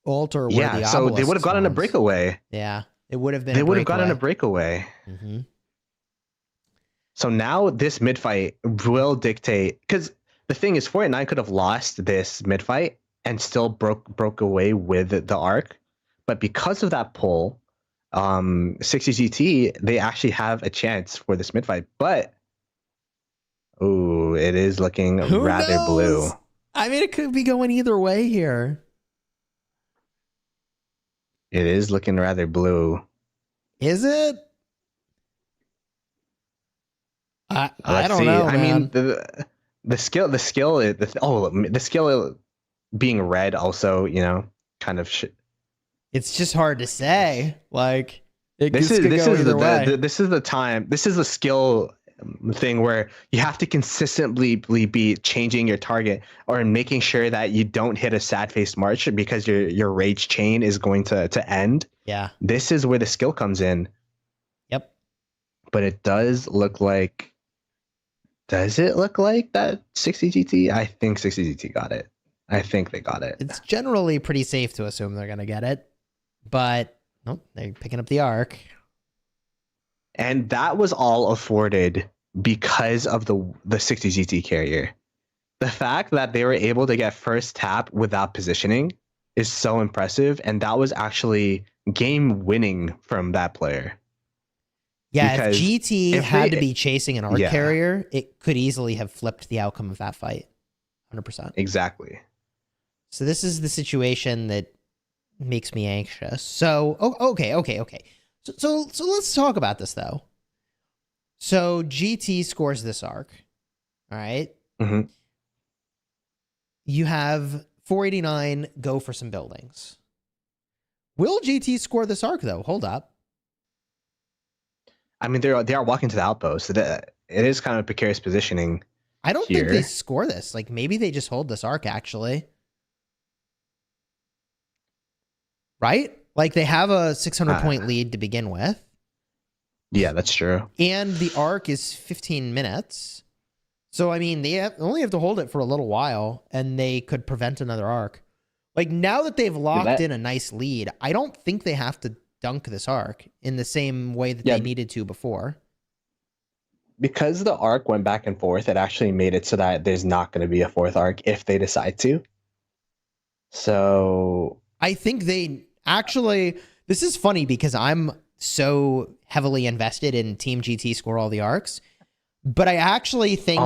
altar where the obelisk so they would have gotten a breakaway. Yeah, it would have been. They would have gotten a breakaway. Mm-hmm. So now this mid fight will dictate, because the thing is, 489 could have lost this mid fight and still broke away with the Arc, but because of that pull, 60 GT they actually have a chance for this mid fight. But it is looking rather blue. I mean, it could be going either way here. It is looking rather blue. Is it? I don't know. I man. mean, the skill being red also, kind of. It's just hard to say. Like this is the time. This is the skill thing where you have to consistently be changing your target or making sure that you don't hit a sad faced march because your rage chain is going to end. Yeah. This is where the skill comes in. Yep. But it does look like. Does it look like that 60 GT? I think 60 GT got it. I think they got it. It's generally pretty safe to assume they're going to get it. But nope, they're picking up the Arc. And that was all afforded because of the 60 GT carrier. The fact that they were able to get first tap without positioning is so impressive. And that was actually game winning from that player. Yeah, if GT had to be chasing an Arc carrier, it could easily have flipped the outcome of that fight. 100%. Exactly. So this is the situation that makes me anxious. So, okay. So let's talk about this, though. So GT scores this Arc. All right? Mm-hmm. You have 489 go for some buildings. Will GT score this Arc, though? Hold up. I mean, they are walking to the outpost. It is kind of a precarious positioning. I don't think they score this. Like, maybe they just hold this Arc, actually. Right? Like, they have a 600-point lead to begin with. Yeah, that's true. And the Arc is 15 minutes. So, I mean, they only have to hold it for a little while, and they could prevent another Arc. Like, now that they've locked in a nice lead, I don't think they have to dunk this Arc in the same way that they needed to before. Because the Arc went back and forth, it actually made it so that there's not going to be a fourth Arc if they decide to. So I think they Actually, this is funny because I'm so heavily invested in Team GT score all the arcs, but I actually think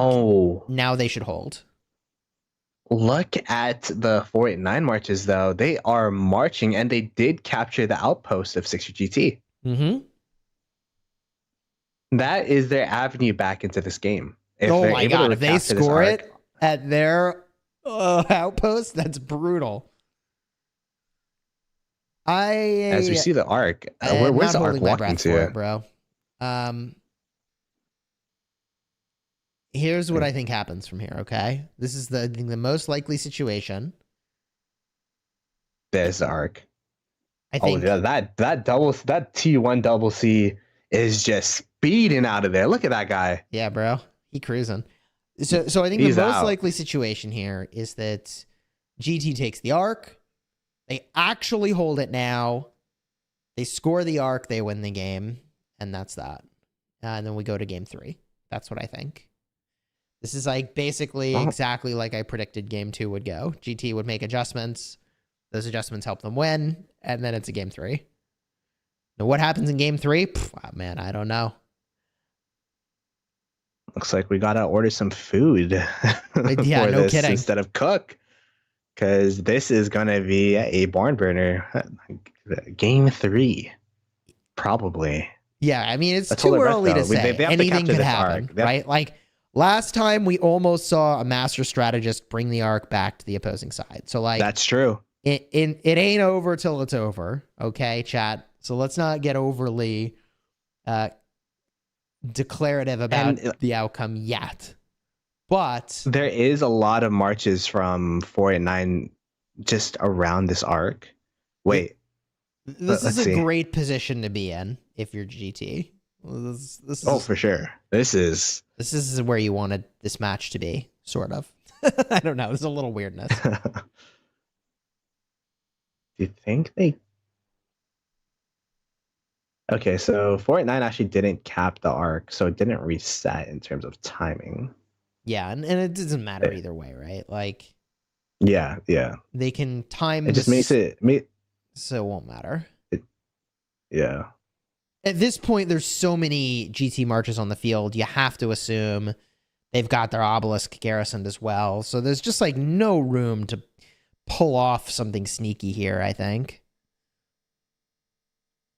now they should hold. Look at the 489 marches, though. They are marching, and they did capture the outpost of 60 GT. Mm-hmm. That is their avenue back into this game. Oh my god, if they score it at their outpost, that's brutal. As we see the arc, where's the arc walking to? Bro. Here's what I think happens from here, okay? This is the most likely situation. There's the arc. I think that T1 double C is just speeding out of there. Look at that guy. Yeah, bro. He cruising. So I think the most likely situation here is that GT takes the arc. They actually hold it now. They score the arc, they win the game, and that's that. And then we go to game 3. That's what I think. This is like basically exactly like I predicted game 2 would go. GT would make adjustments. Those adjustments help them win, and then it's a game 3. Now, what happens in game 3? Man, I don't know. Looks like we gotta order some food. Yeah, no kidding. Instead of cook, because this is gonna be a barn burner. Game 3, probably. Yeah, I mean it's too early to say. Anything could happen, right? Like last time, we almost saw a master strategist bring the arc back to the opposing side. So like that's true. It ain't over till it's over. Okay, chat. So let's not get overly declarative about the outcome yet. But there is a lot of marches from 4 and 9 just around this arc. Wait. This is a great position to be in if you're GT. This is, for sure. This is where you wanted this match to be, sort of. I don't know. There's a little weirdness. Do you think they... Okay, so 4 and 9 actually didn't cap the arc, so it didn't reset in terms of timing. Yeah, and it doesn't matter either way, right? Like, yeah. They can time it. Just makes it so it won't matter. Yeah. At this point, there's so many GT marches on the field. You have to assume they've got their obelisk garrisoned as well. So there's just like no room to pull off something sneaky here, I think.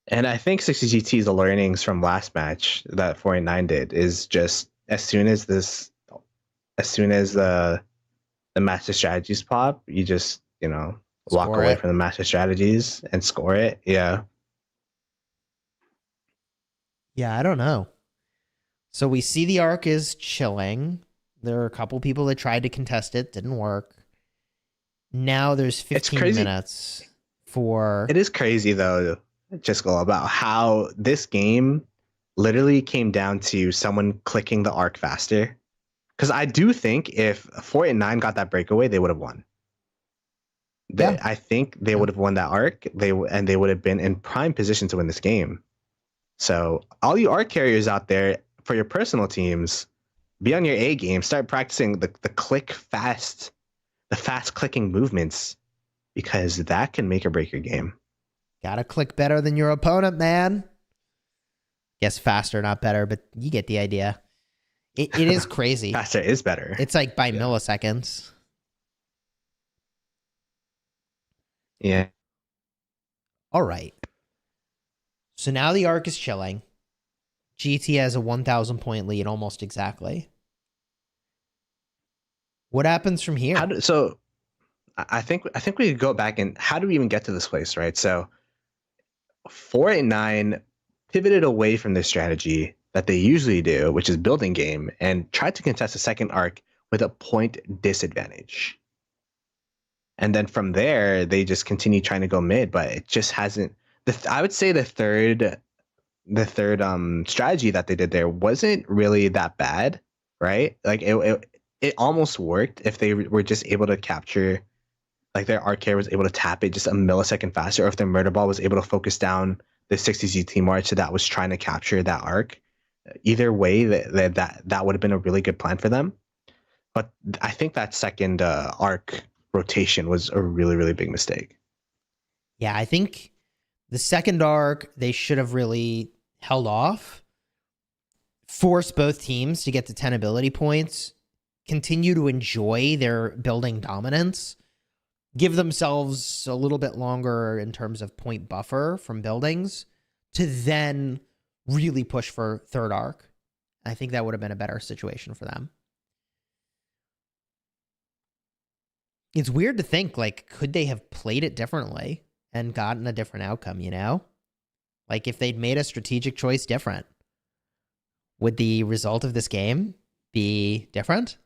And I think 60 GT's learnings from last match that 4 and 9 did is just as soon as the master strategies pop, you just, walk away from the master strategies and score it. Yeah. Yeah, I don't know. So we see the arc is chilling. There are a couple people that tried to contest it, didn't work. Now there's 15 minutes for... It is crazy, though, Chisco, about how this game literally came down to someone clicking the arc faster. Because I do think if 4 and 9 got that breakaway, they would have won. I think they would have won that arc. They would have been in prime position to win this game. So all you arc carriers out there, for your personal teams, be on your A game. Start practicing the fast clicking movements, because that can make or break your game. Gotta click better than your opponent, man. Guess faster, not better, but you get the idea. It is crazy. Faster is better. It's like by milliseconds. Yeah. All right. So now the arc is chilling. GT has a 1,000 point lead almost exactly. What happens from here? So I think we could go back and how do we even get to this place, right? So 4 and 9 pivoted away from this strategy that they usually do, which is building game, and tried to contest the second arc with a point disadvantage. And then from there, they just continue trying to go mid, but it just hasn't. I would say the third strategy that they did there wasn't really that bad, right? Like it almost worked if they were just able to capture, like their arc carrier was able to tap it just a millisecond faster, or if their murder ball was able to focus down the 60 GT march that was trying to capture that arc. Either way, that would have been a really good plan for them. But I think that second arc rotation was a really, really big mistake. Yeah, I think The second arc, they should have really held off, force both teams to get to 10 ability points, continue to enjoy their building dominance, give themselves a little bit longer in terms of point buffer from buildings to then really push for third arc. I think that would have been a better situation for them. It's weird to think, like, could they have played it differently and gotten a different outcome, you know? Like, if they'd made a strategic choice different, would the result of this game be different?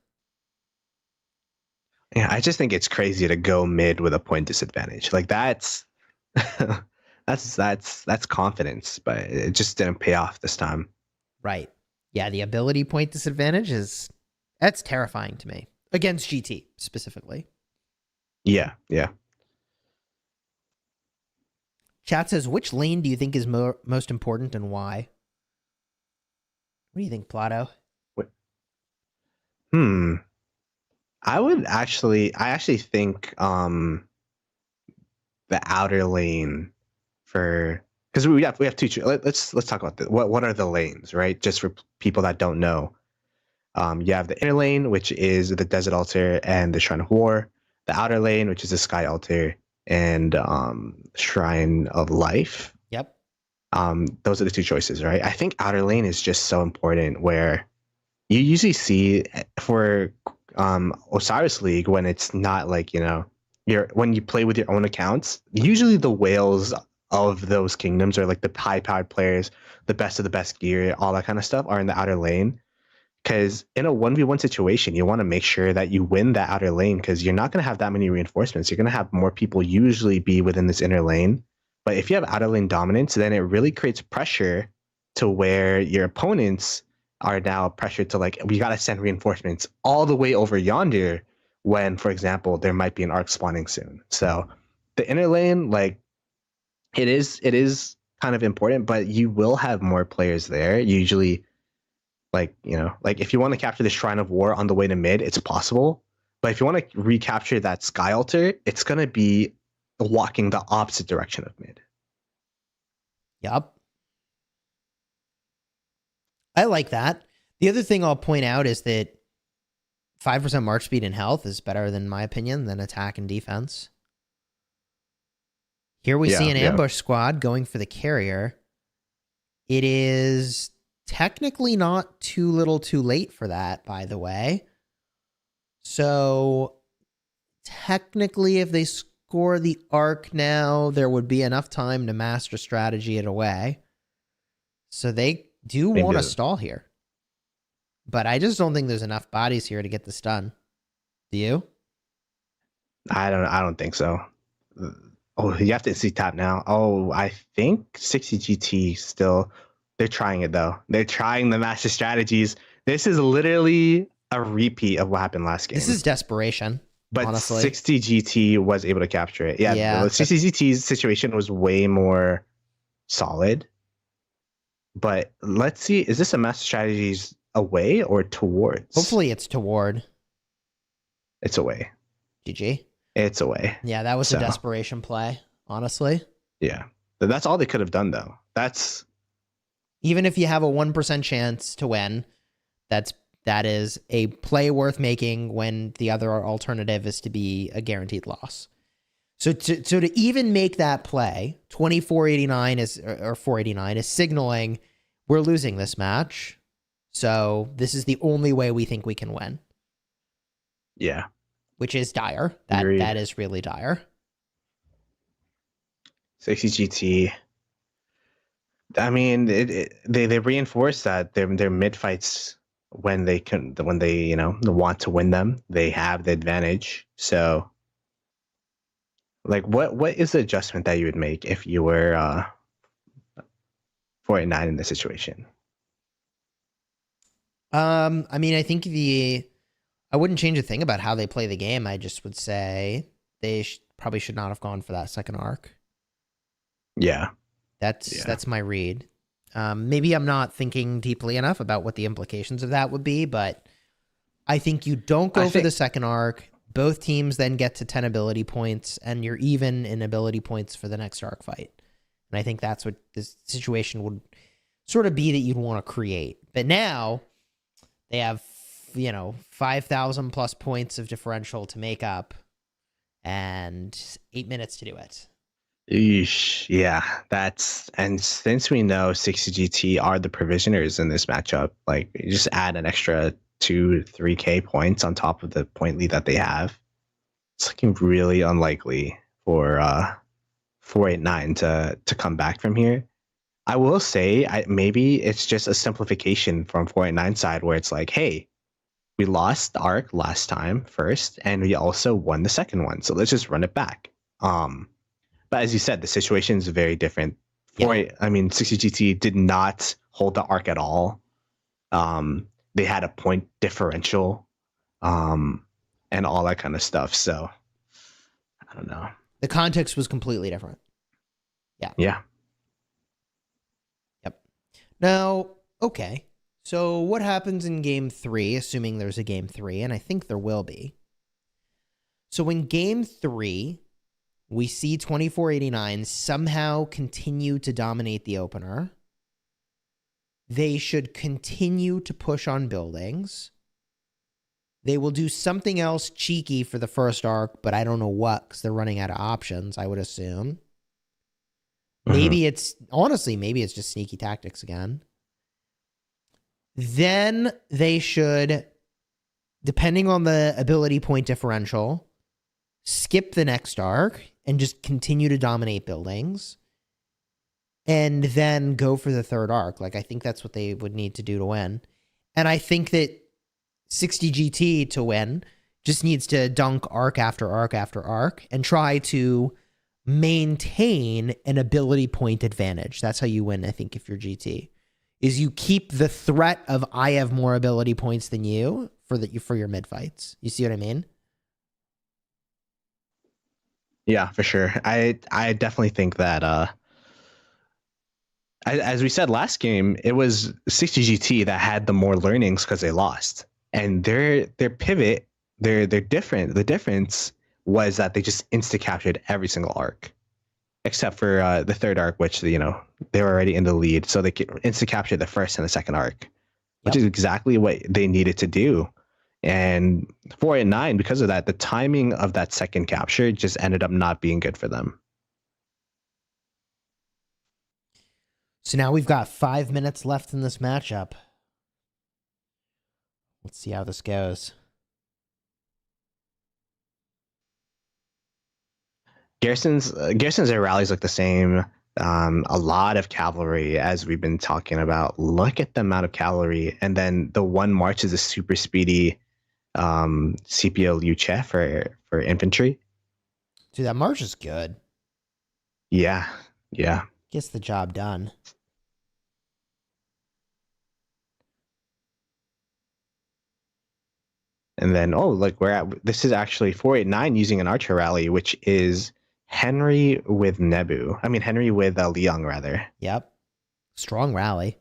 Yeah, I just think it's crazy to go mid with a point disadvantage. Like that's that's confidence, but it just didn't pay off this time. Right. Yeah, the ability point disadvantage that's terrifying to me. Against GT specifically. Yeah, yeah. Chat says, which lane do you think is most important and why? What do you think, Plato? I actually think the outer lane because we have two. Let's talk about this. What are the lanes, right? Just for people that don't know, you have the inner lane, which is the Desert Altar and the Shrine of War. The outer lane, which is the Sky Altar and Shrine of Life. Yep. Those are the two choices, right? I think outer lane is just so important, where you usually see for Osiris League, when it's not like, when you play with your own accounts, usually the whales of those kingdoms are like the high powered players, the best of the best gear, all that kind of stuff are in the outer lane. Because in a 1v1 situation, you want to make sure that you win that outer lane, because you're not going to have that many reinforcements. You're going to have more people usually be within this inner lane. But if you have outer lane dominance, then it really creates pressure to where your opponents are now pressured to, like, we got to send reinforcements all the way over yonder when, for example, there might be an arc spawning soon. So the inner lane, like, it is kind of important, but you will have more players there. Usually, like if you want to capture the Shrine of War on the way to mid, it's possible. But if you want to recapture that Sky Altar, it's going to be walking the opposite direction of mid. Yup. I like that. The other thing I'll point out is that 5% march speed and health is better, in my opinion, than attack and defense. Here we see an ambush squad going for the carrier. It is technically not too little too late for that, by the way. So technically, if they score the arc now, there would be enough time to master strategy it away. So they do want to stall here. But I just don't think there's enough bodies here to get this done. Do you? I don't think so. Oh, you have to see tap now. Oh, I think 60 GT still. They're trying it, though. They're trying the master strategies. This is literally a repeat of what happened last game. This is desperation, but honestly. 60 GT was able to capture it. Yeah, 60 GT's situation was way more solid. But let's see, is this a master strategies away or towards? Hopefully it's toward. It's away. GG. It's away. Yeah, that was a desperation play, honestly. Yeah. But that's all they could have done, though. Even if you have a 1% chance to win, that is a play worth making when the other alternative is to be a guaranteed loss. So to even make that play, 2489 or 489 is signaling we're losing this match. So this is the only way we think we can win. Yeah. Which is dire. That is really dire. 60 GT. I mean, they reinforce that their mid fights, when they want to win them, they have the advantage. So, like, what is the adjustment that you would make if you were 489 in this situation? I mean, I think I wouldn't change a thing about how they play the game. I just would say they probably should not have gone for that second arc. Yeah. That's my read. Maybe I'm not thinking deeply enough about what the implications of that would be, but I think you don't go for the second arc. Both teams then get to 10 ability points, and you're even in ability points for the next arc fight. And I think that's what this situation would sort of be that you'd want to create. But now they have, 5,000 plus points of differential to make up and 8 minutes to do it. Eesh, yeah, and since we know 60GT are the provisioners in this matchup, like you just add an extra 2-3K points on top of the point lead that they have. It's looking really unlikely for 489 to come back from here. I will say, maybe it's just a simplification from 489 side where it's like, hey, we lost the arc last time first, and we also won the second one, so let's just run it back. But as you said, the situation is very different. 60GT did not hold the arc at all. They had a point differential, and all that kind of stuff. So I don't know. The context was completely different. Yeah. Yeah. Yep. Now, okay. So what happens in game 3, assuming there's a game 3, and I think there will be. So in game 3, we see 2489 somehow continue to dominate the opener. They should continue to push on buildings. They will do something else cheeky for the first arc, but I don't know what, because they're running out of options, I would assume. Maybe it's just sneaky tactics again. Then they should, depending on the ability point differential, skip the next arc and just continue to dominate buildings. And then go for the third arc. Like, I think that's what they would need to do to win. And I think that 60GT to win just needs to dunk arc after arc after arc and try to maintain an ability point advantage. That's how you win, I think, if you're GT. Is you keep the threat of I have more ability points than you for your mid fights. You see what I mean? Yeah, for sure. I definitely think that as we said last game, it was 60GT that had the more learnings because they lost. And their pivot, they're different. The difference was that they just insta-captured every single arc. Except for the third arc, which, they were already in the lead. So they insta-captured the first and the second arc, which is exactly what they needed to do. And 489, because of that, the timing of that second capture just ended up not being good for them. So now we've got 5 minutes left in this matchup. Let's see how this goes. Garrison's rallies look the same. A lot of cavalry, as we've been talking about. Look at the amount of cavalry. And then the one march is a super speedy CPO Luce for infantry. Dude, that march is good. Yeah. Gets the job done. And then, this is actually 489 using an archer rally, which is Henry with Nebu. I mean, Henry with Liang, rather. Yep. Strong rally.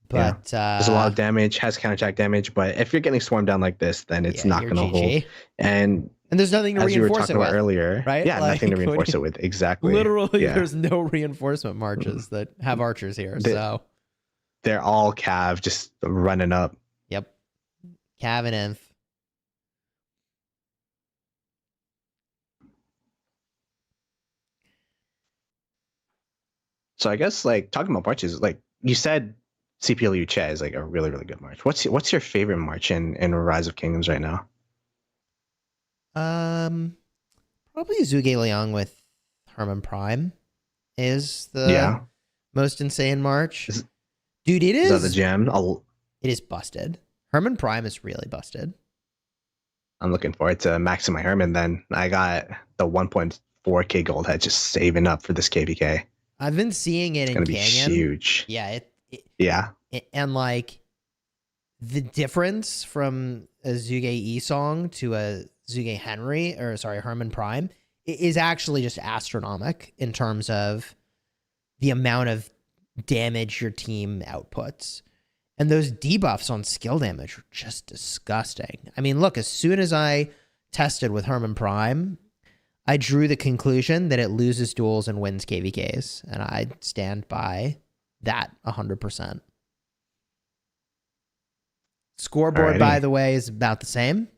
But there's a lot of damage, has counterattack damage, but if you're getting swarmed down like this, then it's not going to hold. And there's nothing to as you were reinforce talking it about with, earlier, right? Yeah, nothing to reinforce it with. Exactly. Literally, there's no reinforcement marches that have archers here. So they're all cav just running up. Yep. Cav and inf. So I guess talking about marches, you said CPLU Che is a really, really good march. What's your favorite march in Rise of Kingdoms right now? Probably Zhuge Liang with Herman Prime is the most insane march. Dude, it is. Is that the gem? It is busted. Herman Prime is really busted. I'm looking forward to maxing my Herman then. I got the 1.4k gold head just saving up for this KVK. I've been seeing it in Canyon. It's gonna be huge. Yeah. And the difference from a Zhuge E song to a Zhuge Herman Prime is actually just astronomical in terms of the amount of damage your team outputs. And those debuffs on skill damage are just disgusting. I mean, look, as soon as I tested with Herman Prime, I drew the conclusion that it loses duels and wins KVKs, and I stand by that 100%. Scoreboard, by the way, is about the same,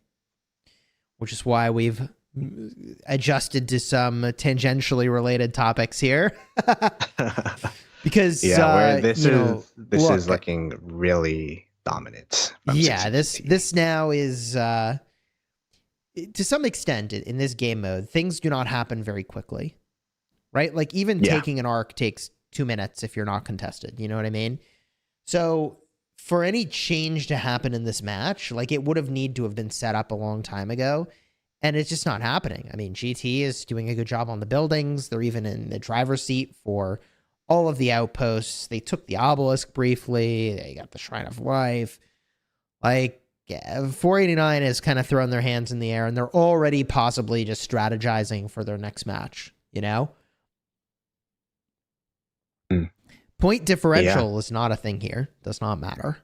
which is why we've adjusted to some tangentially related topics here. Because this is looking really dominant. Yeah, this now is to some extent in this game mode, things do not happen very quickly, right? Like even taking an arc takes 2 minutes if you're not contested. You know what I mean? So for any change to happen in this match, like it would have need to have been set up a long time ago, and it's just not happening. I mean, GT is doing a good job on the buildings. They're even in the driver's seat for all of the outposts. They took the obelisk briefly. They got the Shrine of Life. Like, 489 has kind of thrown their hands in the air, and they're already possibly just strategizing for their next match, you know? Point differential is not a thing here. Does not matter.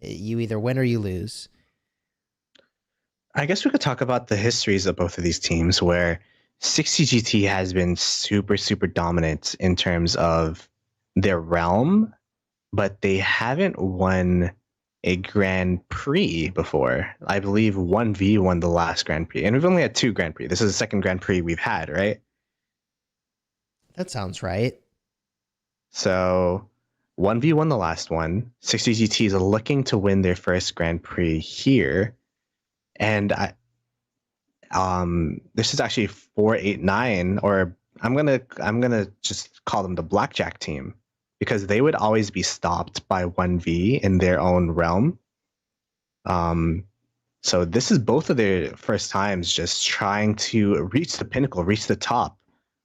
You either win or you lose. I guess we could talk about the histories of both of these teams, where 60GT has been super, super dominant in terms of their realm, but they haven't won a Grand Prix before. I believe 1V won the last Grand Prix, and we've only had 2 Grand Prix. This is the second Grand Prix we've had, right? That sounds right. So 1V won the last one. 60GT is looking to win their first Grand Prix here. And this is actually 489, or I'm gonna just call them the Blackjack team, because they would always be stopped by 1V in their own realm. So this is both of their first times just trying to reach the pinnacle, reach the top,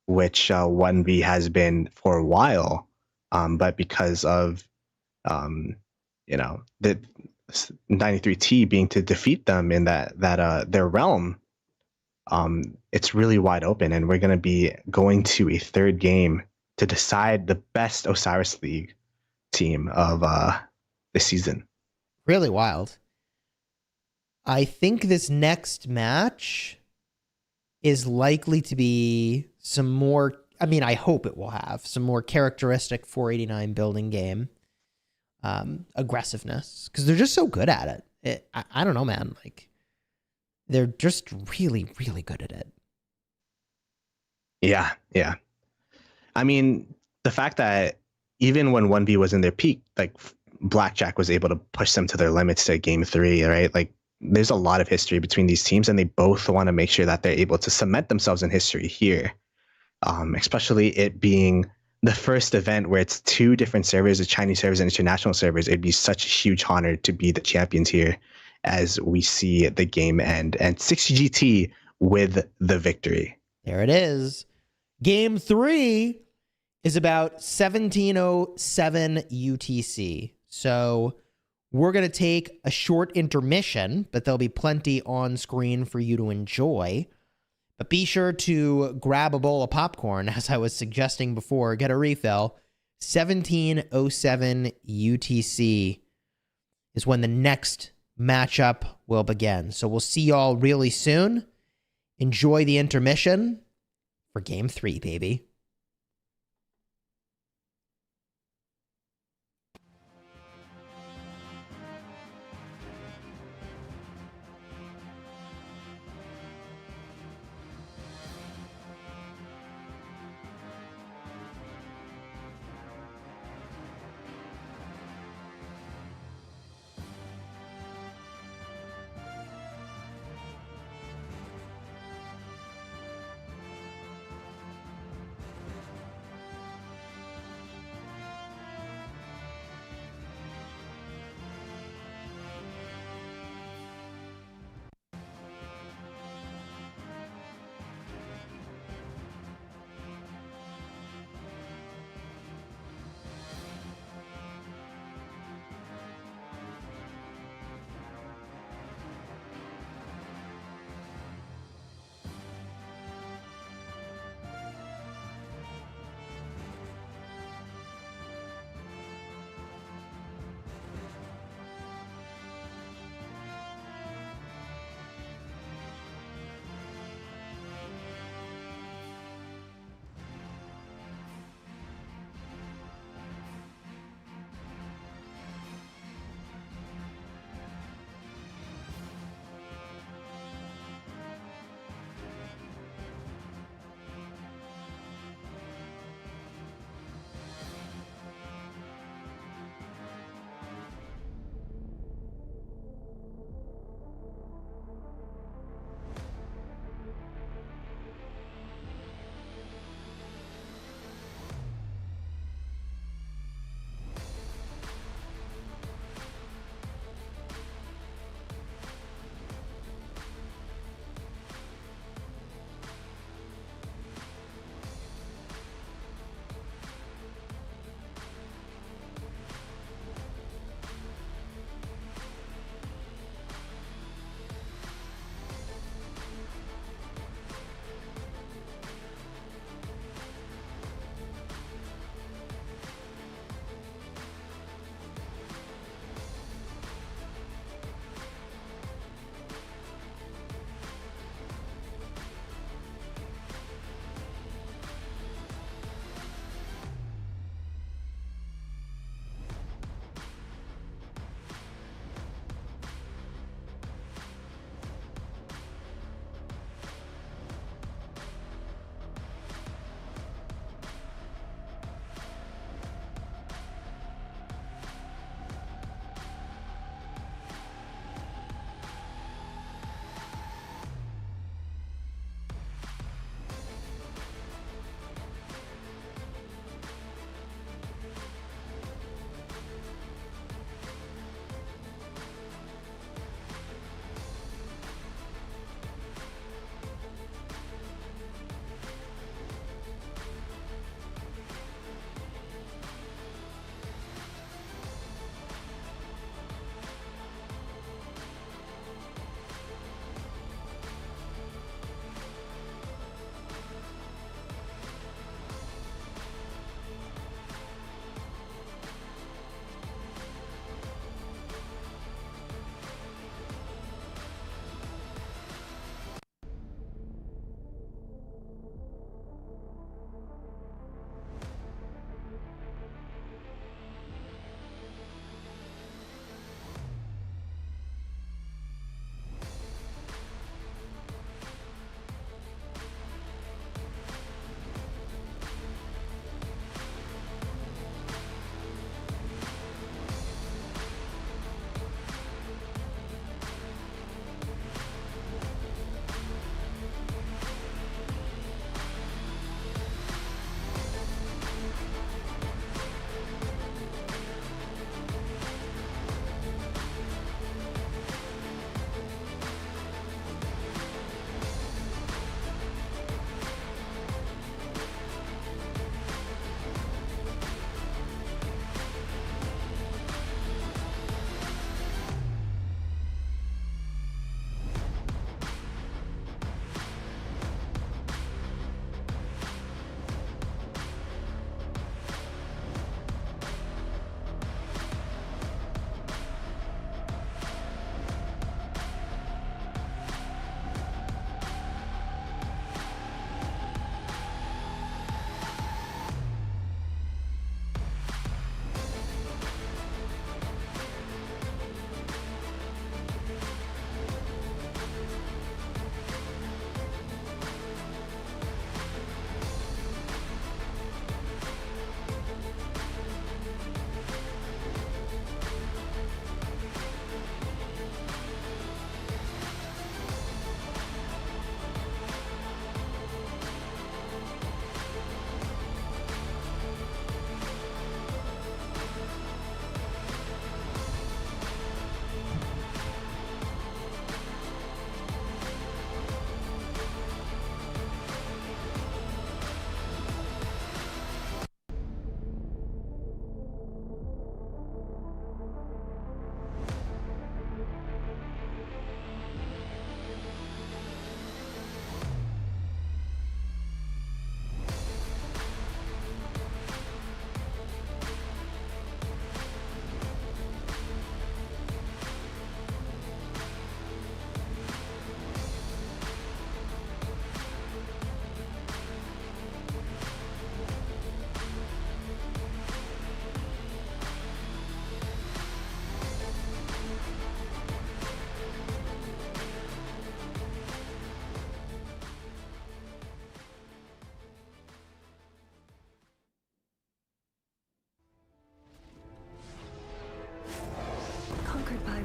which 1V has been for a while. But because of the 93T being to defeat them in that their realm, it's really wide open, and we're going to be going to a third game to decide the best Osiris League team of this season. Really wild. I think this next match is likely to be some more, I mean, I hope it will have some more characteristic 489 building game aggressiveness, because they're just so good at it. I don't know, man. Like, they're just really, really good at it. Yeah. I mean, the fact that even when 1V was in their peak, like Blackjack was able to push them to their limits to game 3, right? Like, there's a lot of history between these teams, and they both want to make sure that they're able to cement themselves in history here. Especially it being the first event where it's 2 different servers, the Chinese servers and international servers. It'd be such a huge honor to be the champions here as we see the game end, and 60GT with the victory. There it is. Game 3 is about 1707 UTC. So we're going to take a short intermission, but there'll be plenty on screen for you to enjoy. But be sure to grab a bowl of popcorn, as I was suggesting before. Get a refill. 1707 UTC is when the next matchup will begin. So we'll see y'all really soon. Enjoy the intermission for Game 3, baby.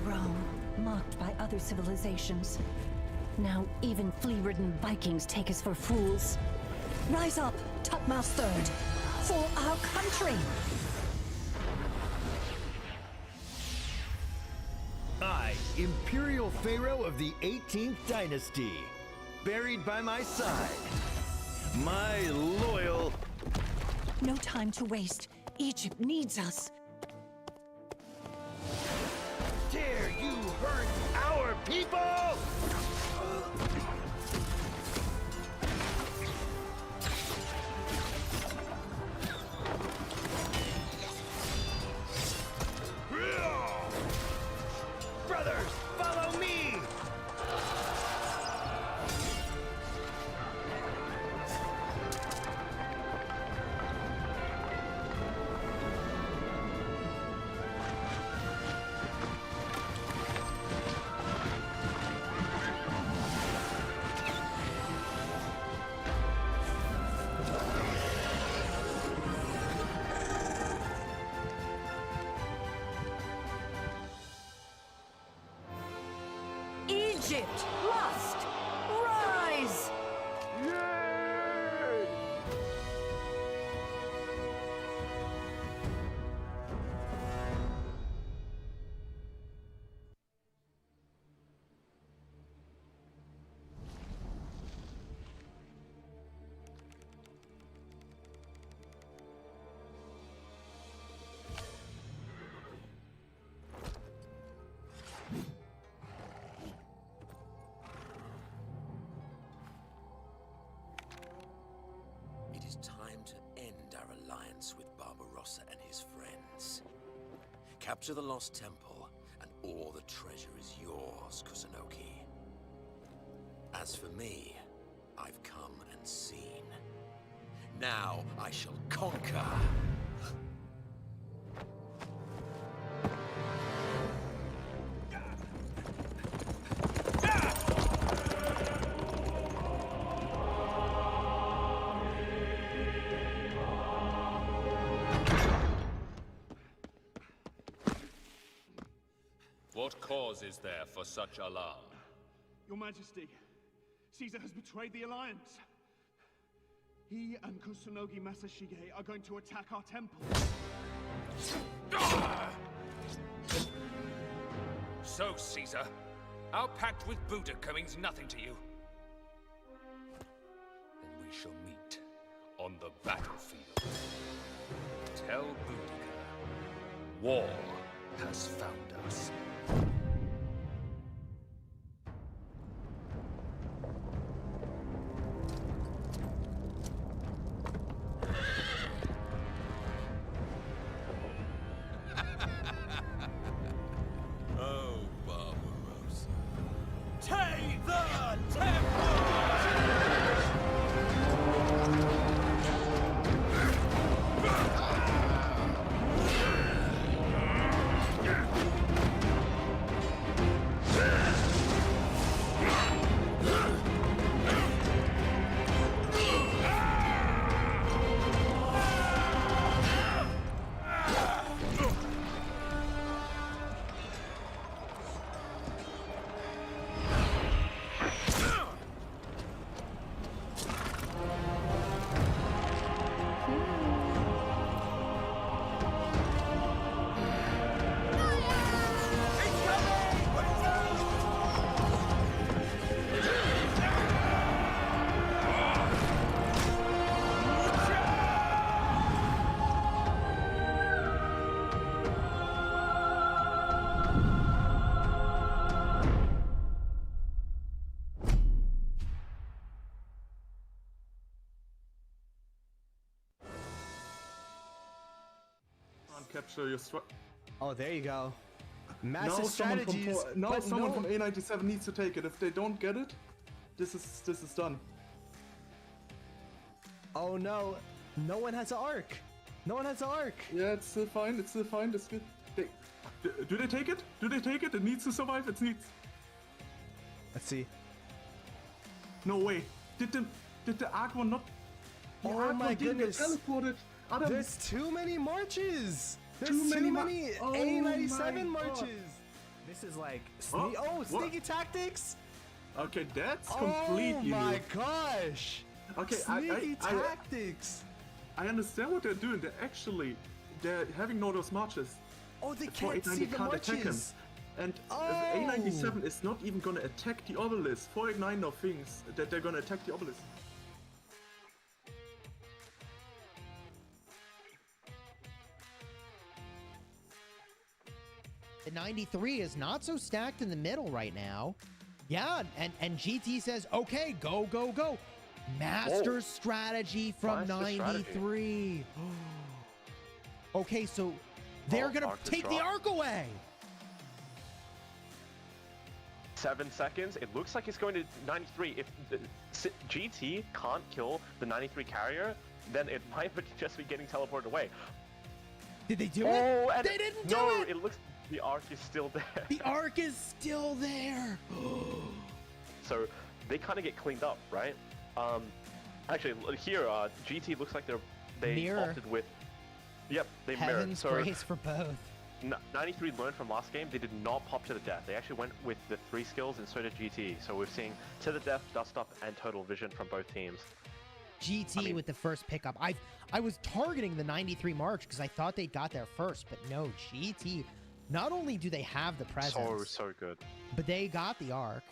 Rome, mocked by other civilizations. Now even flea-ridden Vikings take us for fools. Rise up, topmost third, for our country! I, Imperial Pharaoh of the 18th Dynasty, buried by my side, my loyal... No time to waste. Egypt needs us. Dare you hurt our people? Brothers, follow me! Egypt must rise! It is time to end our alliance with Barbarossa and his friends. Capture the Lost Temple, and all the treasure is yours, Kusunoki. As for me, I've come and seen. Now I shall conquer! What cause is there for such alarm? Your Majesty, Caesar has betrayed the Alliance. He and Kusunogi Masashige are going to attack our temple. So, Caesar, our pact with Boudica means nothing to you. Then we shall meet on the battlefield. Tell Boudica, war has found us. Oh, Barbarossa. Take the temple! Capture your Oh, there you go. now Massive strategies. someone from A97 needs to take it. If they don't get it, this is done. Oh no, no one has an arc. No one has an arc. Yeah, it's still fine. It's still fine. It's good. Do they take it? Do they take it? It needs to survive. It needs. Let's see. No way. Did the arc one not? The Oh arc my one didn't get goodness. teleported. There's too many marches. There's Too too many many oh A97 my marches. God. This is like what? sneaky tactics. Okay, that's completely Oh my new. gosh. Okay, Sneaky tactics. I understand what they're doing. They're having no those marches. Oh, they For can't see the can't attack him. marches. And Oh. A97 is not even gonna attack the obelisk. 489 now thinks that they're gonna attack the obelisk. The 93 is not so stacked in the middle right now. Yeah, and GT says, okay, go, go, go. Master strategy from Master 93. Okay, so they're going to Arc is take the dropped. arc away. 7 seconds. It looks like it's going to 93. If GT can't kill the 93 carrier, then it might just be getting teleported away. Did they do Oh, it? and They didn't do no, it. it looks the arc is still there. The arc is still there. So they kind of get cleaned up, right? Actually, here GT looks like they Mirror. opted with. Yep, they mirrored. Heaven's So grace for both. 93 learned from last game. They did not pop to the death. They actually went with the 3 skills, and so did GT. So we're seeing to the death, dust up, and total vision from both teams. GT with the first pickup. I was targeting the 93 March because I thought they got there first, but no, GT. Not only do they have the presence, So good. but they got the arc.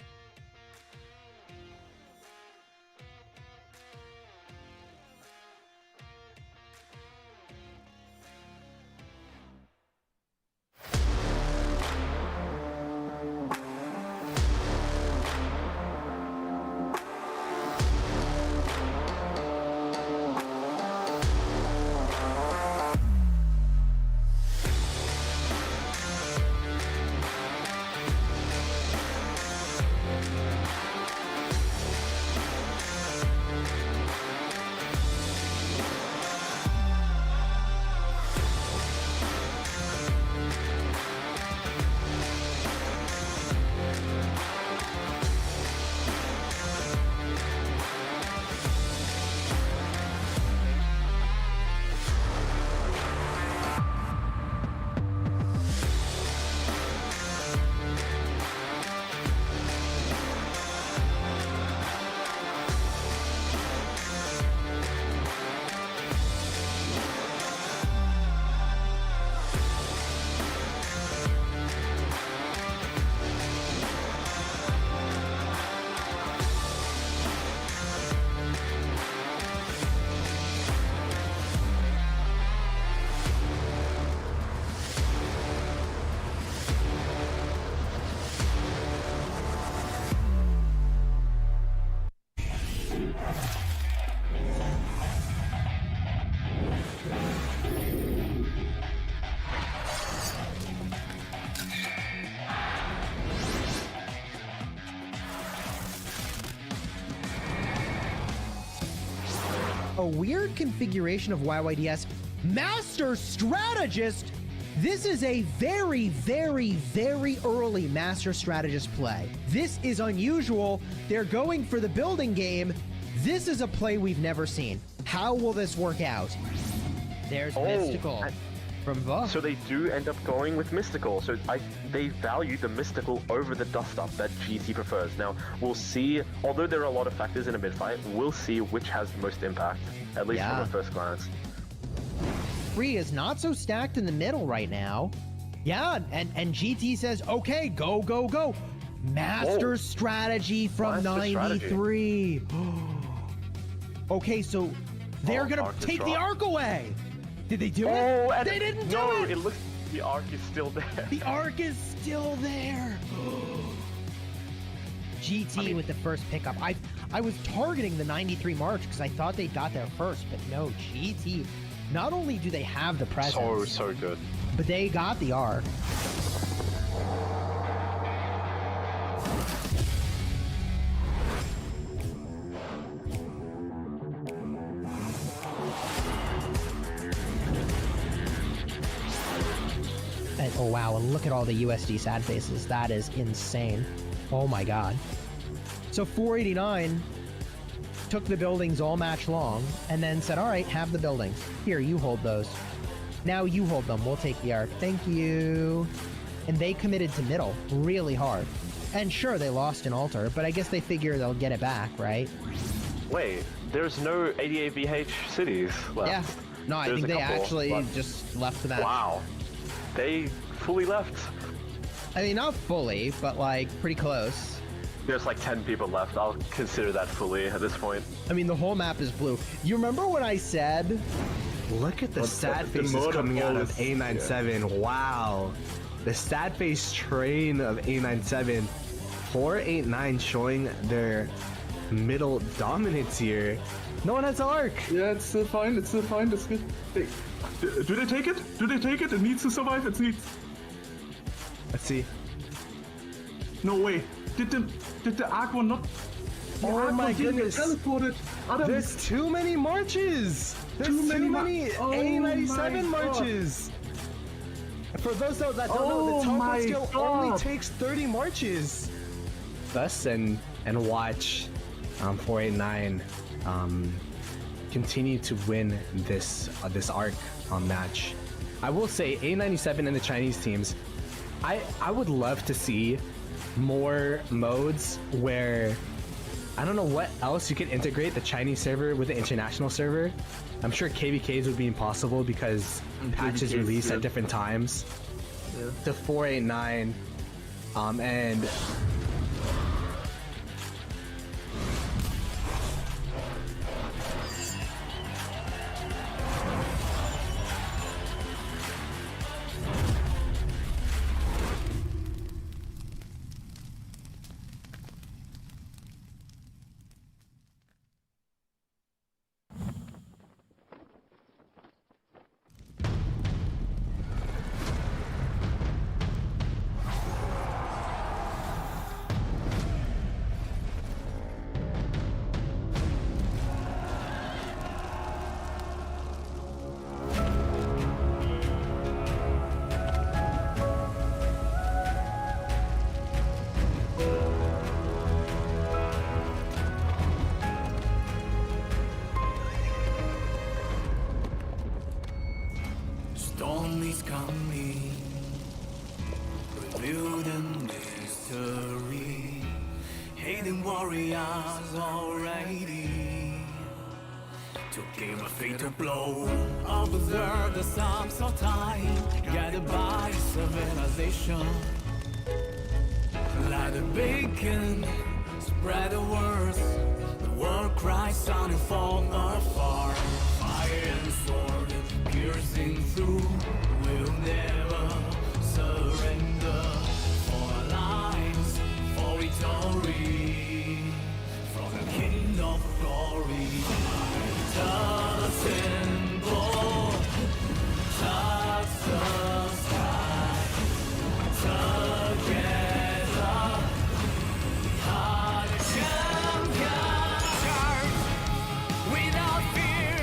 A weird configuration of YYDS. Master Strategist! This is a very, very, very early Master Strategist play. This is unusual. They're going for the building game. This is a play we've never seen. How will this work out? There's Mystical from Va. So they do end up going with Mystical. So they value the Mystical over the Dust Up that GT prefers. Now, we'll see, although there are a lot of factors in a mid-fight, we'll see which has the most impact, at least from a first glance. Prix is not so stacked in the middle right now. Yeah, and GT says, okay, go, go, go. Master strategy from Master 93. Okay, so they're going to take the arc away. Did they do it? And They didn't do no, it. it looks the arc is still there. The arc is still there. GT with the first pickup. I was targeting the 93 March because I thought they got there first, but no, GT. Not only do they have the presence, So good. but they got the arc. And, oh wow, and look at all the USD sad faces. That is insane. Oh my god. So 489 took the buildings all match long and then said, all right, have the buildings. Here, you hold those. Now you hold them. We'll take the arc. Thank you. and they committed to middle really hard. And sure, they lost an altar, but I guess they figure they'll get it back, right? Wait, there's no 88 VH cities left. Yeah. No, I There's think a they couple, actually but- just left the match. Wow. They fully left. I mean, not fully, but like pretty close. There's like 10 people left. I'll consider that fully at this point. I mean, the whole map is blue. You remember when I said... Look at the sad faces coming out of A97. Wow. The sad face train of A97. 489 showing their middle dominance here. No one has arc. Yeah, it's still fine. It's still fine. It's good. Hey, do they take it? Do they take it? It needs to survive. It needs. Let's see. No way. Did the Aqua not? The Oh Aqua my didn't get goodness. teleported. Adam, There's too many marches. There's Too too many many oh A97 my God. marches. For those that don't know, Oh the teleport my skill God. only takes 30 marches. Us and watch 489 continue to win this arc match. I will say A97 and the Chinese teams, I would love to see more modes where I don't know what else you could integrate the Chinese server with the international server. I'm sure KVKs would be impossible because patches KVKs, release yeah. at different times. To 489 and Storm is coming, revealed in mystery. Hidden warriors already to give a fatal blow. Observe the storms of time, guided by civilization. Light a beacon, spread the words. The world cries sounding from afar. Fire and sword piercing through. We'll never surrender. For our lives, for victory. From the King of Glory. Turn the symbol, touch the sky. Together, are the champions. Without fear,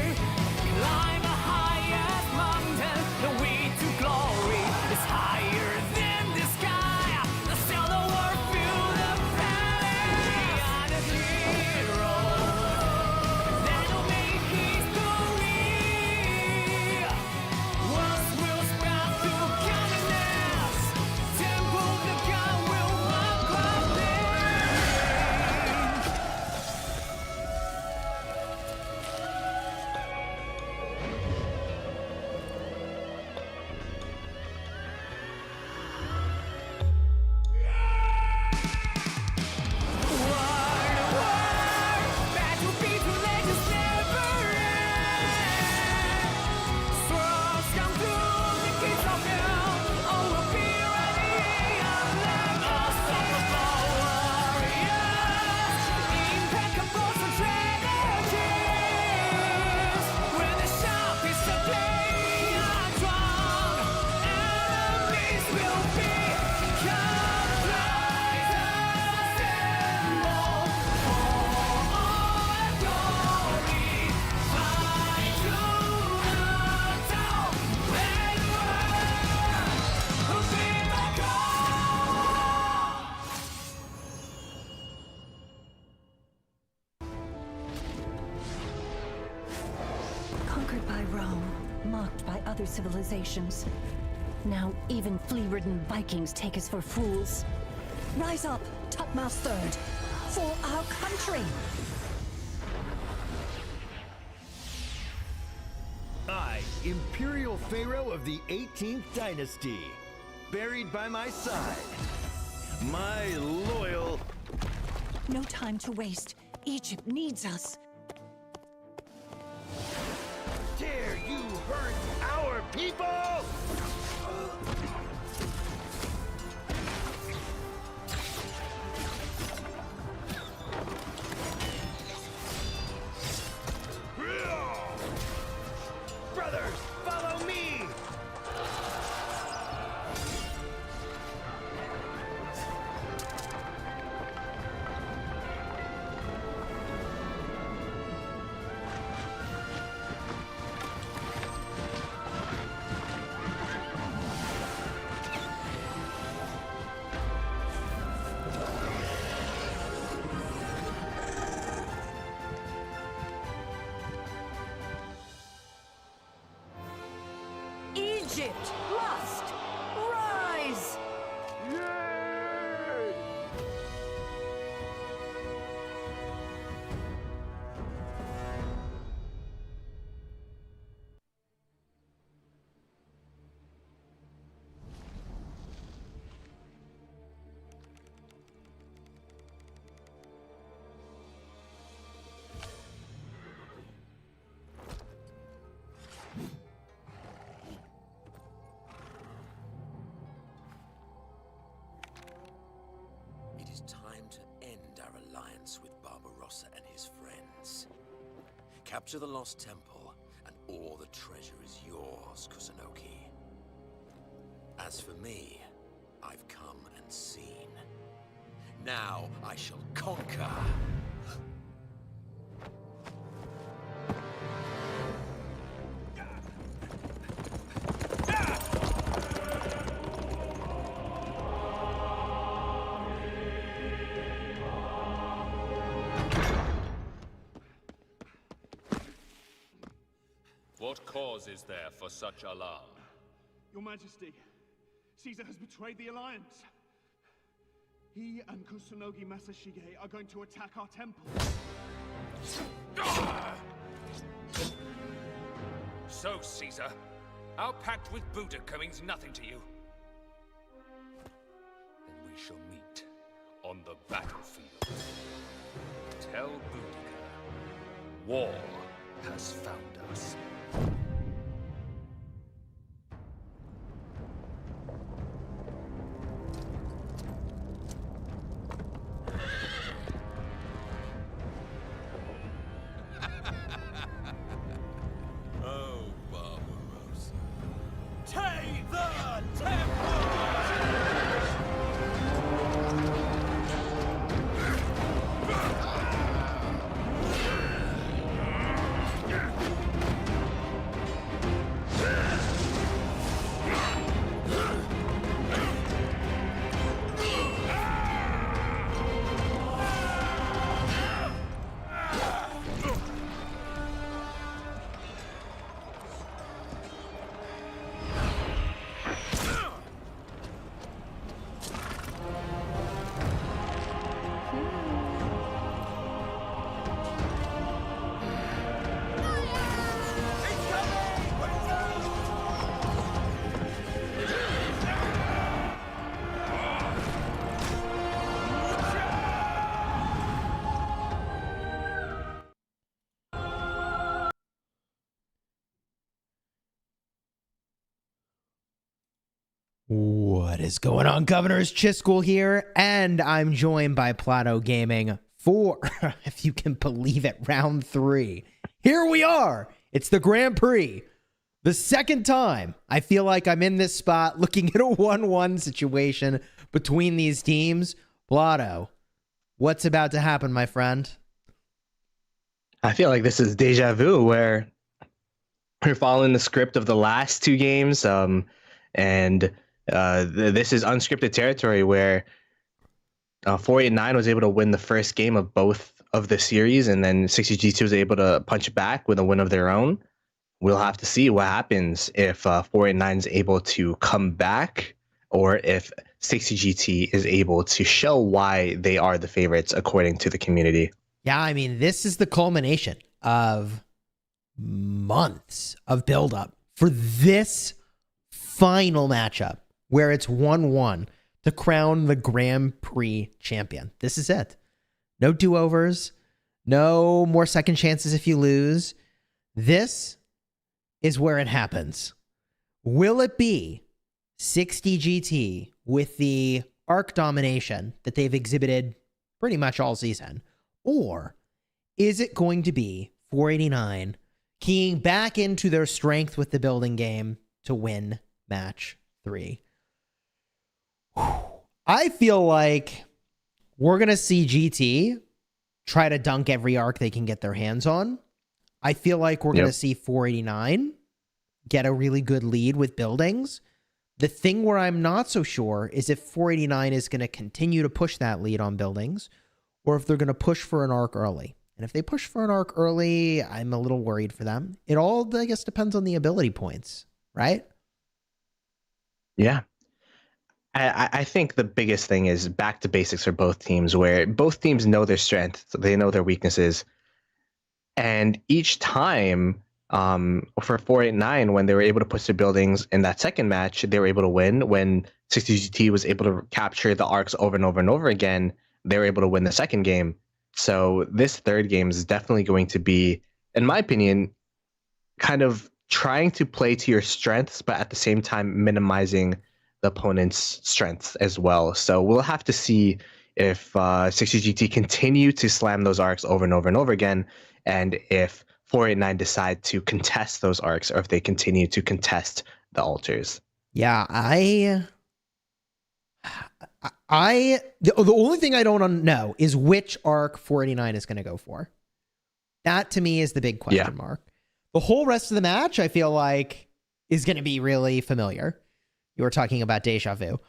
climb the highest mountain. The way to glory is higher than the sky. The sail the world feel the valley. Are the heroes that will make history. Words will spread through kindness. Temple the God will walk up there. Battle between legends never end. Swords come through the gates of hell. All will be ready. Unstoppable warriors, impeccable strategies. When the sharpest of blade are drawn, enemies will be confronted. Assemble for all glory. Fight to the top, and we'll be back Conquered by Rome, mocked by other civilizations. Now even flea-ridden Vikings take us for fools. Rise up, topmost third, for our country! I, Imperial Pharaoh of the 18th Dynasty, buried by my side, my loyal... No time to waste. Egypt needs us. Dare you hurt our people? Brothers, follow me! Egypt must rise! It is time to end our alliance with Barbarossa and his friends. Capture the Lost Temple, and all the treasure is yours, Kusunoki. As for me, I've come and seen. Now I shall conquer! What cause is there for such alarm? Your Majesty, Caesar has betrayed the Alliance. He and Kusunogi Masashige are going to attack our temple. So, Caesar, our pact with Boudica means nothing to you. Then we shall meet on the battlefield. Tell Boudica, war has found us. Oh, Barbarossa. Take the temple! What is going on, Governors? Chiscool here, and I'm joined by Plato Gaming for, if you can believe it, round 3. Here we are. It's the Grand Prix. The second time I feel like I'm in this spot looking at a 1-1 situation between these teams. Plato, what's about to happen, my friend? I feel like this is deja vu, where we're following the script of the last 2 games, and this is unscripted territory where 489 was able to win the first game of both of the series, and then 60G2 was able to punch back with a win of their own. we'll have to see what happens if 489 is able to come back, or if 60GT is able to show why they are the favorites according to the community. Yeah, I mean, this is the culmination of months of buildup for this final matchup where it's 1-1 to crown the Grand Prix champion. This is it. No do-overs, no more second chances if you lose. This is where it happens. Will it be 60GT with the arc domination that they've exhibited pretty much all season? Or is it going to be 489 keying back into their strength with the building game to win match 3? I feel like we're going to see GT try to dunk every arc they can get their hands on. I feel like we're going to see 489 get a really good lead with buildings. The thing where I'm not so sure is if 489 is going to continue to push that lead on buildings, or if they're going to push for an arc early. And if they push for an arc early, I'm a little worried for them. It all, I guess, depends on the ability points, right? Yeah. I think the biggest thing is back to basics for both teams, where both teams know their strengths, they know their weaknesses. And each time for 489, when they were able to push their buildings in that second match, they were able to win. When 60GT was able to capture the arcs over and over and over again, they were able to win the second game. So this third game is definitely going to be, in my opinion, kind of trying to play to your strengths, but at the same time minimizing the opponent's strengths as well. So we'll have to see if 60GT continue to slam those arcs over and over and over again, and if 489 decide to contest those arcs, or if they continue to contest the altars. Yeah, the only thing I don't know is which arc 489 is going to go for. That to me is the big question mark. The whole rest of the match, I feel like, is going to be really familiar. You were talking about deja vu.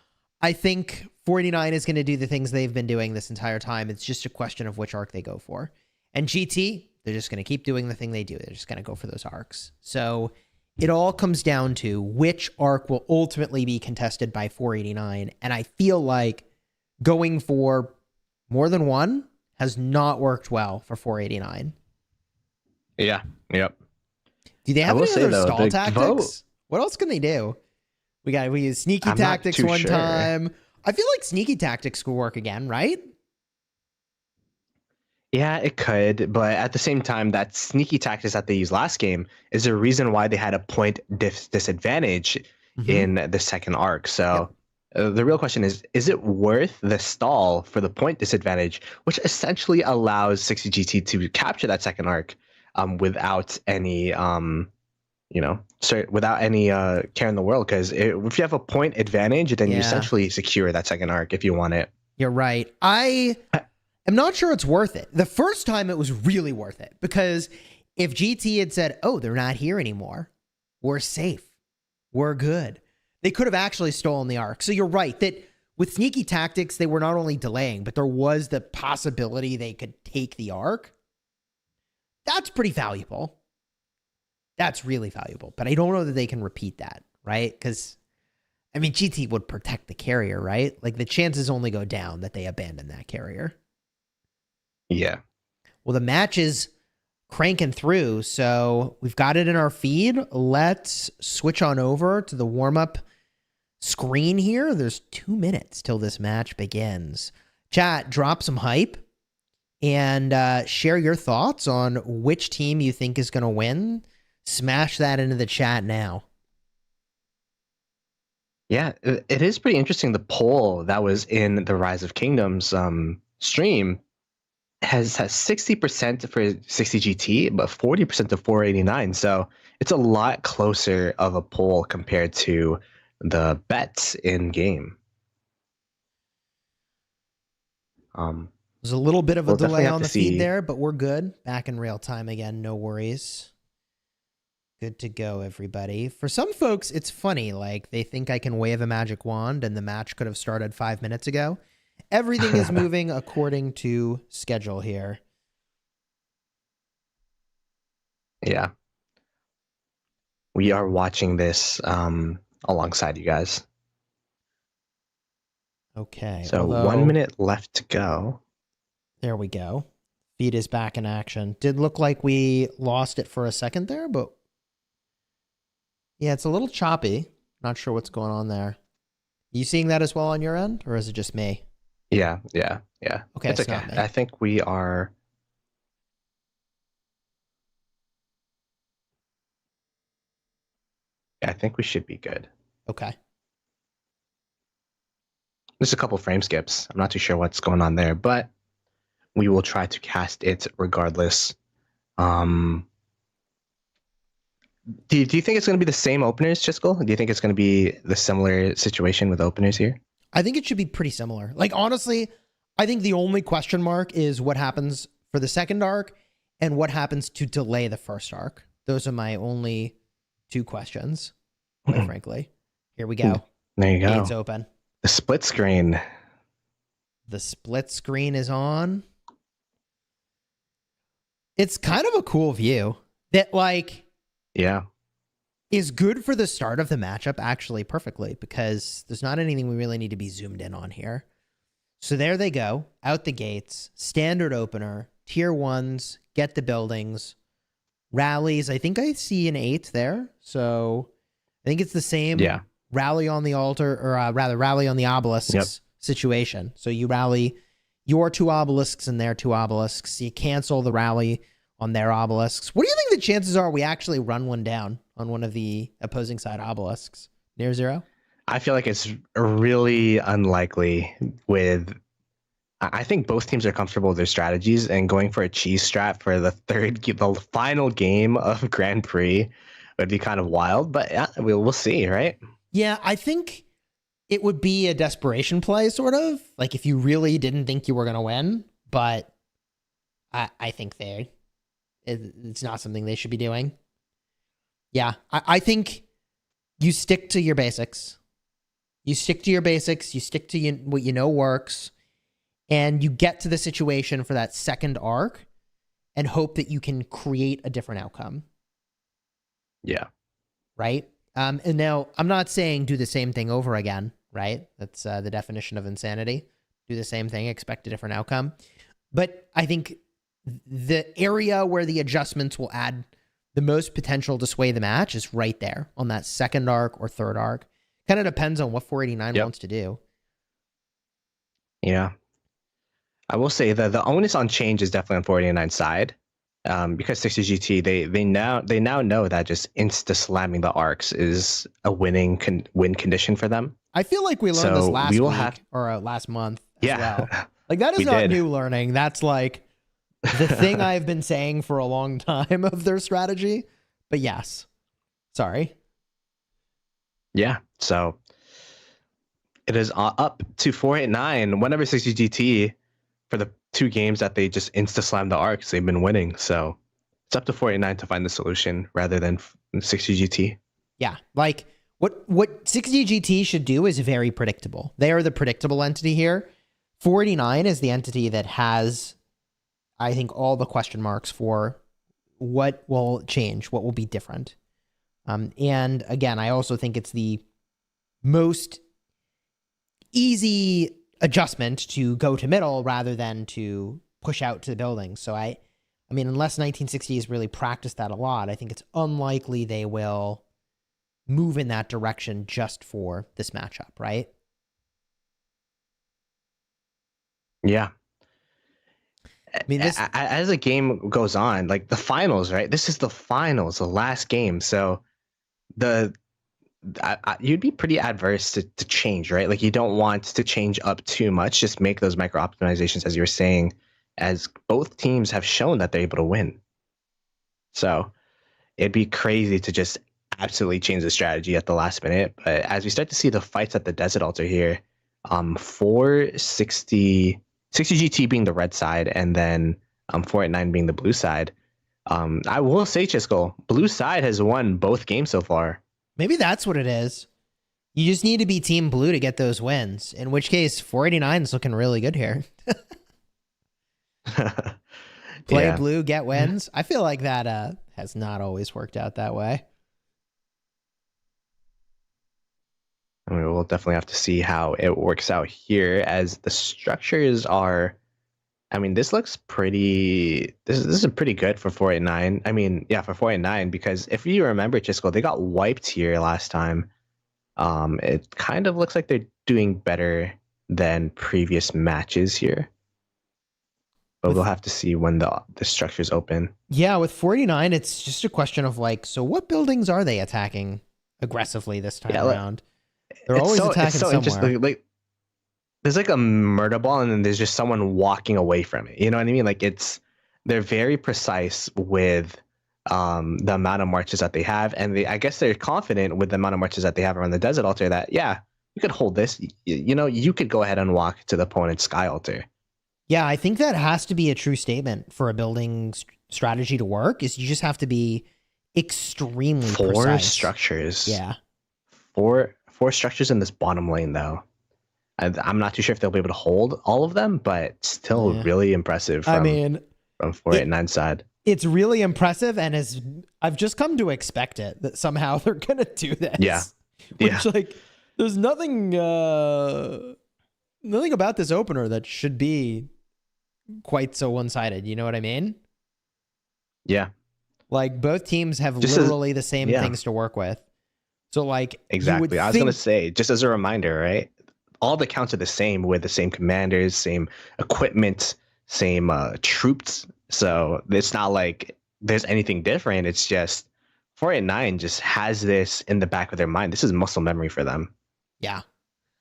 I think 489 is going to do the things they've been doing this entire time. It's just a question of which arc they go for. And GT, they're just going to keep doing the thing they do. They're just going to go for those arcs. So it all comes down to which arc will ultimately be contested by 489. And I feel like going for more than one has not worked well for 489. Yeah. Yep. Do they have any other stall tactics? What else can they do? We use sneaky tactics one time. I feel like sneaky tactics could work again, right? Yeah, it could, but at the same time, that sneaky tactics that they used last game is the reason why they had a point disadvantage in the second arc. So the real question is it worth the stall for the point disadvantage, which essentially allows 60GT to capture that second arc without any without any care in the world? Because if you have a point advantage, then you essentially secure that second arc if you want it. You're right. I'm not sure it's worth it. The first time it was really worth it, because if GT had said, oh, they're not here anymore, we're safe, we're good, they could have actually stolen the arc. So you're right that with sneaky tactics, they were not only delaying, but there was the possibility they could take the arc. That's pretty valuable. That's really valuable. But I don't know that they can repeat that, right? Because, I mean, GT would protect the carrier, right? Like, the chances only go down that they abandon that carrier. Yeah. Well, the match is cranking through, so we've got it in our feed. Let's switch on over to the warm-up screen here. There's 2 minutes till this match begins. Chat, drop some hype and share your thoughts on which team you think is going to win. Smash that into the chat now. Yeah, it is pretty interesting. The poll that was in the Rise of Kingdoms stream has 60% for 60GT, but 40% to 489. So it's a lot closer of a poll compared to the bets in game. There's a little bit of a delay on the feed there, but we're good. Back in real time again, no worries. Good to go, everybody. For some folks, it's funny. Like, they think I can wave a magic wand and the match could have started 5 minutes ago. Everything is moving according to schedule here. Yeah. we are watching this alongside you guys. Okay. So although, 1 minute left to go. There we go. Feed is back in action. Did look like we lost it for a second there, but yeah, it's a little choppy. Not sure what's going on there. You seeing that as well on your end, or is it just me? Yeah. Okay, It's it's okay. not me. I think we are. Yeah, I think we should be good. Okay. There's a couple frame skips. I'm not too sure what's going on there, but we will try to cast it regardless. Do you think it's going to be the same openers, Chiskel? Do you think it's going to be the similar situation with openers here? I think it should be pretty similar. Like, honestly, I think the only question mark is what happens for the second arc and what happens to delay the first arc. Those are my only two questions, quite frankly. Here we go. There you go. Gates open. The split screen. The split screen is on. It's kind of a cool view that, like, Yeah. is good for the start of the matchup actually perfectly, because there's not anything we really need to be zoomed in on here. So there they go, out the gates, standard opener, tier 1s, get the buildings, rallies. I think I see an 8 there. So I think it's the same rally on the altar, or rather rally on the obelisks situation. So you rally your 2 obelisks and their 2 obelisks. You cancel the rally on their obelisks. What do you think the chances are we actually run one down on one of the opposing side obelisks? Near 0? I feel like it's really unlikely with... I think both teams are comfortable with their strategies, and going for a cheese strat for the final game of Grand Prix would be kind of wild, but yeah, we'll see, right? Yeah, I think it would be a desperation play, sort of. Like, if you really didn't think you were going to win, but I think it's not something they should be doing. Yeah, I think you stick to your basics. You stick to your basics. You stick to what you know works. And you get to the situation for that second arc and hope that you can create a different outcome. Yeah. Right? And now, I'm not saying do the same thing over again, right? That's the definition of insanity. Do the same thing, expect a different outcome. But I think the area where the adjustments will add the most potential to sway the match is right there on that second arc or third arc. Kind of depends on what 489 wants to do. Yeah. I will say that the onus on change is definitely on 489's side. Because 60GT, they now know that just insta slamming the arcs is a win condition for them. I feel like we learned this last week or last month as well. Like, that is not new learning. That's like the thing I've been saying for a long time of their strategy. But yes, sorry. Yeah, so it is up to 489. Whenever 60GT, for the 2 games that they just insta-slam the arcs, they've been winning. So it's up to 489 to find the solution rather than 60GT. Yeah, like what 60GT should do is very predictable. They are the predictable entity here. 489 is the entity that has, I think, all the question marks for what will change, what will be different. And again, I also think it's the most easy adjustment to go to middle rather than to push out to the building. So I mean, unless 1960 has really practiced that a lot, I think it's unlikely they will move in that direction just for this matchup, right? Yeah. I mean, as the game goes on, like the finals, right? This is the finals, the last game. So you'd be pretty adverse to change, right? Like, you don't want to change up too much. Just make those micro optimizations, as you were saying, as both teams have shown that they're able to win. So it'd be crazy to just absolutely change the strategy at the last minute. But as we start to see the fights at the Desert Altar here, 460 GT being the red side, and then 489 being the blue side. I will say, Chiskel, blue side has won both games so far. Maybe that's what it is. You just need to be team blue to get those wins, in which case 489 is looking really good here. Play blue, get wins. I feel like that has not always worked out that way. I mean, we'll definitely have to see how it works out here as the structures are. I mean, this looks pretty. This is pretty good for 489. I mean, yeah, for 489 because if you remember, Chisco, they got wiped here last time. It kind of looks like they're doing better than previous matches here. But we'll have to see when the structure's open. Yeah, with 489, it's just a question of like, so what buildings are they attacking aggressively this time around? They're always attacking it's so somewhere. Interesting. Like, there's like a murder ball, and then there's just someone walking away from it. You know what I mean? Like they're very precise with the amount of marches that they have, and I guess they're confident with the amount of marches that they have around the desert altar that you could hold this. You could go ahead and walk to the opponent's sky altar. Yeah, I think that has to be a true statement for a building strategy to work. Is you just have to be extremely precise. 4 structures. Yeah, 4 structures in this bottom lane though. I'm not too sure if they'll be able to hold all of them, but still really impressive from 489 side. It's really impressive, and I've just come to expect it that somehow they're gonna do this. Yeah. Which like there's nothing about this opener that should be quite so one-sided. You know what I mean? Yeah. Like both teams have literally the same things to work with. So like exactly. I was gonna say, just as a reminder, right? All the counts are the same with the same commanders, same equipment, same troops. So it's not like there's anything different. It's just 489 just has this in the back of their mind. This is muscle memory for them. Yeah.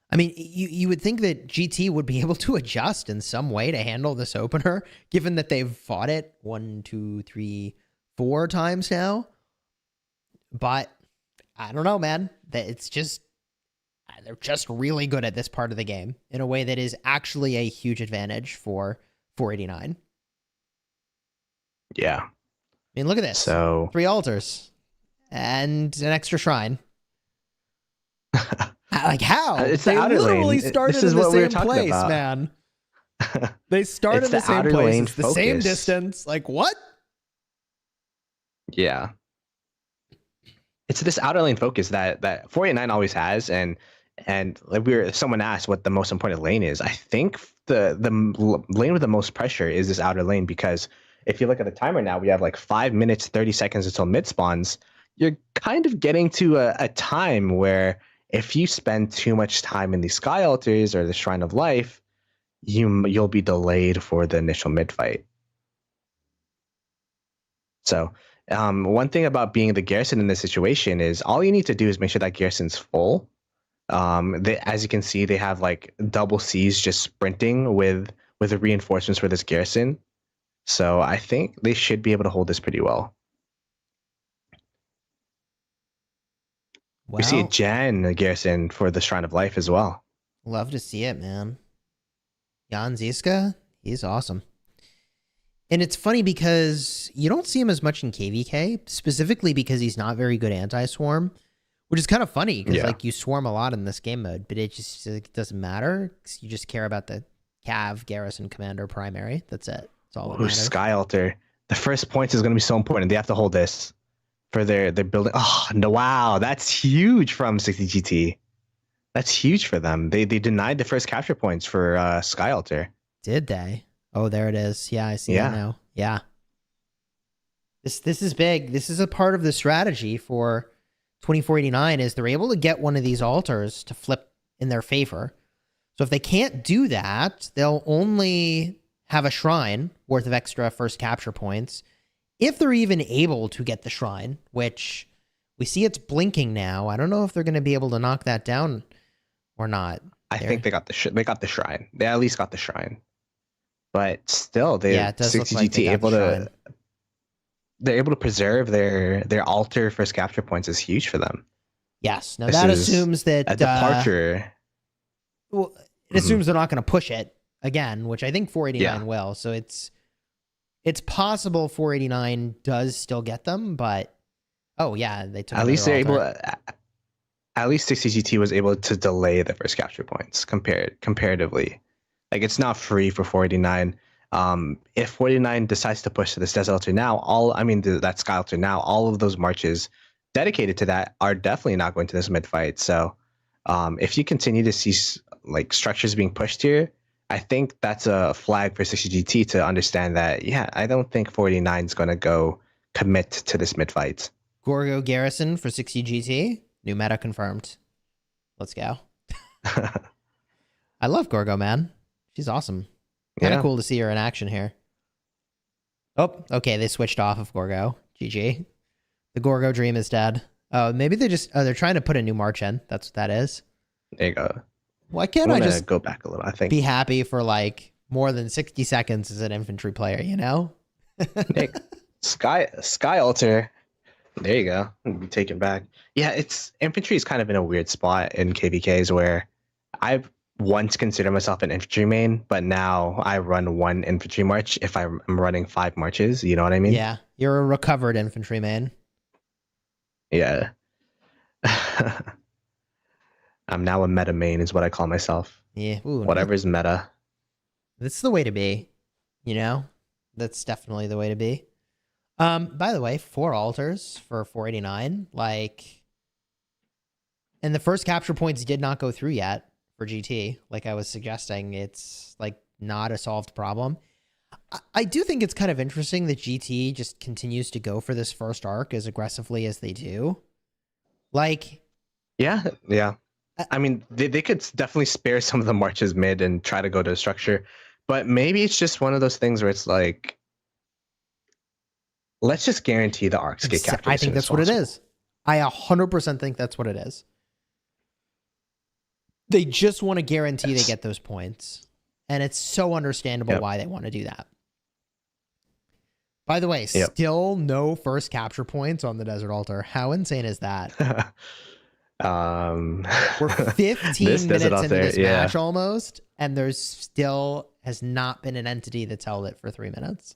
I mean, you would think that GT would be able to adjust in some way to handle this opener, given that they've fought it 1, 2, 3, 4 times now. But I don't know, man. It's just they're just really good at this part of the game in a way that is actually a huge advantage for 489. Yeah. I mean, look at this. So 3 altars and an extra shrine. Like how? It's they the outer literally lane. started in the same place, man. They started in the same place. It's the same distance. Like what? Yeah. It's this outer lane focus that 489 always has, and like someone asked what the most important lane is. I think the lane with the most pressure is this outer lane, because if you look at the timer now, we have like 5 minutes 30 seconds until mid spawns. You're kind of getting to a time where if you spend too much time in the sky altars or the Shrine of Life, you'll be delayed for the initial mid fight. So one thing about being the garrison in this situation is all you need to do is make sure that garrison's full. As you can see, they have like double C's just sprinting with the reinforcements for this garrison. So I think they should be able to hold this pretty well. Wow. We see a Jan garrison for the Shrine of Life as well. Love to see it, man. Jan Ziska, he's awesome. And it's funny because you don't see him as much in KVK, specifically because he's not very good anti-swarm, which is kind of funny because like you swarm a lot in this game mode, but it just doesn't matter. You just care about the Cav, Garrison, Commander, Primary. That's it. That's all that matters. Sky Altar. The first point is going to be so important. They have to hold this for their building. Oh, no, wow. That's huge from 60 GT. That's huge for them. They denied the first capture points for Sky Altar. Did they? Oh, there it is. Yeah, I see it now. Yeah. This is big. This is a part of the strategy for 2489 is they're able to get one of these altars to flip in their favor. So if they can't do that, they'll only have a shrine worth of extra first capture points. If they're even able to get the shrine, which we see it's blinking now. I don't know if they're going to be able to knock that down or not. I think they got the shrine. They at least got the shrine. But still, they're 60 GT they're able to preserve their altar first capture points is huge for them. Yes. Now that assumes that a departure. Well, it assumes they're not going to push it again, which I think 489 will. So it's possible 489 does still get them, but they took at least they're able. At least 60 GT was able to delay the first capture points comparatively. Like it's not free for 489. If 489 decides to push to this Desert Altar now, that Sky Altar now, all of those marches dedicated to that are definitely not going to this mid fight. So If you continue to see like structures being pushed here, I think that's a flag for 60GT to understand that, yeah, I don't think 49 is going to go commit to this mid fight. Gorgo Garrison for 60GT. New meta confirmed. Let's go. I love Gorgo, man. She's awesome. Kind of cool to see her in action here. Oh, okay. They switched off of Gorgo. GG. The Gorgo dream is dead. Oh, maybe they're trying to put a new March in. That's what that is. There you go. Why can't I just go back a little? I think be happy for like more than 60 seconds as an infantry player, you know? Nick, Sky Altar. There you go. Be taken back. Yeah, infantry is kind of in a weird spot in KVKs where I've once considered myself an infantry main, but now I run one infantry march if I'm running 5 marches. You know what I mean? Yeah, you're a recovered infantry man. Yeah. I'm now a meta main is what I call myself. Yeah. Ooh, whatever's meta. That's the way to be. You know? That's definitely the way to be. By the way, 4 altars for 489. Like, and the first capture points did not go through yet for GT. Like I was suggesting, it's like not a solved problem. I do think it's kind of interesting that GT just continues to go for this first arc as aggressively as they do. Like, yeah. I mean, they could definitely spare some of the marches mid and try to go to a structure, but maybe it's just one of those things where it's like, let's just guarantee the arcs get captured. I think that's what it is. I 100% think that's what it is. They just want to guarantee they get those points. And it's so understandable why they want to do that. By the way, still no first capture points on the Desert Altar. How insane is that? We're 15 minutes into this match almost, and there's still has not been an entity that's held it for 3 minutes.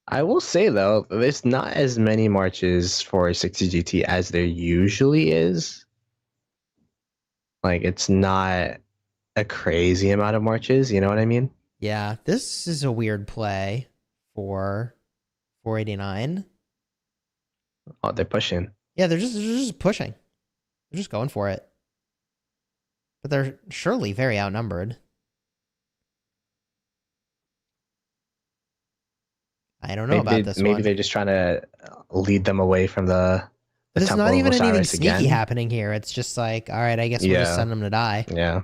I will say though, there's not as many marches for 60GT as there usually is. Like, it's not a crazy amount of marches, you know what I mean? Yeah, this is a weird play for 489. Oh, they're pushing. Yeah, they're just pushing. They're just going for it. But they're surely very outnumbered. I don't know about this one. Maybe they're just trying to lead them away from the There's not even anything sneaky happening here. It's just like, all right, I guess we'll just send them to die. Yeah.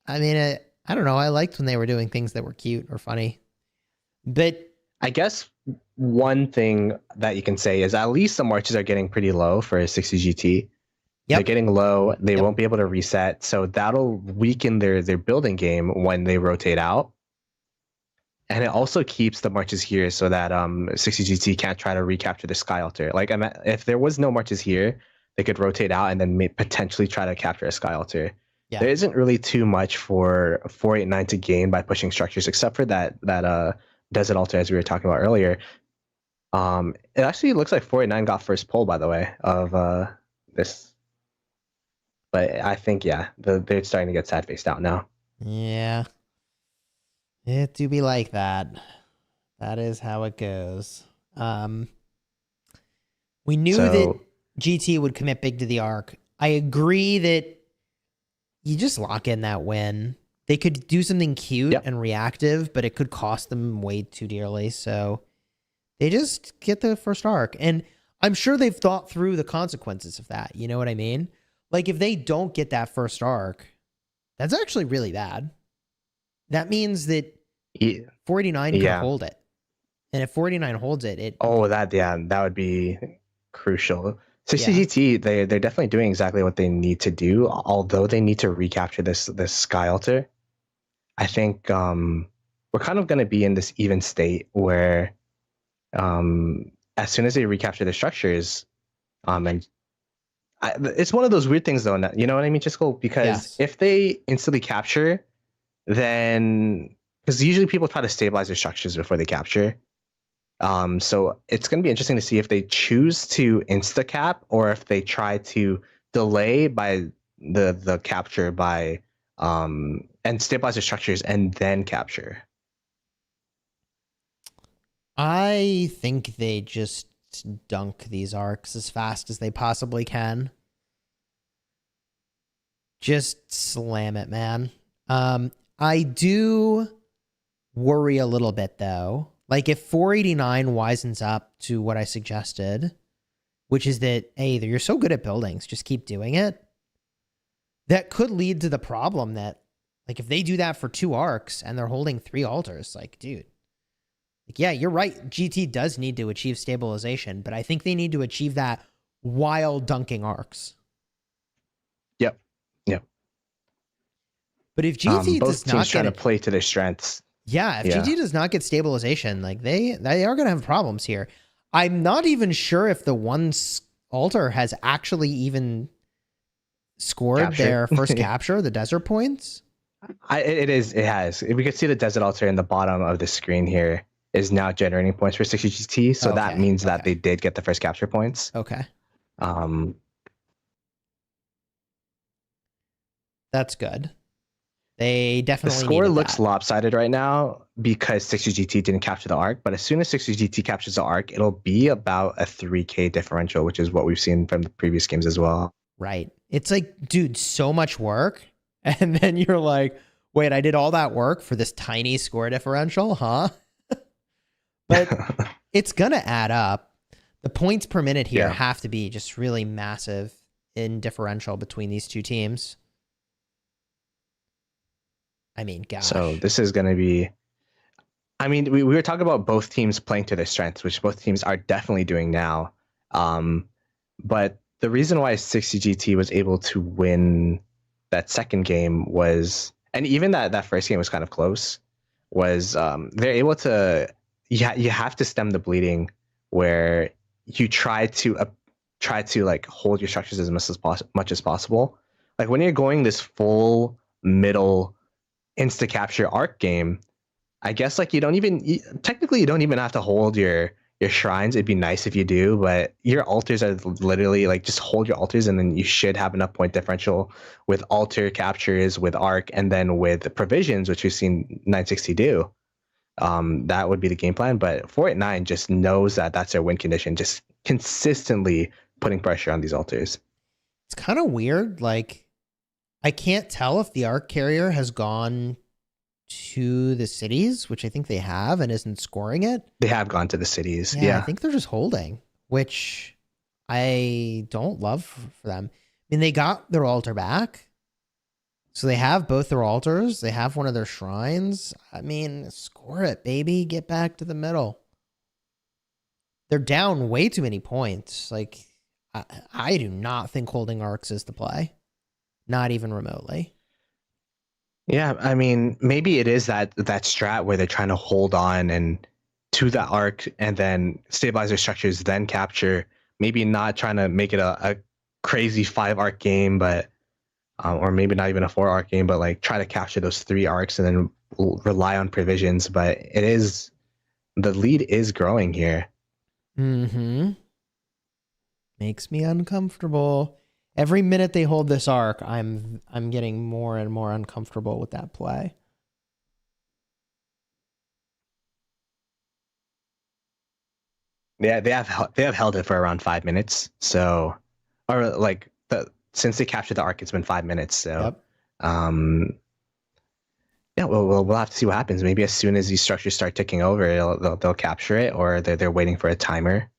I mean, I don't know. I liked when they were doing things that were cute or funny. But I guess one thing that you can say is at least the marches are getting pretty low for 60GT. They're getting low. They won't be able to reset. So that'll weaken their building game when they rotate out. And it also keeps the marches here so that 60GT can't try to recapture the Sky Altar. Like, if there was no marches here, they could rotate out and then potentially try to capture a Sky Altar. Yeah. There isn't really too much for 489 to gain by pushing structures, except for that Desert Altar, as we were talking about earlier. It actually looks like 489 got first pull, by the way, of this. But I think, they're starting to get sad faced out now. Yeah. It do be like that. That is how it goes. We knew that GT would commit big to the arc. I agree that you just lock in that win. They could do something cute and reactive, but it could cost them way too dearly. So they just get the first arc. And I'm sure they've thought through the consequences of that. You know what I mean? Like, if they don't get that first arc, that's actually really bad. That means that 489 can hold it. And if 489 holds it, that would be crucial. 60GT, they're definitely doing exactly what they need to do, although they need to recapture this Sky Altar. I think we're kind of going to be in this even state where as soon as they recapture the structures, it's one of those weird things though, you know what I mean, Chisco? Because if they instantly capture, then because usually people try to stabilize their structures before they capture. So it's going to be interesting to see if they choose to insta cap or if they try to delay by the capture by and stabilize the structures and then capture. I think they just dunk these arcs as fast as they possibly can. Just slam it, man. I do worry a little bit though. Like if 489 wisens up to what I suggested, which is that, hey, you're so good at buildings, just keep doing it. That could lead to the problem that, like, if they do that for 2 arcs and they're holding 3 altars, like, dude, like, yeah, you're right. GT does need to achieve stabilization, but I think they need to achieve that while dunking arcs. Yep. But if GT both does teams not try get to play to their strengths. yeah, if GT does not get stabilization, like they are going to have problems here. I'm not even sure if the one altar has actually even scored their first capture, the desert points. It has. We could see the desert altar in the bottom of the screen here is now generating points for 60 GT. So that means that they did get the first capture points. Okay. That's good. They definitely. The score looks lopsided right now because 60 GT didn't capture the arc. But as soon as 60 GT captures the arc, it'll be about a 3K differential, which is what we've seen from the previous games as well. Right. It's like, dude, so much work. And then you're like, wait, I did all that work for this tiny score differential, huh? But it's going to add up. The points per minute here have to be just really massive in differential between these two teams. I mean, gosh. So this is going to be, I mean, we were talking about both teams playing to their strengths, which both teams are definitely doing now. But the reason why 60 GT was able to win that second game was, and even that first game was kind of close, was they're able to, you have to stem the bleeding where you try to like hold your structures as much as possible. Like when you're going this full middle insta capture arc game, I guess like technically you don't even have to hold your shrines. It'd be nice if you do, but your altars are literally like just hold your altars and then you should have enough point differential with altar captures, with arc, and then with provisions, which we've seen 960 do. That would be the game plan, but 489 just knows that that's their win condition, just consistently putting pressure on these altars. It's kind of weird. Like, I can't tell if the arc carrier has gone to the cities, which I think they have, and isn't scoring it. They have gone to the cities. Yeah. I think they're just holding, which I don't love for them. I mean, they got their altar back. So they have both their altars. They have one of their shrines. I mean, score it, baby. Get back to the middle. They're down way too many points. Like, I do not think holding arcs is the play. Not even remotely. Yeah, I mean, maybe it is that strat where they're trying to hold on and to the arc and then stabilize their structures, then capture. Maybe not trying to make it a crazy 5 arc game, but or maybe not even a 4 arc game, but like try to capture those 3 arcs and then rely on provisions. But the lead is growing here. Mm-hmm. Makes me uncomfortable. Every minute they hold this arc, I'm getting more and more uncomfortable with that play. Yeah, they have held it for around 5 minutes. So, or like since they captured the arc, it's been 5 minutes. So, yeah, we'll have to see what happens. Maybe as soon as these structures start ticking over, they'll capture it, or they're waiting for a timer.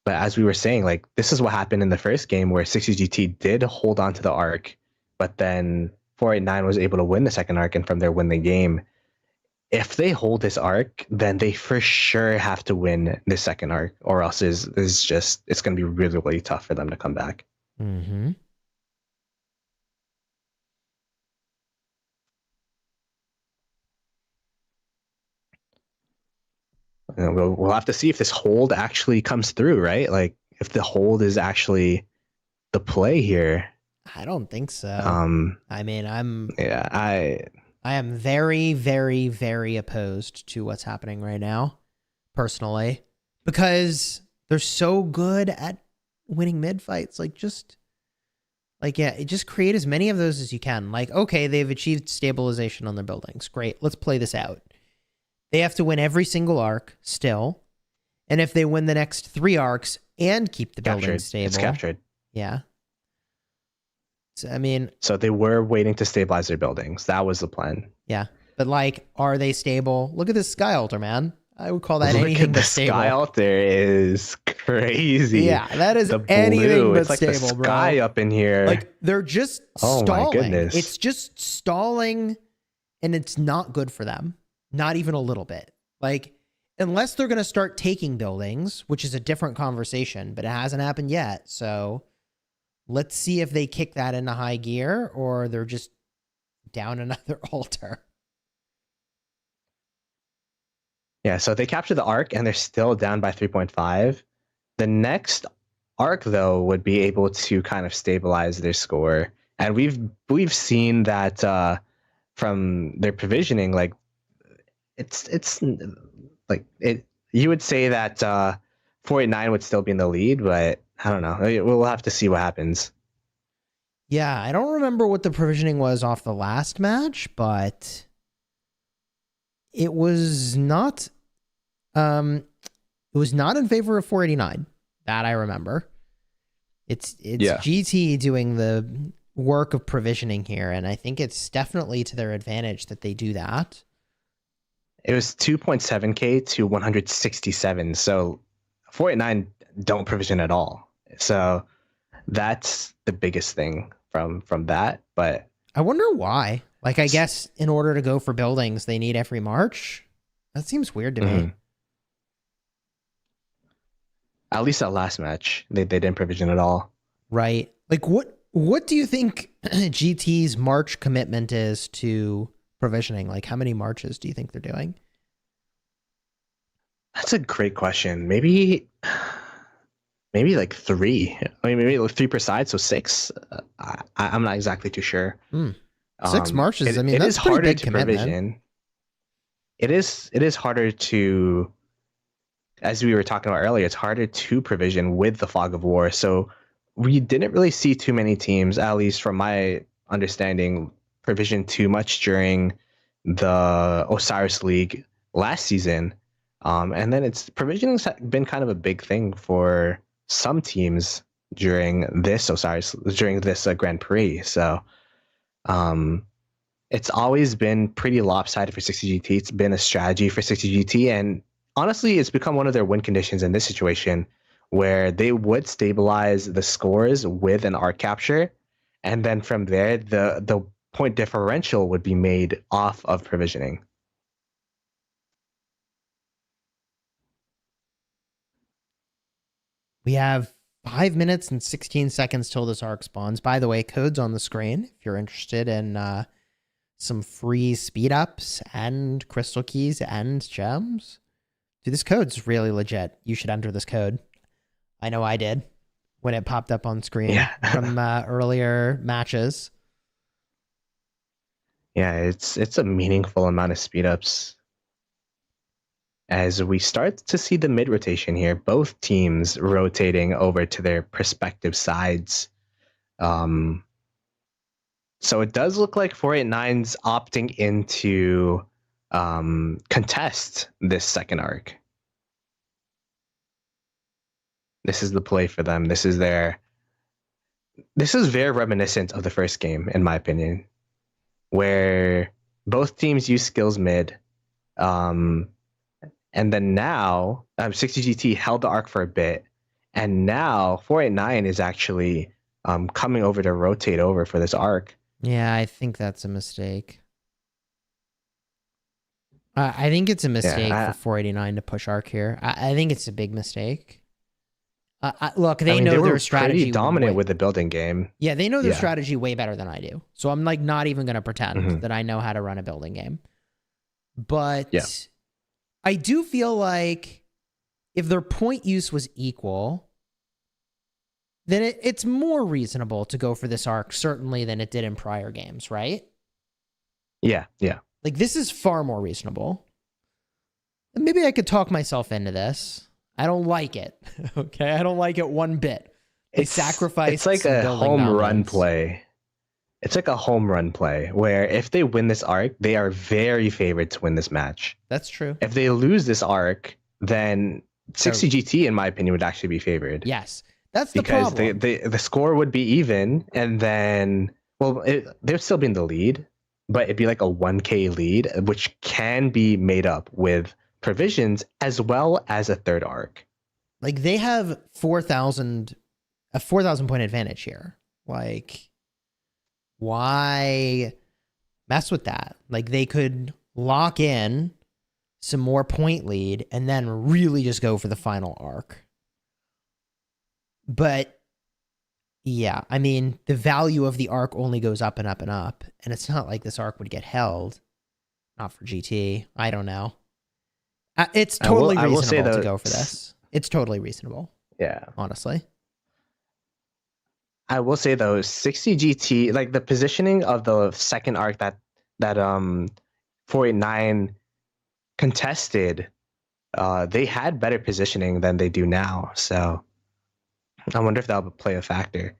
But as we were saying, like this is what happened in the first game where 60 GT did hold on to the arc, but then 489 was able to win the second arc and from there win the game. If they hold this arc, then they for sure have to win the second arc, or else it's going to be really, really tough for them to come back. Mm-hmm. We'll have to see if this hold actually comes through, right? Like if the hold is actually the play here. I don't think so. I mean, I am very, very, very opposed to what's happening right now, personally, because they're so good at winning mid fights. Just create as many of those as you can. Like, okay, they've achieved stabilization on their buildings. Great. Let's play this out. They have to win every single arc still. And if they win the next 3 arcs and keep the building stable. It's captured. Yeah. I mean, So they were waiting to stabilize their buildings. That was the plan. yeah. But like, are they stable? Look at this Sky Altar, man. I would call that Look anything at but the stable. sky out there is crazy. Yeah, that is the blue. anything but it's like stable, the bro. sky up in here. Like, they're just Oh my stalling. goodness. It's just stalling, and it's not good for them. Not even a little bit. Like, unless they're going to start taking buildings, which is a different conversation, but it hasn't happened yet. So let's see if they kick that into high gear or they're just down another altar. Yeah, so they captured the arc and they're still down by 3.5. The next arc, though, would be able to kind of stabilize their score. And we've seen that from their provisioning, like it's like it. You would say that 489 would still be in the lead, but I don't know. We'll have to see what happens. Yeah, I don't remember what the provisioning was off the last match, but it was not in favor of 489. That I remember. It's GT doing the work of provisioning here, and I think it's definitely to their advantage that they do that. It was 2.7k to 167. So 489 don't provision at all. So that's the biggest thing from that. But I wonder why. Like, I guess in order to go for buildings, they need every March. That seems weird to me. At least that last match, they didn't provision at all. Right. Like, what do you think GT's March commitment is to provisioning? Like, how many marches do you think they're doing? That's a great question. Maybe like 3. I mean, maybe like 3 per side, so 6. I'm not exactly too sure. 6 marches. I mean, it that's is pretty harder big to commitment. provision. It is harder to, as we were talking about earlier, it's harder to provision with the fog of war. So we didn't really see too many teams, at least from my understanding, provision too much during the Osiris League last season. And then provisioning's been kind of a big thing for some teams during this Grand Prix. So it's always been pretty lopsided for 60GT. It's been a strategy for 60GT, and honestly, it's become one of their win conditions in this situation, where they would stabilize the scores with an arc capture, and then from there, the point differential would be made off of provisioning. We have 5 minutes and 16 seconds till this arc spawns. By the way, code's on the screen if you're interested in some free speed ups and crystal keys and gems. Dude, this code's really legit. You should enter this code. I know I did when it popped up on screen from earlier matches. Yeah, it's a meaningful amount of speed ups. As we start to see the mid rotation here, both teams rotating over to their respective sides. So it does look like 489's opting into contest this second arc. This is the play for them. This is very reminiscent of the first game, in my opinion, where both teams use skills mid. And then now 60GT held the arc for a bit, and now 489 is actually coming over to rotate over for this arc. Yeah, I think that's a mistake. I think it's a mistake for 489 to push arc here. I think it's a big mistake. Look, they know their strategy. Pretty dominant with the building game. Yeah, they know their strategy way better than I do. So I'm like not even going to pretend that I know how to run a building game. But I do feel like if their point use was equal, then it's more reasonable to go for this arc, certainly, than it did in prior games, right? Yeah. Like, this is far more reasonable. And maybe I could talk myself into this. I don't like it. Okay, I don't like it one bit. They sacrifice. It's like a home run play. It's like a home run play where if they win this arc, they are very favored to win this match. That's true. If they lose this arc, then 60GT, in my opinion, would actually be favored. Yes. That's the because problem. the score would be even, and then they'd still be in the lead, but it'd be like a 1K lead, which can be made up with provisions as well as a third arc. Like they have a 4,000 point advantage here. Like, why mess with that? Like they could lock in some more point lead and then really just go for the final arc. But yeah, I mean, the value of the arc only goes up and up and up. And it's not like this arc would get held. Not for GT. I don't know. It's totally reasonable to go for this. It's totally reasonable. Yeah. Honestly. I will say though, 60 GT, like the positioning of the second arc that 489 contested, they had better positioning than they do now. So I wonder if that would play a factor.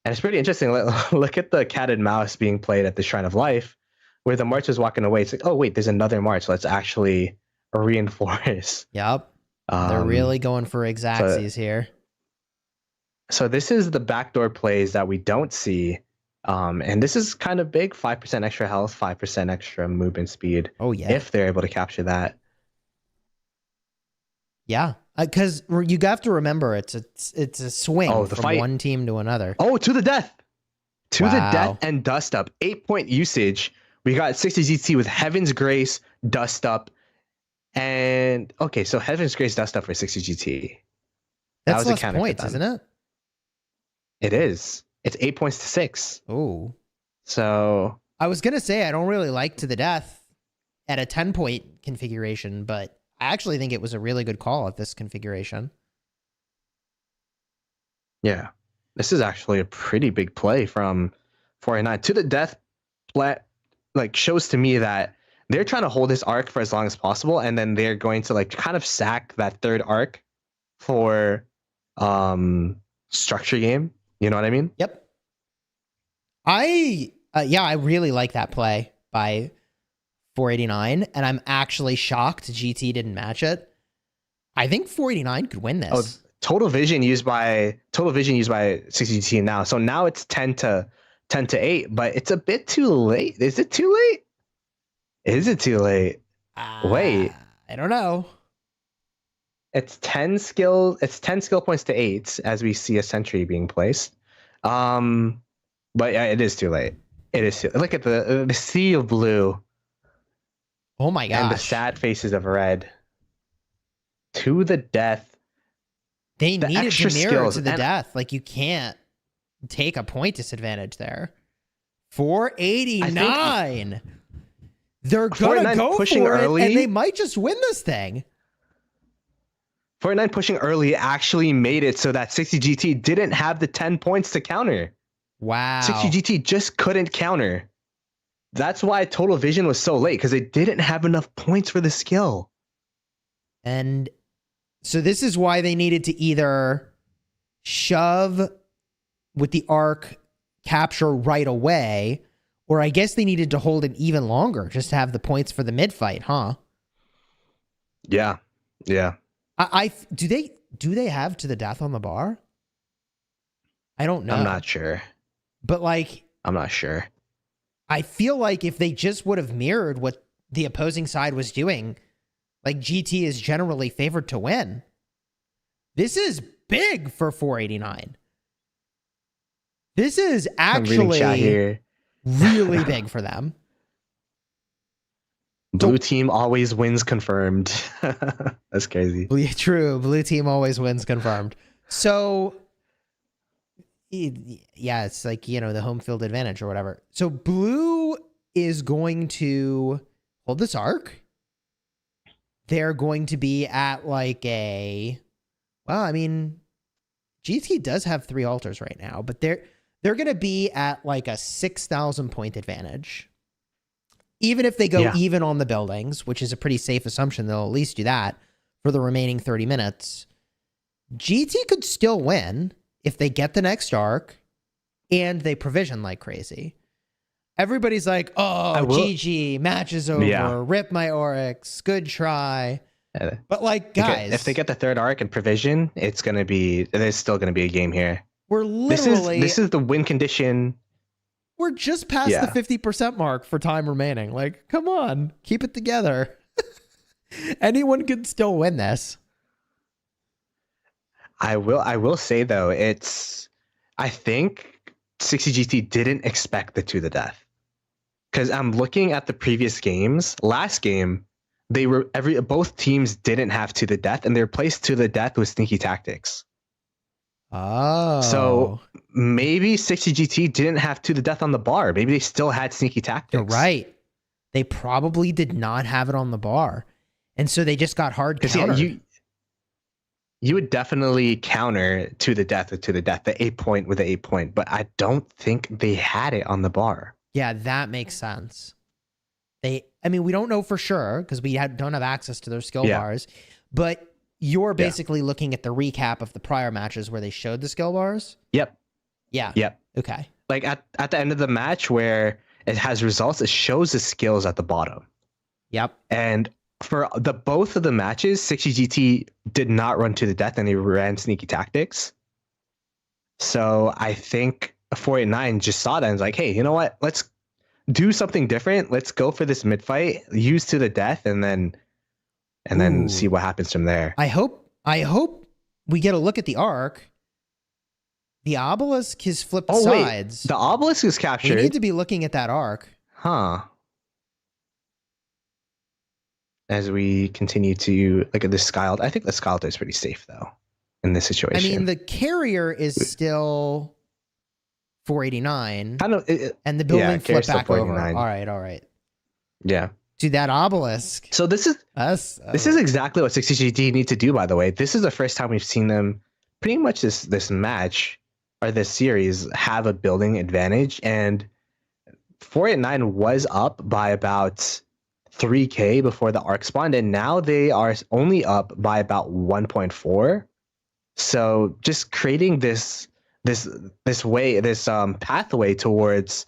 And it's pretty interesting. Look at the cat and mouse being played at the Shrine of Life, where the march is walking away. It's like, oh wait, there's another march. Let's actually reinforce. Yep. They're really going for exactsies here. So this is the backdoor plays that we don't see. And this is kind of big, 5% extra health, 5% extra movement speed. Oh yeah. If they're able to capture that. Yeah. Because you have to remember, it's a swing from one team to another. Oh, to the death. To the death and dust up. 8-point usage. We got 60 GT with Heaven's Grace, dust up. And okay, so Heaven's Grace, dust up for 60 GT. That's less points, isn't it? It is. It's 8 points to 6. Oh. So I was gonna say I don't really like to the death at a 10-point configuration, but I actually think it was a really good call at this configuration. Yeah. This is actually a pretty big play from 489. To the death like shows to me that they're trying to hold this arc for as long as possible, and then they're going to like kind of sack that third arc for structure game. You know what I mean? Yep. I really like that play by 489, and I'm actually shocked GT didn't match it. I think 489 could win this. Oh, total vision used by 60 GT now. So now it's 10 to 8, but it's a bit too late. Is it too late? Is it too late? Wait. I don't know. It's 10 skill points to 8 as we see a sentry being placed. But yeah, it is too late. It is too, look at the sea of blue. Oh my gosh. And the sad faces of red. To the death. They needed to mirror to the death. Like, you can't take a point disadvantage there. 489. They're gonna go pushing for early, it, and they might just win this thing. 489 pushing early actually made it so that 60 GT didn't have the 10 points to counter. Wow. 60 GT just couldn't counter. That's why Total Vision was so late, because they didn't have enough points for the skill. And so this is why they needed to either shove with the arc capture right away, or I guess they needed to hold it even longer just to have the points for the mid fight, huh? Yeah. Yeah. Do they have to the death on the bar? I don't know. I'm not sure. But like, I'm not sure. I feel like if they just would have mirrored what the opposing side was doing, like, GT is generally favored to win. This is big for 489. This is actually really big for them. Blue team always wins confirmed. That's crazy. True. Blue team always wins confirmed. So, yeah, it's like, you know, the home field advantage or whatever. So blue is going to hold this arc. They're going to be at like well, I mean, GT does have 3 altars right now, but they're going to be at like a 6,000 point advantage. Even if they go even on the buildings, which is a pretty safe assumption, they'll at least do that for the remaining 30 minutes. GT could still win if they get the next arc and they provision like crazy. Everybody's like, oh, GG, match is over, rip my Oryx, good try. But like, Because guys, if they get the third arc and provision, there's still gonna be a game here. we're literally This is the win condition. we're just past the 50% mark for time remaining. Like, come on, keep it together. Anyone could still win this. I will say though, I think 60GT didn't expect the to the death. Because I'm looking at the previous games. Last game, both teams didn't have to the death, and they replaced to the death with sneaky tactics. Oh. So maybe 60GT didn't have to the death on the bar. Maybe they still had sneaky tactics. You're right. They probably did not have it on the bar. And so they just got hard countered. Yeah, you would definitely counter to the death, the 8 point with the 8 point, but I don't think they had it on the bar. Yeah, that makes sense. We don't know for sure because we don't have access to their skill bars, but you're basically looking at the recap of the prior matches where they showed the skill bars? Yep. Yeah. Yep. Okay. Like at the end of the match where it has results, it shows the skills at the bottom. Yep. And for both of the matches, 60GT did not run to the death and they ran sneaky tactics. So I think 489 just saw that and was like, hey, you know what? Let's do something different. Let's go for this mid fight, use to the death, and then see what happens from there. I hope we get a look at the arc. The obelisk is flipped sides. Wait, the obelisk is captured. We need to be looking at that arc. Huh. As we continue to look at the Skyalter, I think the Skyalter is pretty safe though in this situation. I mean, the carrier is still 489. And the building flipped back over. All right. Yeah. Dude, that obelisk. So this is exactly what 60GT need to do, by the way. This is the first time we've seen them pretty much this match or this series have a building advantage. And 489 was up by about 3K before the arc spawned, and now they are only up by about 1.4. So just creating this pathway towards,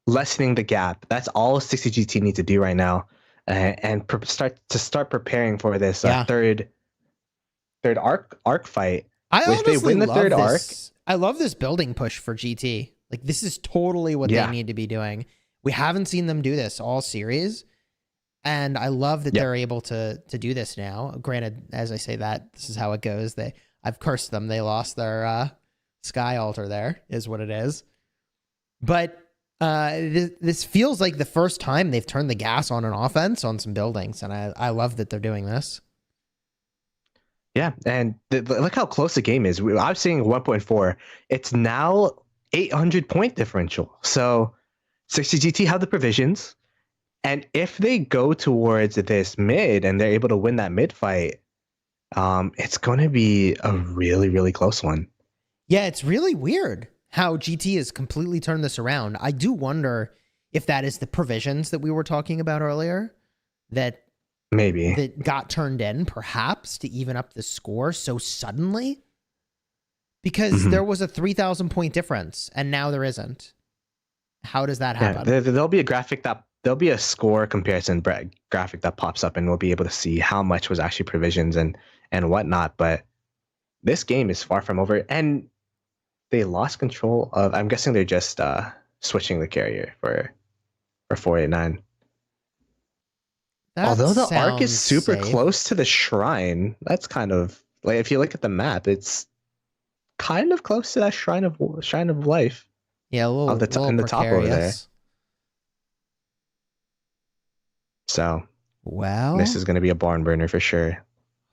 lessening the gap. That's all 60GT need to do right now, and start preparing for this third arc fight. If they win the third arc, I love this building push for GT. Like, this is totally what they need to be doing. We haven't seen them do this all series, and I love that they're able to do this now. Granted, as I say that, this is how it goes. I've cursed them. They lost their Skyalter. There is what it is. But this feels like the first time they've turned the gas on an offense on some buildings, and I love that they're doing this. Yeah, and look how close the game is. I was saying 1.4. It's now 800 point differential. So 60GT have the provisions, and if they go towards this mid and they're able to win that mid fight, it's going to be a really, really close one. Yeah, it's really weird how GT has completely turned this around. I do wonder if that is the provisions that we were talking about earlier that got turned in, perhaps, to even up the score so suddenly. Because there was a 3,000 point difference, and now there isn't. How does that happen? Yeah, there'll be a score comparison graphic that pops up, and we'll be able to see how much was actually provisions and whatnot. But this game is far from over, and they lost control of. I'm guessing they're just switching the carrier for 489. Although the arc is super close to the shrine, that's kind of like, if you look at the map, it's kind of close to that shrine of life. Yeah, a little in the top over there. So, this is going to be a barn burner for sure.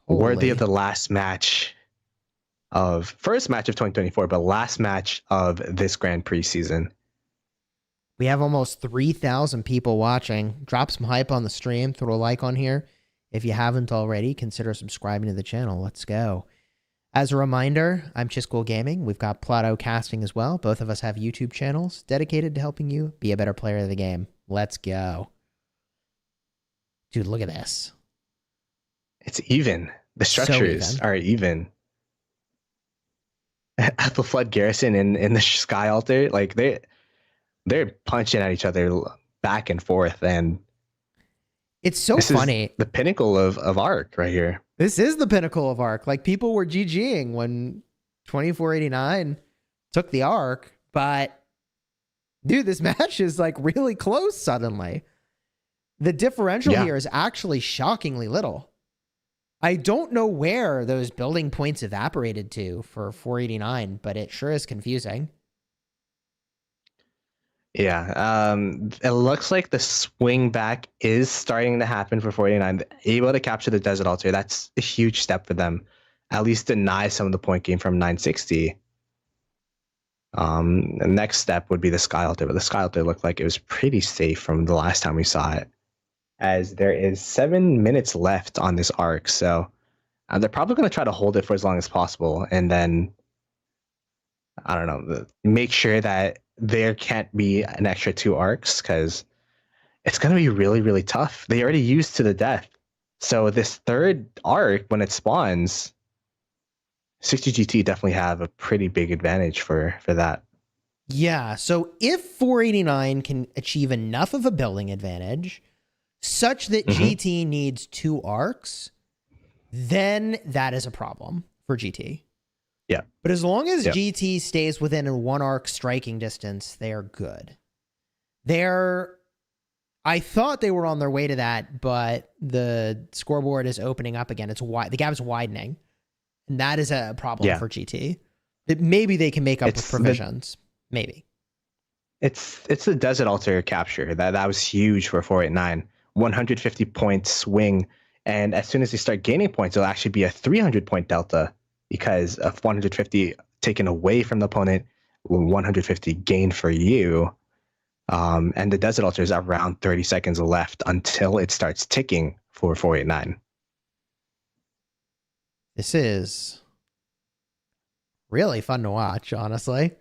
Worthy of the first match of 2024, but last match of this Grand Prix season. We have almost 3,000 people watching. Drop some hype on the stream. Throw a like on here. If you haven't already, consider subscribing to the channel. Let's go. As a reminder, I'm Chiscool Gaming. We've got Plato Casting as well. Both of us have YouTube channels dedicated to helping you be a better player of the game. Let's go. Dude, look at this. It's even. The structures are even. At the Flood Garrison in the Skyalter, like they're punching at each other back and forth, and It's so This funny. is the pinnacle of ARC right here. This is the pinnacle of ARC. Like, people were GGing when 2489 took the ARC, but dude, this match is like really close suddenly. The differential here is actually shockingly little. I don't know where those building points evaporated to for 489, but it sure is confusing. Yeah, it looks like the swing back is starting to happen for 489. Able to capture the Desert Altar, that's a huge step for them. At least deny some of the point gain from 960. The next step would be the Sky Altar, but the Sky Altar looked like it was pretty safe from the last time we saw it, as there is 7 minutes left on this arc. So they're probably going to try to hold it for as long as possible, and then, I don't know, make sure that there can't be an extra 2 arcs, because it's going to be really, really tough. They already used to the death. So this third arc, when it spawns, 60GT definitely have a pretty big advantage for that. Yeah, so if 489 can achieve enough of a building advantage such that GT needs 2 arcs, then that is a problem for GT. Yeah. But as long as GT stays within a 1 arc striking distance, they are good. I thought they were on their way to that, but the scoreboard is opening up again. The gap is widening. And that is a problem for GT. Maybe they can make up with provisions. Maybe. It's the Desert Altar capture. That was huge for 489. 150 point swing. And as soon as they start gaining points, it'll actually be a 300 point delta, because of 150 taken away from the opponent, 150 gained for you. And the Desert Altar is around 30 seconds left until it starts ticking for 489. This is really fun to watch, honestly.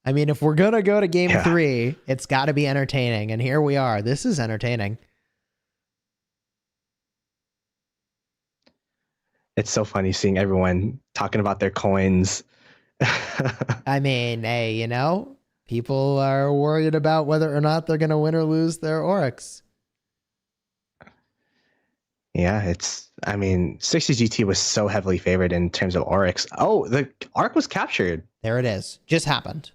I mean, if we're going to go to game 3, it's got to be entertaining. And here we are. This is entertaining. It's so funny seeing everyone talking about their coins. I mean, hey, you know, people are worried about whether or not they're going to win or lose their Oryx. Yeah, 60GT was so heavily favored in terms of Oryx. Oh, the Arc was captured. There it is. Just happened.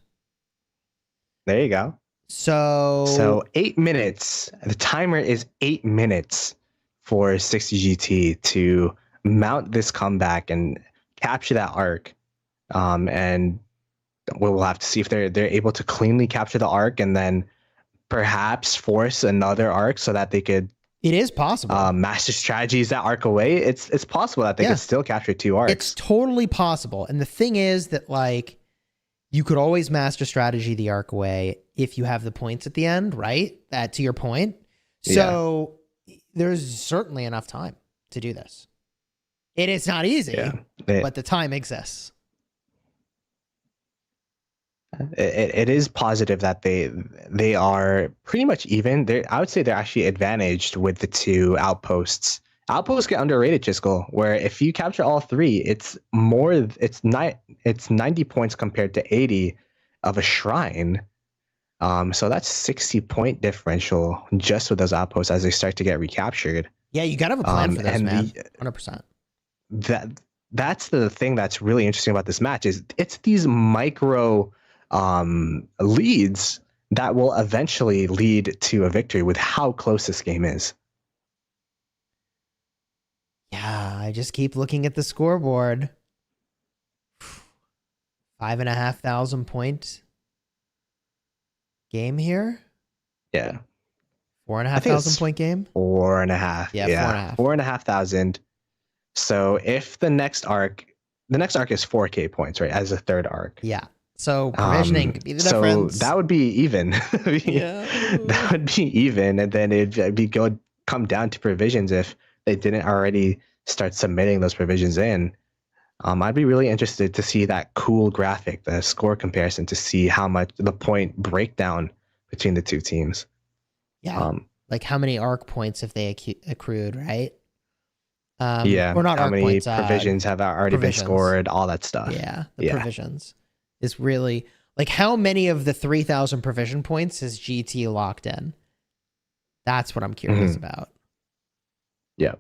There you go. So 8 minutes. The timer is 8 minutes for 60GT to mount this comeback and capture that Arc. And we'll have to see if they're able to cleanly capture the Arc and then perhaps force another Arc so that they could. It is possible. Master strategies that arc away. It's possible that they could still capture 2 arcs. It's totally possible. And the thing is that, like, you could always master strategy the arc away if you have the points at the end, right? That, to your point. So there's certainly enough time to do this. It is not easy, but the time exists. It is positive that they are pretty much even. I would say they're actually advantaged with the 2 outposts. Outposts get underrated, Chisco, where if you capture all 3, it's 90 points compared to 80 of a shrine. So that's 60 point differential just with those outposts as they start to get recaptured. Yeah, you gotta have a plan for this, man. 100%. That's the thing that's really interesting about this match is it's these micro leads that will eventually lead to a victory with how close this game is. Yeah, I just keep looking at the scoreboard. 5,500 point game here. Yeah. 4,500 point game. 4.5. Yeah, 4.5. 4,500. So if the next arc is 4K points, right? As a third arc. Yeah. So provisioning could be the difference. So that would be even. That would be even, and then it'd come down to provisions if they didn't already start submitting those provisions in. I'd be really interested to see that cool graphic, the score comparison, to see how much the point breakdown between the 2 teams. Yeah. Like how many arc points have they accrued, right? Or not how many points, provisions have already been scored, all that stuff. Yeah, the provisions is really, like, how many of the 3,000 provision points is GT locked in? That's what I'm curious about. Yeah.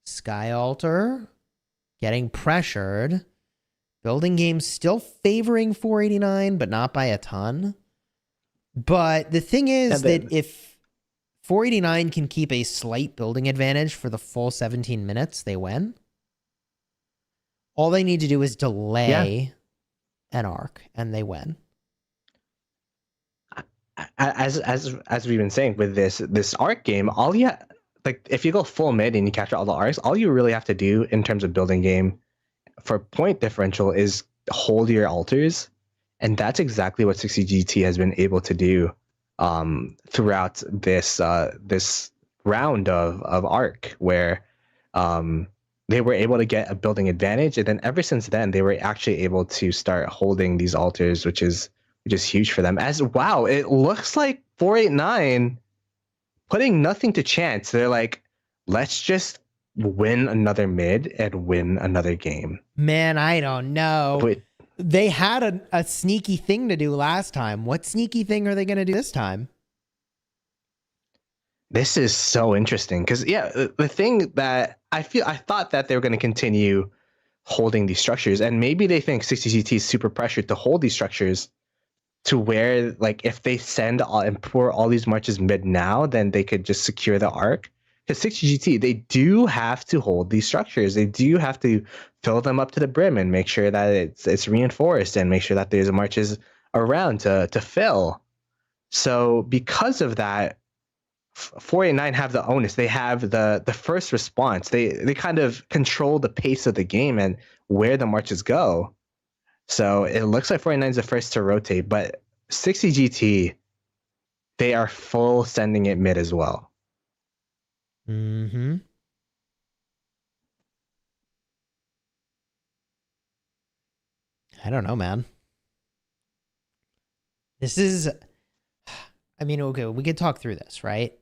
Sky Altar getting pressured. Building games still favoring 489, but not by a ton. But the thing is that if 489 can keep a slight building advantage for the full 17 minutes, they win. All they need to do is delay an arc, and they win. As we've been saying with this arc game, all you like if you go full mid and you capture all the arcs, all you really have to do in terms of building game for point differential is hold your altars, and that's exactly what 60GT has been able to do throughout this round of arc, where they were able to get a building advantage, and then ever since then they were actually able to start holding these altars, which is huge for them. As wow, it looks like 489 putting nothing to chance. They're like, let's just win another mid and win another game. Man, I don't know. But they had a sneaky thing to do last time. What sneaky thing are they going to do this time? this is so interesting because the thing that I thought that they were going to continue holding these structures, and maybe they think 60GT is super pressured to hold these structures to where, like, if they send and pour all these marches mid now, then they could just secure the arc. Because 60GT, they do have to hold these structures. They do have to fill them up to the brim and make sure that it's reinforced and make sure that there's marches around to fill. So because of that, 489 have the onus. They have the first response. They kind of control the pace of the game and where the marches go. So it looks like 489 is the first to rotate, but 60GT, they are full sending it mid as well. Mm-hmm. I don't know, man. This is, I mean, okay, we could talk through this, right?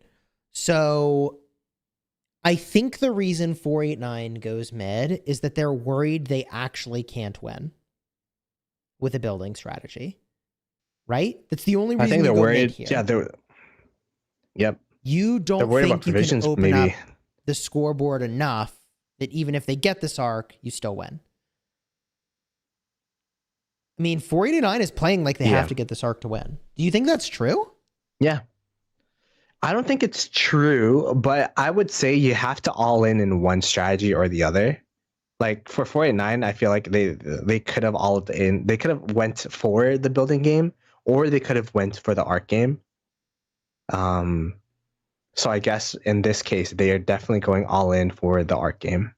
So I think the reason 489 goes mid is that they're worried they actually can't win with a building strategy, right? That's the only reason I think they're worried. Here. Yeah, they're. Yep. You don't think you can open up the scoreboard enough that even if they get this arc, you still win. I mean, 489 is playing like they have to get this arc to win. Do you think that's true? Yeah. I don't think it's true, but I would say you have to all in one strategy or the other. Like for 489, I feel like they could have all in. They could have went for the building game, or they could have went for the arc game. So I guess in this case, they are definitely going all in for the arc game.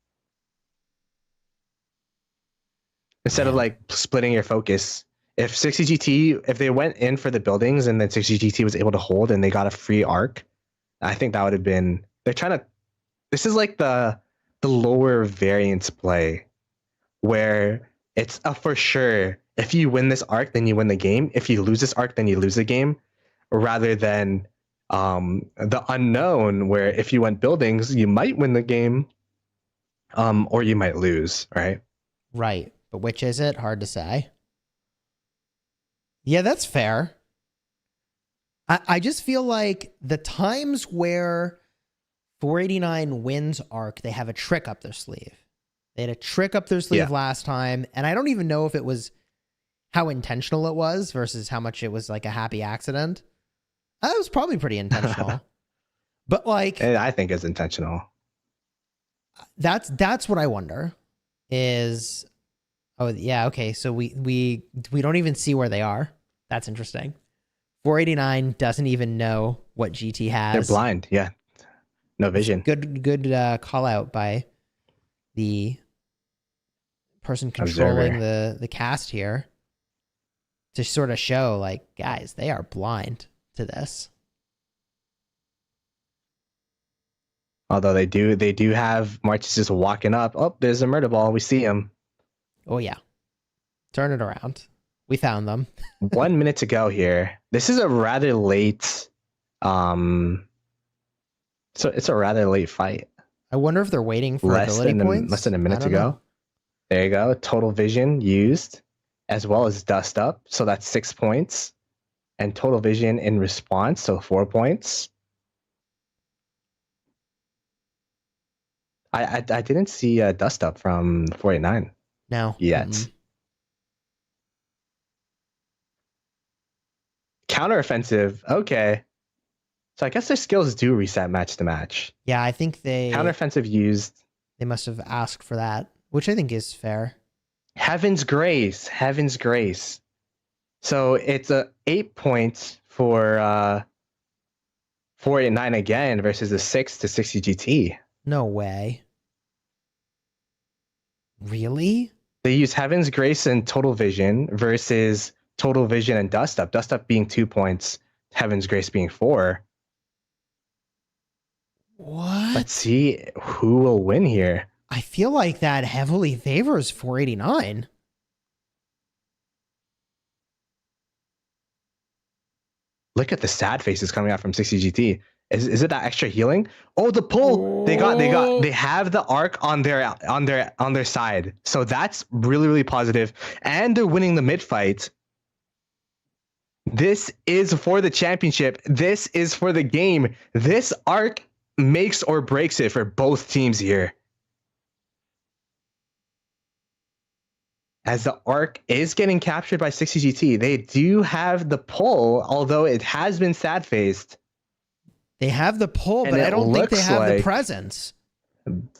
Instead of like splitting your focus. If 60GT, if they went in for the buildings and then 60GT was able to hold and they got a free arc, I think that would have been, they're trying to, this is like the lower variance play where it's a for sure, if you win this arc, then you win the game. If you lose this arc, then you lose the game, rather than the unknown where if you went buildings, you might win the game or you might lose, right? Right. But which is it? Hard to say. Yeah, that's fair. I just feel like the times where 489 wins arc, they have a trick up their sleeve. They had a trick up their sleeve last time, and I don't even know if it was how intentional it was versus how much it was like a happy accident. It was probably pretty intentional. But like, I think it's intentional. That's what I wonder is, oh yeah, okay, so we don't even see where they are. That's interesting. 489 doesn't even know what GT has. They're blind, yeah. No vision. Good call out by the person controlling the cast here to sort of show like, guys, they are blind to this. Although they do have marches just walking up. Oh, there's a murder ball. We see him. Oh yeah. Turn it around. We found them. 1 minute to go here. This is a rather late so it's a rather late fight. I wonder if they're waiting for ability points. Less than a minute to go. There you go. Total vision used, as well as dust up. So that's 6 points. And total vision in response, so 4 points. I didn't see a dust up from 489 No. yet. Counteroffensive. Okay. So I guess their skills do reset match to match. Yeah, I think Counteroffensive used. they must have asked for that, which I think is fair. Heaven's Grace. Heaven's Grace. So it's 8 points for 489 again versus a 6 to 60 GT. No way. Really? They use Heaven's Grace and Total Vision versus Total Vision and Dust Up. Dust Up being 2 points, Heaven's Grace being 4. What? Let's see who will win here. I feel like that heavily favors 489. Look at the sad faces coming out from 60 GT. Is it that extra healing? Oh, the pull. They have the arc on their side. So that's really, really positive. And they're winning the mid fight. This is for the championship. This is for the game. This arc makes or breaks it for both teams here. As the arc is getting captured by 60 GT, they do have the pull, although it has been sad faced. They have the pull, but I don't think they have the presence.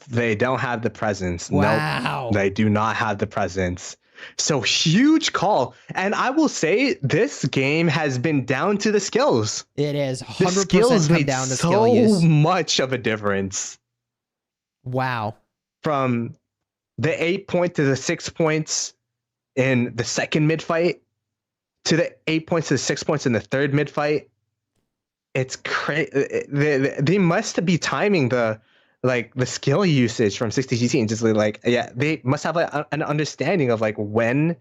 They don't have the presence. Wow. Nope, they do not have the presence. So huge call. And I will say this game has been down to the skills. It is 100% the skills come made down to skill use. so much of a difference. Wow. From the 8 point to the 6 points in the second mid fight to the 8 points to the 6 points in the third mid fight. It's crazy. They must be timing the skill usage from 60 GT and just they must have an understanding of when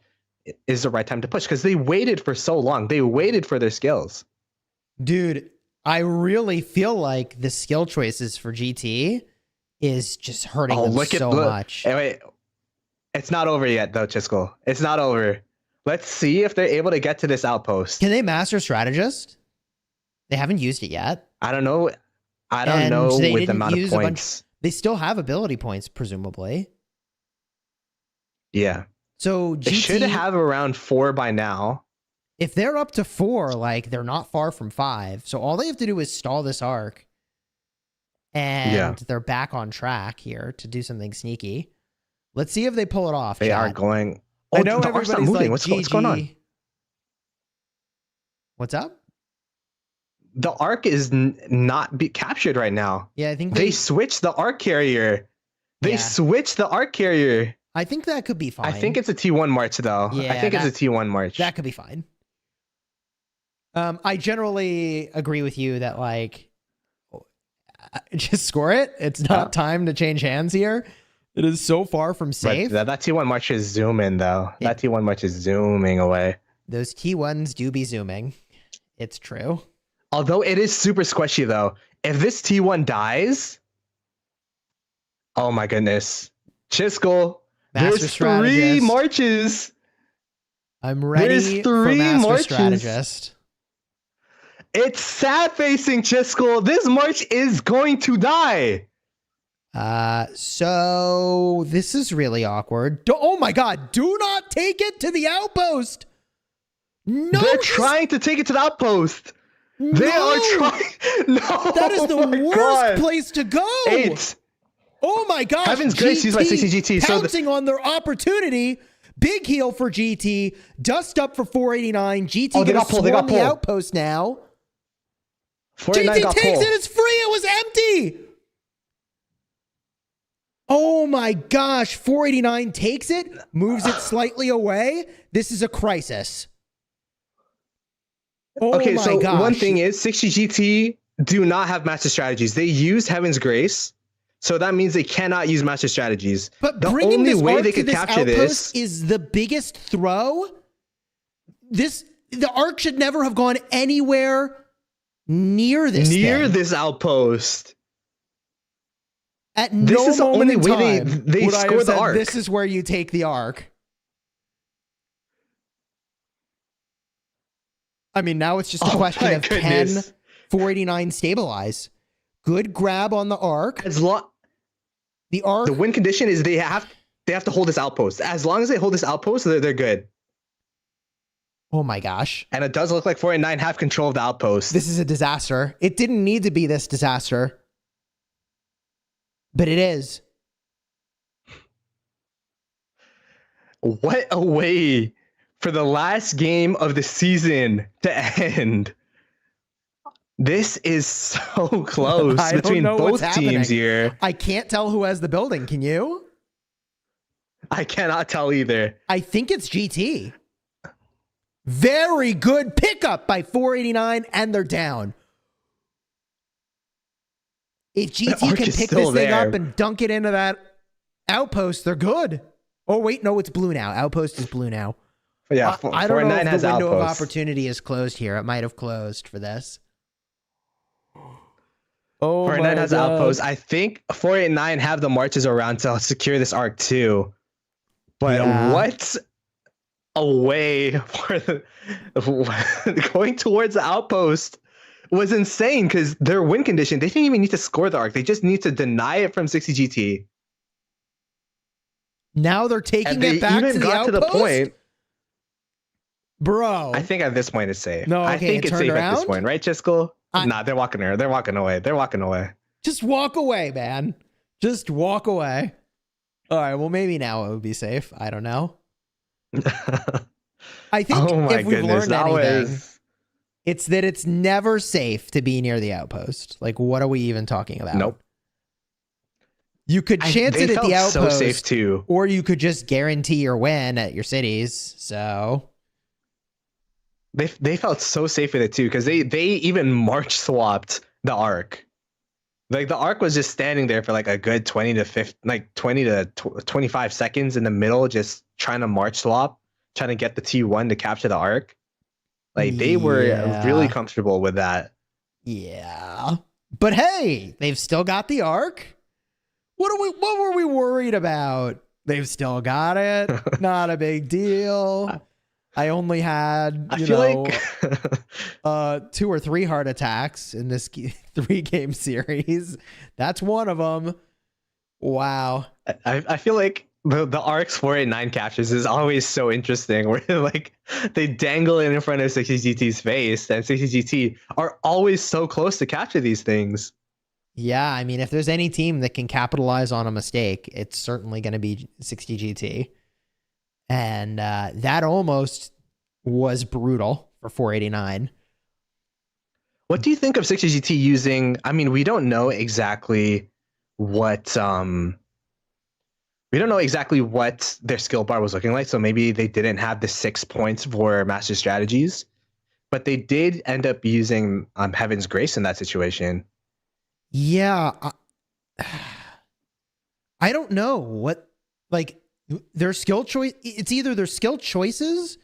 is the right time to push, because they waited for so long. They waited for their skills. Dude, I really feel like the skill choices for GT is just hurting them so much. Hey, wait, it's not over yet though, Chiskel. It's not over. Let's see if they're able to get to this outpost. Can they master strategist? They haven't used it yet. I don't know. I don't know with the amount of points. They still have ability points, presumably. Yeah. So GT, they should have around 4 by now. If they're up to 4, they're not far from 5. So all they have to do is stall this arc. And they're back on track here to do something sneaky. Let's see if they pull it off. They are going. I know the arc's not moving. What's going on? What's up? The arc is not captured right now. Yeah, I think they switched the arc carrier. They switched the arc carrier. I think that could be fine. I think it's a T1 march though. Yeah, I think it's a T1 march. That could be fine. I generally agree with you that just score it. It's not time to change hands here. It is so far from safe. But that T1 march is zooming though. That T1 march is zooming away. Those T1s do be zooming. It's true. Although it is super squishy though. If this T1 dies, oh my goodness. Chiskel, there's 3 marches. I'm ready for Master Strategist. It's sad facing, Chiskel. This march is going to die. So this is really awkward. Oh my god, do not take it to the outpost. No, they're trying to take it to the outpost. They are trying. No, that is the worst place to go. 8. Oh my gosh. Heaven's Grace used by 60 GT. Pouncing on their opportunity. Big heal for GT. Dust up for 489. GT gonna swarm the outpost now. GT takes it. It's free. It was empty. Oh my gosh. 489 takes it. Moves it slightly away. This is a crisis. Oh okay, my so gosh. one thing is 60 GT do not have master strategies. They use Heaven's Grace, so that means they cannot use master strategies. But the only way they could capture this is the biggest throw. The arc should never have gone anywhere near this outpost. At no moment in time they score the arc. This is where you take the arc. I mean, now it's just a question of can 489 stabilize. Good grab on the arc. The arc. The win condition is they have to hold this outpost. As long as they hold this outpost, they're good. Oh my gosh. And it does look like 489 have control of the outpost. This is a disaster. It didn't need to be this disaster. But it is. What a way for the last game of the season to end. This is so close between both teams here. I can't tell who has the building. Can you? I cannot tell either. I think it's GT. Very good pickup by 489, and they're down. If GT can pick this thing up and dunk it into that outpost, they're good. Oh, wait, no, it's blue now. Outpost is blue now. Yeah, I don't know if the window of outpost. opportunity is closed here. It might have closed for this. Oh, 489 has outpost. I think 489 have the marches around to secure this arc too. But what a way for going towards the outpost was insane because their win condition, they didn't even need to score the arc. They just need to deny it from 60 GT. Now they're taking it back to the outpost? To the point. Bro. I think at this point it's safe. No, okay, I think it's safe at this point, right, Chisco? Nah, they're walking there. They're walking away. They're walking away. Just walk away, man. Just walk away. All right, well, maybe now it would be safe. I don't know. I think if we've learned anything, it's that it's never safe to be near the outpost. Like, what are we even talking about? Nope. You could chance it at the outpost, so safe too. Or you could just guarantee your win at your cities. So they felt so safe with it too because they even march swapped the arc. Like the arc was just standing there for like a good 20 to 25 seconds in the middle, just trying to march swap, trying to get the T1 to capture the arc. Like they were really comfortable with that. Yeah. But hey, they've still got the arc. What were we worried about? They've still got it. Not a big deal. I only had, you know, 2 or 3 heart attacks in this 3-game series. That's one of them. Wow. I feel like the arcs 489 captures is always so interesting where like they dangle it in front of 60GT's face and 60GT are always so close to capture these things. Yeah, I mean, if there's any team that can capitalize on a mistake, it's certainly going to be 60GT. And that almost was brutal for 489. What do you think of 60GT using? I mean, we don't know exactly what their skill bar was looking like. So maybe they didn't have the 6 points for master strategies, but they did end up using Heaven's Grace in that situation. Yeah, I don't know what, like, their skill choice. It's either their skill choices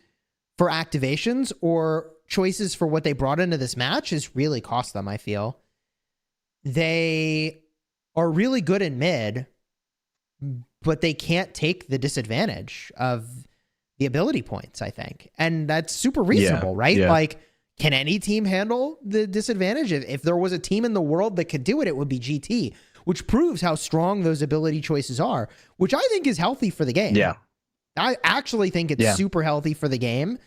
for activations or choices for what they brought into this match has really cost them, I feel. They are really good in mid, but they can't take the disadvantage of the ability points, I think. And that's super reasonable, right? Yeah. Like, can any team handle the disadvantage? If there was a team in the world that could do it, it would be GT, which proves how strong those ability choices are, which I think is healthy for the game. Yeah. I actually think it's super healthy for the game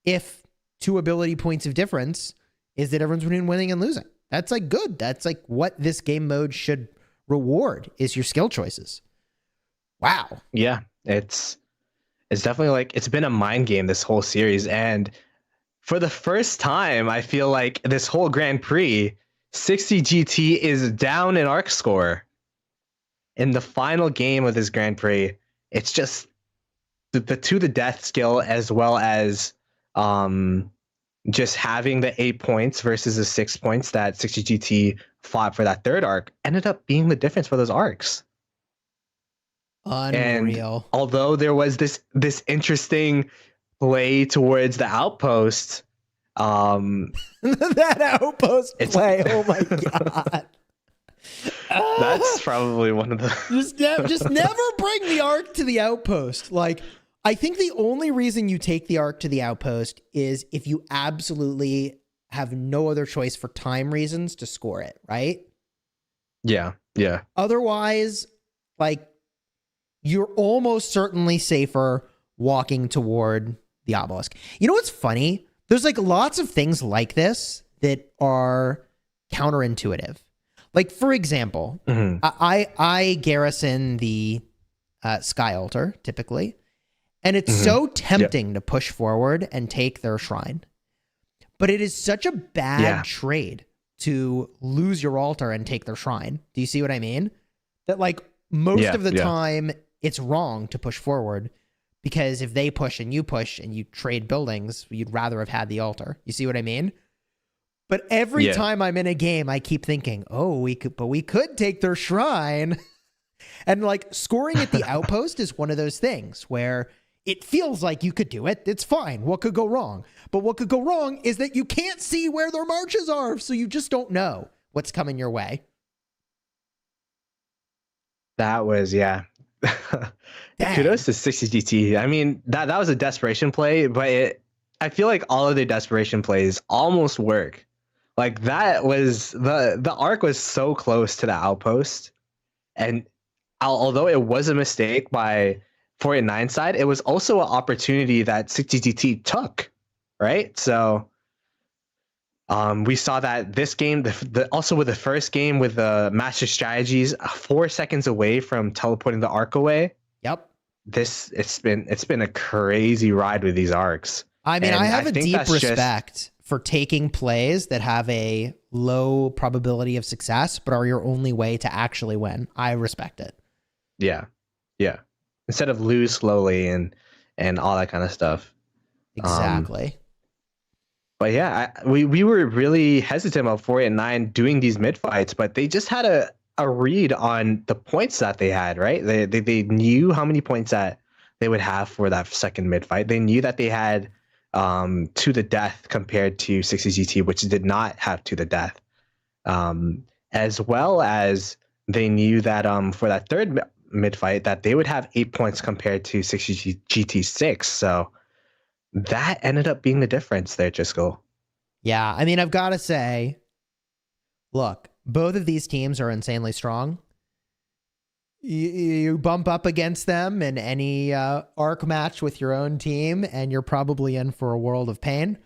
if 2 ability points of difference is the difference between winning and losing. That's like good. That's like what this game mode should reward is your skill choices. Wow. Yeah, it's definitely like it's been a mind game this whole series, and for the first time, I feel like this whole Grand Prix, 60GT is down in arc score. In the final game of this Grand Prix, it's just the to the death skill as well as just having the 8 points versus the 6 points that 60GT fought for that third arc ended up being the difference for those arcs. Unreal. And although there was this interesting play towards the outpost, that outpost play, oh my god. That's probably one of the just never bring the arc to the outpost. Like, I think the only reason you take the arc to the outpost is if you absolutely have no other choice for time reasons to score it, right? Yeah. Otherwise, like you're almost certainly safer walking toward the obelisk. You know what's funny? There's like lots of things like this that are counterintuitive. Like, for example, I garrison the Sky Altar typically, and it's so tempting to push forward and take their shrine. But it is such a bad trade to lose your altar and take their shrine. Do you see what I mean? That like most of the time it's wrong to push forward, because if they push and you trade buildings, you'd rather have had the altar. You see what I mean? But every time I'm in a game, I keep thinking, oh, we could take their shrine. And like scoring at the outpost is one of those things where it feels like you could do it. It's fine. What could go wrong? But what could go wrong is that you can't see where their marches are. So you just don't know what's coming your way. That was, kudos to 60GT. I mean, that was a desperation play, but I feel like all of their desperation plays almost work. Like that was the arc was so close to the outpost, and although it was a mistake by 489 side, it was also an opportunity that 60GT took, right? So we saw that this game, also with the first game with the master strategies, 4 seconds away from teleporting the arc away. Yep. It's been a crazy ride with these arcs. I mean, I have a deep respect for taking plays that have a low probability of success, but are your only way to actually win. I respect it. Yeah. Instead of lose slowly and all that kind of stuff. Exactly. But yeah, we were really hesitant about 489 doing these mid fights, but they just had a read on the points that they had, right? They knew how many points that they would have for that second mid fight. They knew that they had to the death compared to 60GT, which did not have to the death. As well as they knew that for that third mid fight that they would have 8 points compared to 60GT 6. So that ended up being the difference there, Chisco. Yeah, I mean, I've got to say, look, both of these teams are insanely strong. You bump up against them in any arc match with your own team, and you're probably in for a world of pain.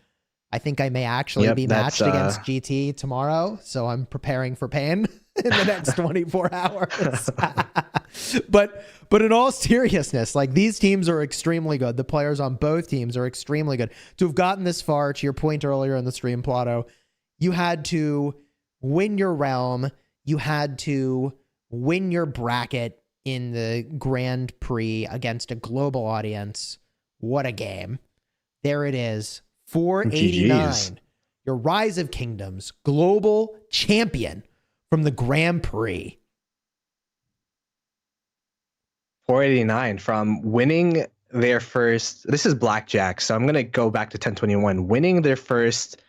I think I may actually be matched against GT tomorrow, so I'm preparing for pain in the next 24 hours. But in all seriousness, like these teams are extremely good. The players on both teams are extremely good. To have gotten this far, to your point earlier in the stream, Plato, you had to win your realm. You had to win your bracket in the Grand Prix against a global audience. What a game. There it is. 489. GGs. Your Rise of Kingdoms global champion from the Grand Prix. 489 from winning their first, this is blackjack, so I'm going to go back to 1021, winning their first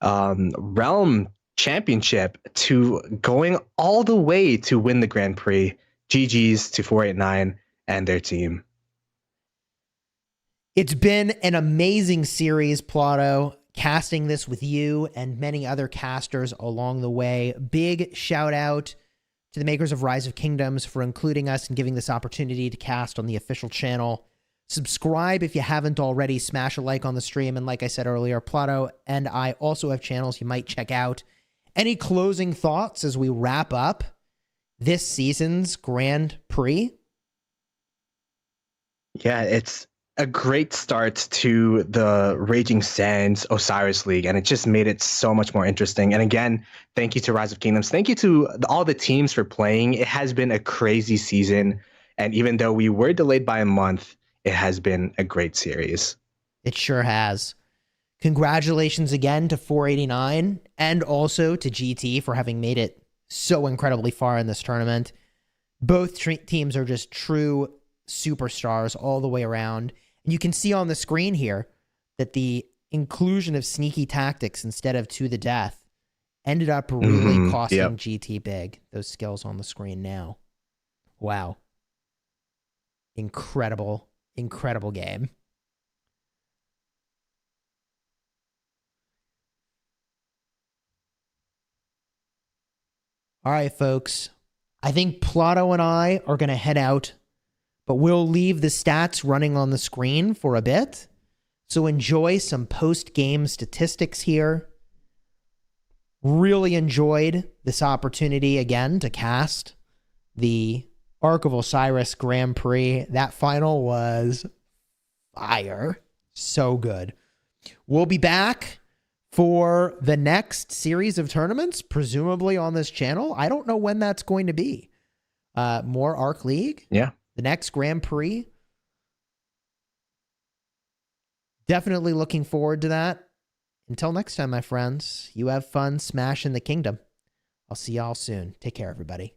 realm championship to going all the way to win the Grand Prix. GG's to 489 and their team. It's been an amazing series, Plato, casting this with you and many other casters along the way. Big shout out to the makers of Rise of Kingdoms for including us and giving this opportunity to cast on the official channel. Subscribe if you haven't already. Smash a like on the stream. And like I said earlier, Plato and I also have channels you might check out. Any closing thoughts as we wrap up this season's Grand Prix? Yeah, it's a great start to the Raging Sands Osiris League, and it just made it so much more interesting. And again, thank you to Rise of Kingdoms. Thank you to all the teams for playing. It has been a crazy season, and even though we were delayed by a month, it has been a great series. It sure has. Congratulations again to 489 and also to GT for having made it so incredibly far in this tournament. Both teams are just true superstars all the way around. And you can see on the screen here that the inclusion of sneaky tactics instead of to the death ended up really costing GT big. Those skills on the screen now. Wow. Incredible, incredible game. All right, folks. I think Plato and I are going to head out, but we'll leave the stats running on the screen for a bit. So enjoy some post-game statistics here. Really enjoyed this opportunity again to cast the Ark of Osiris Grand Prix. That final was fire. So good. We'll be back for the next series of tournaments, presumably on this channel. I don't know when that's going to be. More Ark League. Yeah. The next Grand Prix. Definitely looking forward to that. Until next time, my friends, you have fun smashing the kingdom. I'll see y'all soon. Take care, everybody.